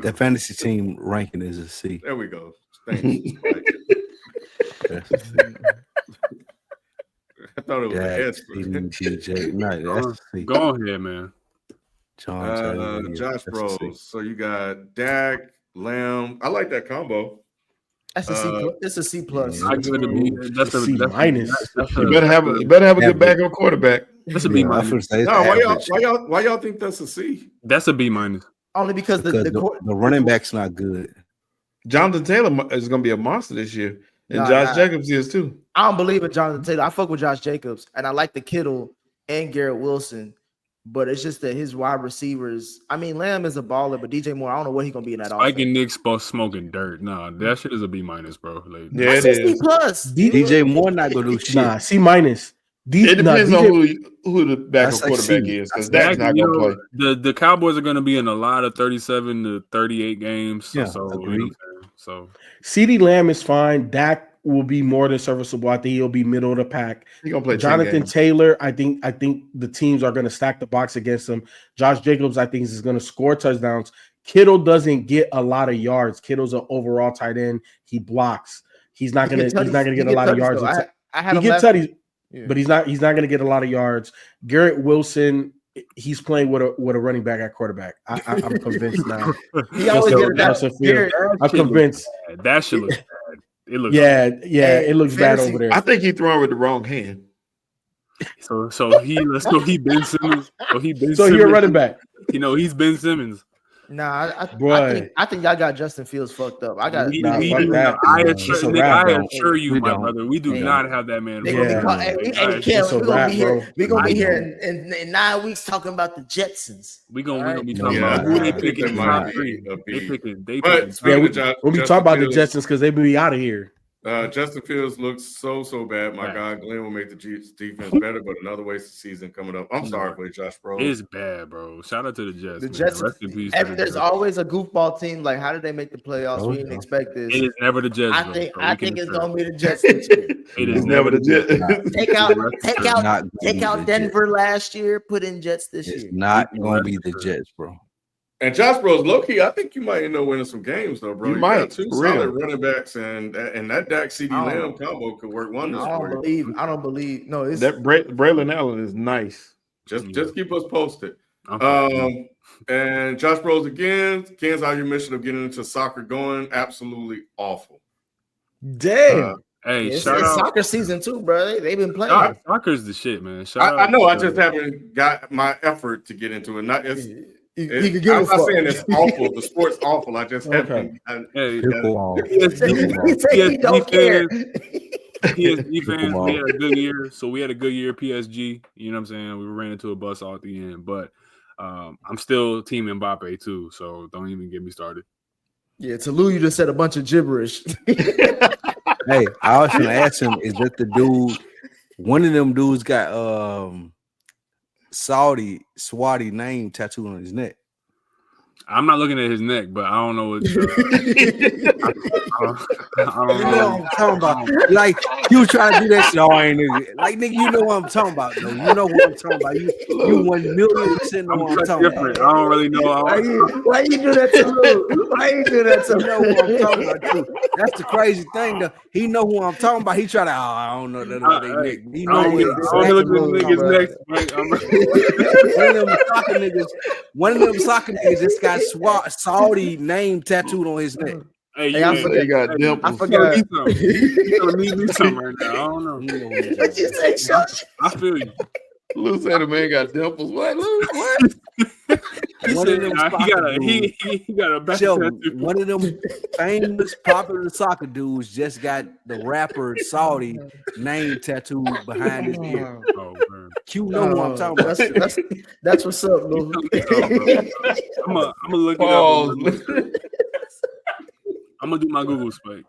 Speaker 3: That fantasy team ranking is a C.
Speaker 1: There we go. Thanks. I thought it was an S.
Speaker 6: Go ahead, man.
Speaker 1: Josh Bros. So you got Dak, Lamb. I like that combo.
Speaker 2: That's a C. It's a C plus.
Speaker 6: I give it a B. That's a
Speaker 4: C minus.
Speaker 5: You better have a good backup quarterback.
Speaker 6: That's a B minus.
Speaker 1: No, why y'all think that's a C?
Speaker 6: That's a B minus.
Speaker 2: Only because the
Speaker 3: running back's not good.
Speaker 5: Jonathan Taylor is going to be a monster this year, and Josh Jacobs is too.
Speaker 2: I don't believe in Jonathan Taylor. I fuck with Josh Jacobs, and I like the Kittle and Garrett Wilson. But it's just that his wide receivers. I mean, Lamb is a baller, but DJ Moore, I don't know what he's gonna be in that offense.
Speaker 6: Spike and Nick smoking dirt. Nah, that shit is a B-, bro. Like,
Speaker 5: Yeah, it
Speaker 2: That's
Speaker 5: is.
Speaker 2: C+.
Speaker 3: DJ Moore not gonna do shit.
Speaker 4: Nah, C-.
Speaker 5: It depends on who the backup
Speaker 3: That's like
Speaker 5: quarterback
Speaker 3: C.
Speaker 5: is, because Dak's not
Speaker 6: you
Speaker 5: gonna
Speaker 6: know,
Speaker 5: play.
Speaker 6: the Cowboys are gonna be in a lot of 37 to 38 games.
Speaker 3: Yeah,
Speaker 6: so you know what I'm
Speaker 3: agreed.
Speaker 6: saying? So
Speaker 4: CeeDee Lamb is fine. Dak will be more than serviceable. I think he'll be middle of the pack.
Speaker 5: He's gonna play 10
Speaker 4: Jonathan
Speaker 5: games.
Speaker 4: Taylor, I think the teams are going to stack the box against him. Josh Jacobs, I think, is going to score touchdowns. Kittle doesn't get a lot of yards. Kittle's an overall tight end. He blocks. He's not gonna get a lot of yards.
Speaker 2: I had
Speaker 4: he
Speaker 2: him
Speaker 4: gets
Speaker 2: last,
Speaker 4: tutties, but he's not gonna get a lot of yards. Garrett Wilson, he's playing with a running back at quarterback. I'm convinced now.
Speaker 2: he always get
Speaker 4: Justin Fields, I'm convinced.
Speaker 6: that shit looks bad. It looks
Speaker 4: it looks bad
Speaker 2: fantasy-
Speaker 4: over there.
Speaker 5: I think he's throwing with the wrong hand.
Speaker 6: So he Ben Simmons.
Speaker 4: So you're a running back.
Speaker 6: You know, he's Ben Simmons.
Speaker 2: Nah, I
Speaker 4: Boy.
Speaker 2: think y'all got Justin Fields fucked up. I got
Speaker 6: We
Speaker 4: Nah,
Speaker 6: do
Speaker 4: fuck
Speaker 6: not.
Speaker 4: that.
Speaker 6: I
Speaker 4: It's a
Speaker 6: assure,
Speaker 4: wrap,
Speaker 6: I
Speaker 4: bro.
Speaker 6: assure you,
Speaker 3: We
Speaker 6: my
Speaker 3: don't.
Speaker 6: brother, we do
Speaker 2: Yeah.
Speaker 6: not have that man.
Speaker 2: They gonna be
Speaker 4: Yeah.
Speaker 2: called, hey, Cam,
Speaker 4: It's a
Speaker 2: we're gonna
Speaker 4: wrap,
Speaker 2: be here.
Speaker 4: bro.
Speaker 2: We're gonna be
Speaker 6: I
Speaker 2: here in 9 weeks talking about the Jetsons.
Speaker 6: We gonna be
Speaker 3: No,
Speaker 6: talking
Speaker 1: Yeah,
Speaker 6: about who
Speaker 1: I
Speaker 6: they
Speaker 1: think
Speaker 6: picking
Speaker 1: that
Speaker 6: in
Speaker 1: might
Speaker 6: top
Speaker 1: be
Speaker 6: 3.
Speaker 1: a
Speaker 6: They
Speaker 1: B.
Speaker 6: picking.
Speaker 1: But
Speaker 4: Yeah,
Speaker 1: speaking
Speaker 4: we,
Speaker 1: of Justin
Speaker 4: we'll be talking about the
Speaker 1: Fields,
Speaker 4: Jetsons because they be out of here.
Speaker 1: Justin Fields looks so bad. My
Speaker 6: Right.
Speaker 1: God, Glenn will make the Chiefs defense better, but another wasted season coming up. I'm sorry for you, Josh, bro.
Speaker 6: It's bad, bro. Shout out to the Jets.
Speaker 2: The
Speaker 6: man.
Speaker 2: Jets.
Speaker 6: Rest in peace. to the
Speaker 2: There's
Speaker 6: Jets.
Speaker 2: always a goofball team. Like, how did they make the playoffs?
Speaker 3: Oh,
Speaker 2: We didn't
Speaker 3: yeah.
Speaker 2: expect this.
Speaker 6: It is never the Jets.
Speaker 2: I
Speaker 6: though,
Speaker 2: think
Speaker 6: so
Speaker 2: I
Speaker 6: we can
Speaker 2: think it's
Speaker 6: assure.
Speaker 2: gonna be the Jets this year.
Speaker 6: It is
Speaker 5: He's never the Jet.
Speaker 2: Take out
Speaker 3: Not
Speaker 2: Denver last year. Put in Jets this
Speaker 3: It's
Speaker 2: year.
Speaker 3: not gonna be the Jets, bro.
Speaker 1: And Josh, bro, low key, I think you might end up winning some games, though, bro.
Speaker 5: You
Speaker 1: You
Speaker 5: might,
Speaker 1: got two
Speaker 5: for real.
Speaker 1: solid running backs, and that Dak CD
Speaker 2: I
Speaker 1: Lamb
Speaker 2: don't-
Speaker 1: combo could work
Speaker 2: I
Speaker 1: wonders for you.
Speaker 2: don't believe. No, it's
Speaker 5: That Braylon Allen is nice.
Speaker 1: Just keep us posted.
Speaker 6: I'm
Speaker 1: And Josh Bros again, Ken's on your mission of getting into soccer going. Absolutely awful.
Speaker 4: Damn.
Speaker 6: hey,
Speaker 2: it's
Speaker 6: shout out.
Speaker 2: soccer season too, bro. They've been playing.
Speaker 6: Soccer's the shit, man. Shout
Speaker 1: I
Speaker 6: out
Speaker 1: know. I
Speaker 6: to-
Speaker 1: just haven't got my effort to get into it. Not it's.
Speaker 2: You
Speaker 1: I'm
Speaker 2: could give a
Speaker 1: not
Speaker 2: fuck.
Speaker 1: saying it's awful. The sport's awful. I just haven't.
Speaker 6: Hey,
Speaker 3: Pickleball.
Speaker 2: He said he don't care.
Speaker 6: PSG fans,
Speaker 3: Pickleball.
Speaker 6: we had a good year. So we had a good year, PSG. You know what I'm saying? We ran into a bus all at the end. But I'm still team Mbappe too. So don't even get me started.
Speaker 2: Yeah, to Lou, you just said a bunch of gibberish.
Speaker 3: Hey, I was gonna ask him, is that the dude? One of them dudes got Swati name tattooed on his neck.
Speaker 6: I'm not looking at his neck, but I don't know what. I don't
Speaker 3: You know what I'm talking about? Like he was trying to do that shit. Oh, I ain't nigga. Like nigga, you know what I'm talking about, though. You know what I'm talking about. You 1,000,000% know
Speaker 6: I'm
Speaker 3: what I'm
Speaker 6: cut
Speaker 3: talking
Speaker 6: different.
Speaker 3: about.
Speaker 6: I don't really know.
Speaker 2: Why you do that to Lou? Why you do that to
Speaker 3: You know what I'm talking about too. That's the crazy thing, though. He know who I'm talking about. He try to. Oh, I don't know that about their neck. He
Speaker 6: I
Speaker 3: know
Speaker 6: don't
Speaker 3: what
Speaker 6: look at niggas next.
Speaker 3: One of them soccer niggas just got Saudi name tattooed on his neck.
Speaker 6: Hey,
Speaker 2: I
Speaker 6: hey,
Speaker 2: forgot.
Speaker 5: They got
Speaker 2: I
Speaker 5: dimples.
Speaker 2: forgot.
Speaker 6: You telling me something right now? I don't know.
Speaker 3: You know what I'm
Speaker 2: What you say, Sean?
Speaker 6: I feel you.
Speaker 5: Lou said the man got dimples. What, Lou? What?
Speaker 6: He
Speaker 3: One
Speaker 6: said,
Speaker 3: of them
Speaker 6: he
Speaker 3: soccer
Speaker 6: got a
Speaker 3: dudes.
Speaker 6: he got a back
Speaker 3: Sheldon,
Speaker 6: tattoo.
Speaker 3: one of them famous popular soccer dudes just got the rapper Saudi name tattooed behind his ear.
Speaker 6: Oh, man.
Speaker 3: Q know who I'm talking about.
Speaker 2: That's what's up, Lou.
Speaker 6: I'm gonna look it
Speaker 5: Pause.
Speaker 6: up. I'm gonna do my Google spike.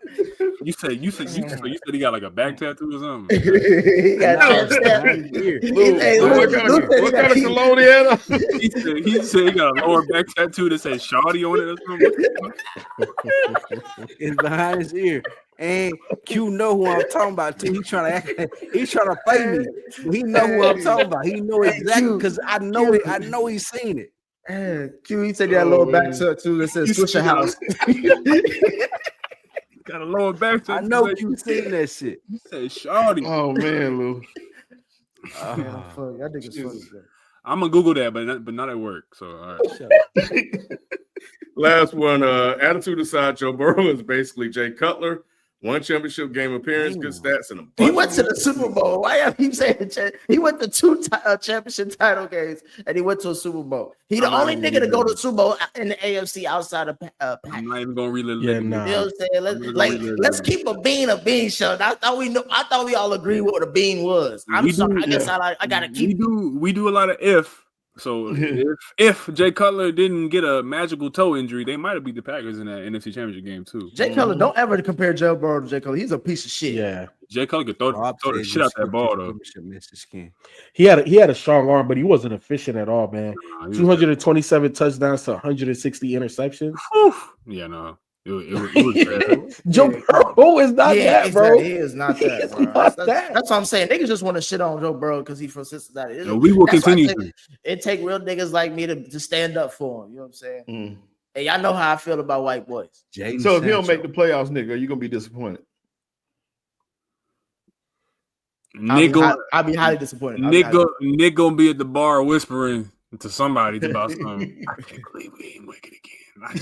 Speaker 6: You said he got like a back tattoo or something.
Speaker 2: He got
Speaker 3: Nah,
Speaker 2: tattooed.
Speaker 3: behind his ear.
Speaker 5: Lou,
Speaker 2: Hey,
Speaker 5: Lou,
Speaker 2: Lou,
Speaker 5: what kind
Speaker 2: Lou
Speaker 5: of
Speaker 2: said he got-
Speaker 5: cologne he had on?
Speaker 6: He said he got a lower back tattoo that says Shawty on it or something.
Speaker 3: It's behind his ear. And Q know who I'm talking about too. He's trying to play me. But he know who I'm talking about. He know exactly because I know it. I know he's seen it.
Speaker 2: Q, he said he had a little back tattoo that says Swisher House.
Speaker 6: Got a lower back tattoo.
Speaker 3: I know Q seen that shit.
Speaker 6: He said Shawty.
Speaker 5: Oh, man, Lou.
Speaker 2: Yeah, fuck, that nigga's funny, bro.
Speaker 6: I'm gonna Google that, but not at work. So all right.
Speaker 3: Shut up.
Speaker 1: Last one, attitude aside, Joe Burrow is basically Jay Cutler. One championship game appearance, good stats, and a bunch
Speaker 2: He went
Speaker 1: of
Speaker 2: to the Super Bowl. Why y'all keep saying he went to two championship title games and he went to a Super Bowl? He the
Speaker 6: I'm not
Speaker 2: only
Speaker 6: even
Speaker 2: nigga to
Speaker 6: gonna
Speaker 2: go
Speaker 6: do
Speaker 2: to the Super Bowl in the AFC outside of Pac.
Speaker 6: I'm not even gonna relive.
Speaker 4: Yeah,
Speaker 6: it.
Speaker 4: nah.
Speaker 2: You know what I'm saying? Let's keep a bean, Sean. I thought we all agreed what a bean was. I'm
Speaker 6: We
Speaker 2: sorry.
Speaker 6: do,
Speaker 2: I guess I gotta keep.
Speaker 6: We do a lot of if, So if Jay Cutler didn't get a magical toe injury, they might have beat the Packers in that NFC Championship game too.
Speaker 2: Jay Cutler, don't ever compare Joe Burrow to Jay Cutler. He's a piece of shit.
Speaker 4: Yeah,
Speaker 6: Jay Cutler could throw the shit out that ball though.
Speaker 4: he had a strong arm, but he wasn't efficient at all, man. 227 touchdowns to 160 interceptions.
Speaker 6: Yeah, no. It was bad.
Speaker 4: Joe Burrow is not that, bro.
Speaker 2: He is not that, bro. That's what I'm saying. Niggas just want to shit on Joe Burrow because he's from Cincinnati.
Speaker 6: No, we will continue.
Speaker 2: It take real niggas like me to stand up for him. You know what I'm saying? And y'all know how I feel about white boys.
Speaker 5: So if he don't make the playoffs, nigga, you gonna be disappointed.
Speaker 2: I'll be highly disappointed.
Speaker 6: Nick gonna be at the bar whispering to somebody about something. I can't believe we ain't making it again. I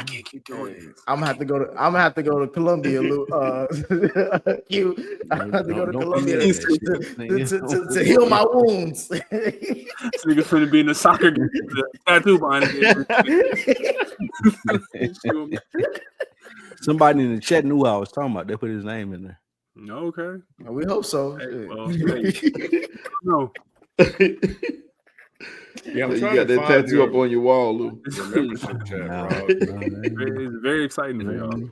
Speaker 6: can't keep doing it.
Speaker 2: I'm gonna have to go to Columbia. Q. I'm gonna have to go to Columbia to heal my wounds.
Speaker 6: This nigga's finna be in the soccer game, the tattoo behind it.
Speaker 3: Somebody in the chat knew what I was talking about. They put his name in there.
Speaker 6: Okay.
Speaker 2: We hope so.
Speaker 6: No.
Speaker 5: Yeah, you got that tattoo up on your wall, Lou.
Speaker 6: It's very exciting for y'all.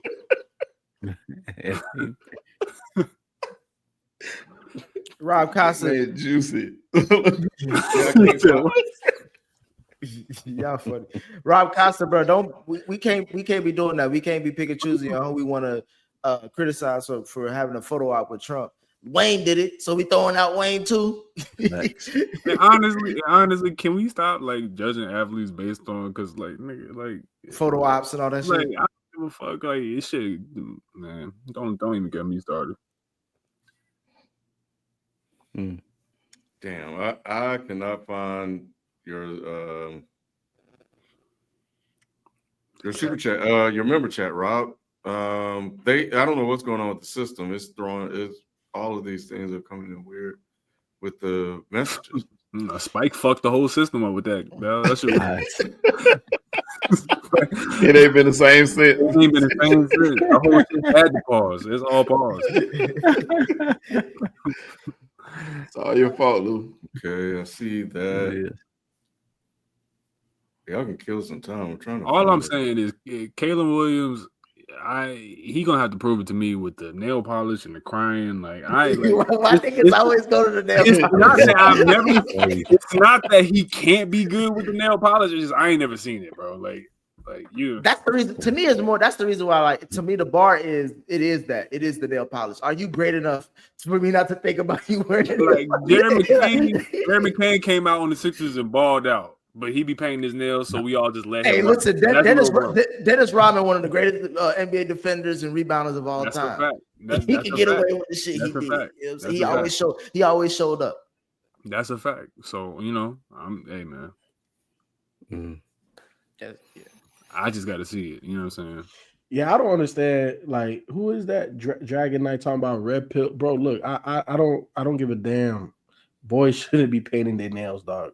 Speaker 2: Rob Costa,
Speaker 5: juicy.
Speaker 2: Y'all funny. Rob Costa, bro. We can't be doing that. We can't be pick and choosing who we want to criticize for having a photo op with Trump. Wayne did it, so we throwing out Wayne too.
Speaker 6: honestly, can we stop like judging athletes based on because nigga,
Speaker 2: photo ops and all that shit?
Speaker 6: I don't give a fuck. Like this shit, man. Don't even get me started.
Speaker 1: Damn, I cannot find your super chat, your member chat, Rob. I don't know what's going on with the system. It's all of these things are coming in weird with the messages.
Speaker 6: Spike fucked the whole system up with that. That shit
Speaker 5: it ain't been the same since.
Speaker 6: It ain't been the same since. The whole shit had to pause. It's all pause.
Speaker 5: It's all your fault, Lou.
Speaker 1: Okay, I see that. Y'all can kill some time. I'm trying to.
Speaker 6: All I'm saying is, Caleb Williams. He gonna have to prove it to me with the nail polish and the crying. Why
Speaker 2: niggas always go to the nail polish?
Speaker 6: It's not that he can't be good with the nail polish. It's just I ain't never seen it, bro. You.
Speaker 2: That's the reason. To me, is more. That's the reason why. To me, the bar is the nail polish. Are you great enough for me not to think about you wearing it?
Speaker 6: Jeremy Kane came out on the Sixers and balled out. But he be painting his nails, so we all just let him.
Speaker 2: Hey, listen, Dennis Rodman, one of the greatest NBA defenders and rebounders of all time. He can get away with the shit he did. He always showed up.
Speaker 6: That's a fact. So hey man. I just got to see it. You know what I'm saying?
Speaker 4: Yeah, I don't understand. Who is that Dragon Knight talking about red pill, bro? Look, I don't give a damn. Boys shouldn't be painting their nails, dog.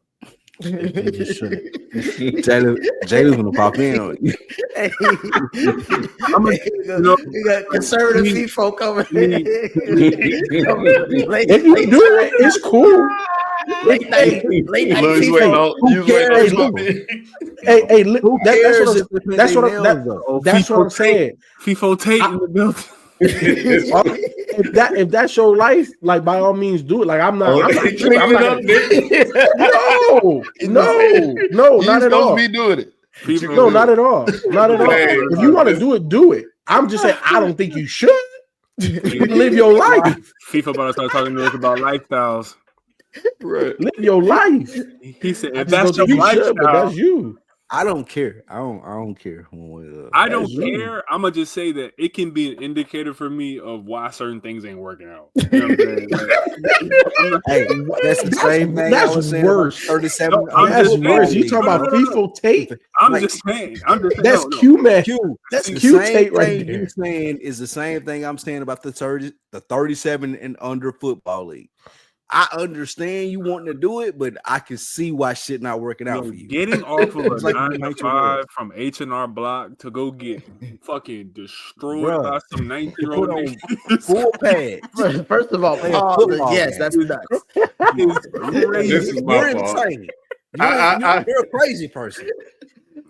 Speaker 4: They just shouldn't.
Speaker 3: Jay's gonna pop in on you.
Speaker 2: You got conservative FIFO coming.
Speaker 4: If you do it, it's cool.
Speaker 2: Late night FIFO.
Speaker 4: That's what I'm saying.
Speaker 6: FIFO Tate in the building.
Speaker 4: If that's your life, by all means do it. I'm not. No, not at all.
Speaker 5: Be doing it.
Speaker 4: No, not at all. Not at all. If you want to do it, do it. I'm just saying I don't think you should. You live your life.
Speaker 6: FIFA about to start talking to us about lifestyles.
Speaker 4: Right. Live your life.
Speaker 6: He said, if that's your lifestyle,
Speaker 4: but that's you.
Speaker 3: I don't care. I don't care.
Speaker 6: I don't care. I'm gonna just say that it can be an indicator for me of why certain things ain't working out. You know what I'm saying?
Speaker 3: That's the same thing.
Speaker 4: That's worse.
Speaker 3: 37.
Speaker 4: That's worse. You talking about FIFO Tate?
Speaker 6: I'm just saying.
Speaker 4: That's Q man.
Speaker 3: That's
Speaker 4: the
Speaker 3: Q
Speaker 4: Tate right
Speaker 3: there. You're saying is the same thing I'm saying about the 37 and under football league. I understand you wanting to do it, but I can see why shit not working out for you.
Speaker 6: Getting off of a 9 to 5 from H&R Block to go get fucking destroyed by some 19-year-old
Speaker 3: full pad.
Speaker 2: First of all, yes, that's nuts.
Speaker 1: This is my
Speaker 3: You're
Speaker 1: fault.
Speaker 3: insane. You're a crazy person.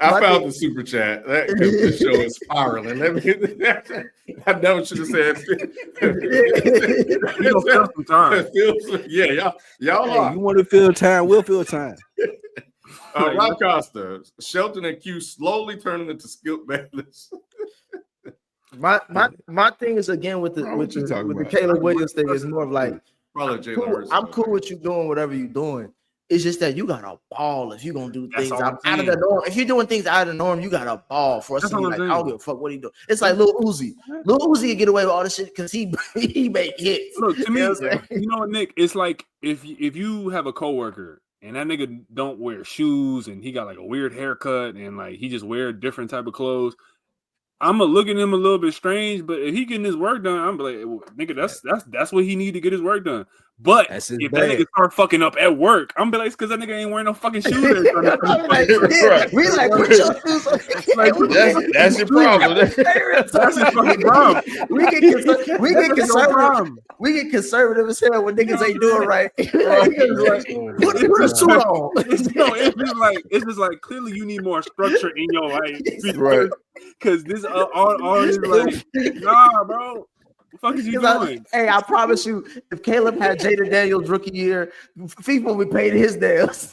Speaker 1: I found the super chat. This show is spiraling. I never should have said.
Speaker 6: You gonna feel some time.
Speaker 1: Yeah, y'all
Speaker 3: Hey,
Speaker 1: are.
Speaker 3: you want to feel time? We'll feel time.
Speaker 1: Rob Costa, Shelton and Q slowly turning into Skip Bayless.
Speaker 2: My thing is again with the Caleb Williams thing is more of like I'm cool with you doing whatever you're doing. It's just that you got a ball if you're gonna do things out of the norm. If you're doing things out of the norm, you got a ball for us to be like, I don't give a fuck what he doing. It's like Lil Uzi. Lil Uzi can get away with all this shit because he make hits.
Speaker 6: Look, to me, you know what, Nick? It's like if you have a coworker and that nigga don't wear shoes and he got like a weird haircut and like he just wear different type of clothes, I'm gonna look at him a little bit strange. But if he getting his work done, I'm like, well, nigga, that's what he need to get his work done. But if that nigga start fucking up at work, I'm be like, because that nigga ain't wearing no fucking shoes.
Speaker 2: We like, put your shoes on.
Speaker 5: That's your problem.
Speaker 6: That's your fucking problem.
Speaker 2: We get conservative as hell when niggas ain't doing right. Put a suit on.
Speaker 6: It's just like clearly you need more structure in your life, right? Because this all is like, nah, bro. What the fuck is you doing?
Speaker 2: Hey, I promise you, if Caleb had Jada Daniels rookie year, FIFA would be paying his nails.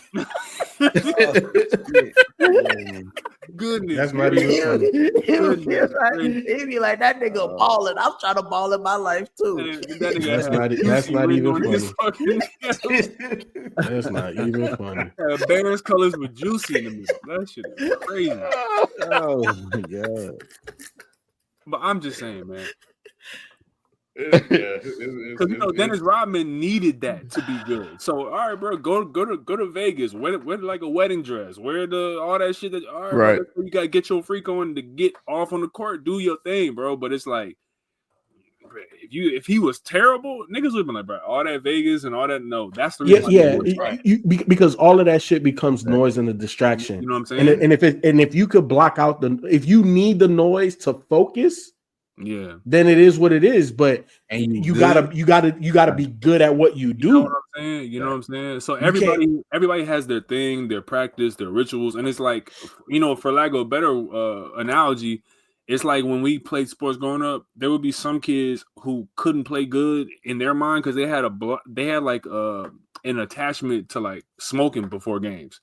Speaker 6: Goodness.
Speaker 4: That's not even funny.
Speaker 2: He'd be like, that nigga balling. I'm trying to ball in my life too.
Speaker 4: That's not even funny. That's not even funny.
Speaker 6: Bears colors with juicy in the middle. That shit is crazy.
Speaker 3: Oh my god.
Speaker 6: But I'm just saying, man.
Speaker 1: Because
Speaker 6: Dennis Rodman needed that to be good. So all right, bro, go to Vegas. Wear like a wedding dress. Wear all that shit. All right, bro, you gotta get your freak on to get off on the court. Do your thing, bro. But it's like, if he was terrible, niggas would be like, bro, all that Vegas and all that. No, that's the reason.
Speaker 4: Because all of that shit becomes noise and a distraction.
Speaker 6: You know what I'm saying?
Speaker 4: And if you could block out if you need the noise to focus.
Speaker 6: Yeah,
Speaker 4: then it is what it is. But you gotta be good at what you do.
Speaker 6: You know what I'm saying? You know what I'm saying? So everybody has their thing, their practice, their rituals, and it's like, for lack of a better analogy, it's like when we played sports growing up, there would be some kids who couldn't play good in their mind because they had an attachment to like smoking before games,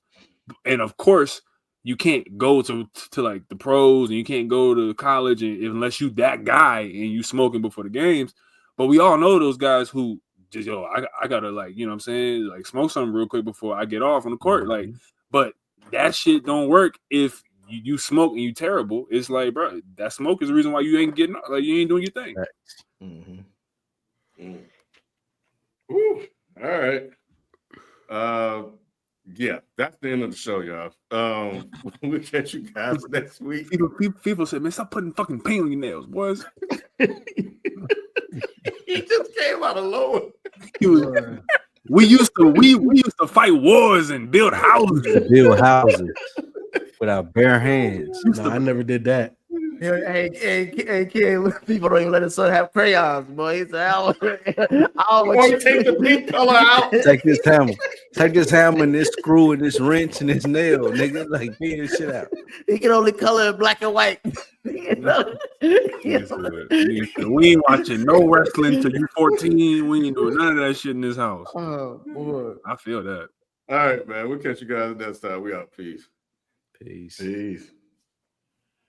Speaker 6: and of course. You can't go to like the pros and you can't go to college unless you that guy and you smoking before the games. But we all know those guys who just, I gotta like, you know what I'm saying? Like smoke something real quick before I get off on the court. Like, but that shit don't work if you smoke and you terrible. It's like, bro, that smoke is the reason why you ain't getting like you ain't doing your thing.
Speaker 1: Mm-hmm. Ooh, all right. Yeah, that's the end of the show, y'all. We'll catch you guys next week.
Speaker 6: People said, man, stop putting fucking paint on your nails, boys.
Speaker 1: He just came out of nowhere.
Speaker 6: We used to fight wars and build houses.
Speaker 3: With our bare hands.
Speaker 4: No, I never did that.
Speaker 2: Hey, kid, people don't even let his son have crayons, boy. He said, I
Speaker 1: take the pink color out.
Speaker 3: Take this hammer and this screw and this wrench and this nail, nigga. Like, figure this shit out.
Speaker 2: He can only color in black and white.
Speaker 6: We ain't watching no wrestling till you 14. We ain't doing none of that shit in this house.
Speaker 2: Oh, boy.
Speaker 6: I feel that.
Speaker 1: All right, man. We'll catch you guys next time. We out. Peace.
Speaker 3: Peace.
Speaker 1: Peace.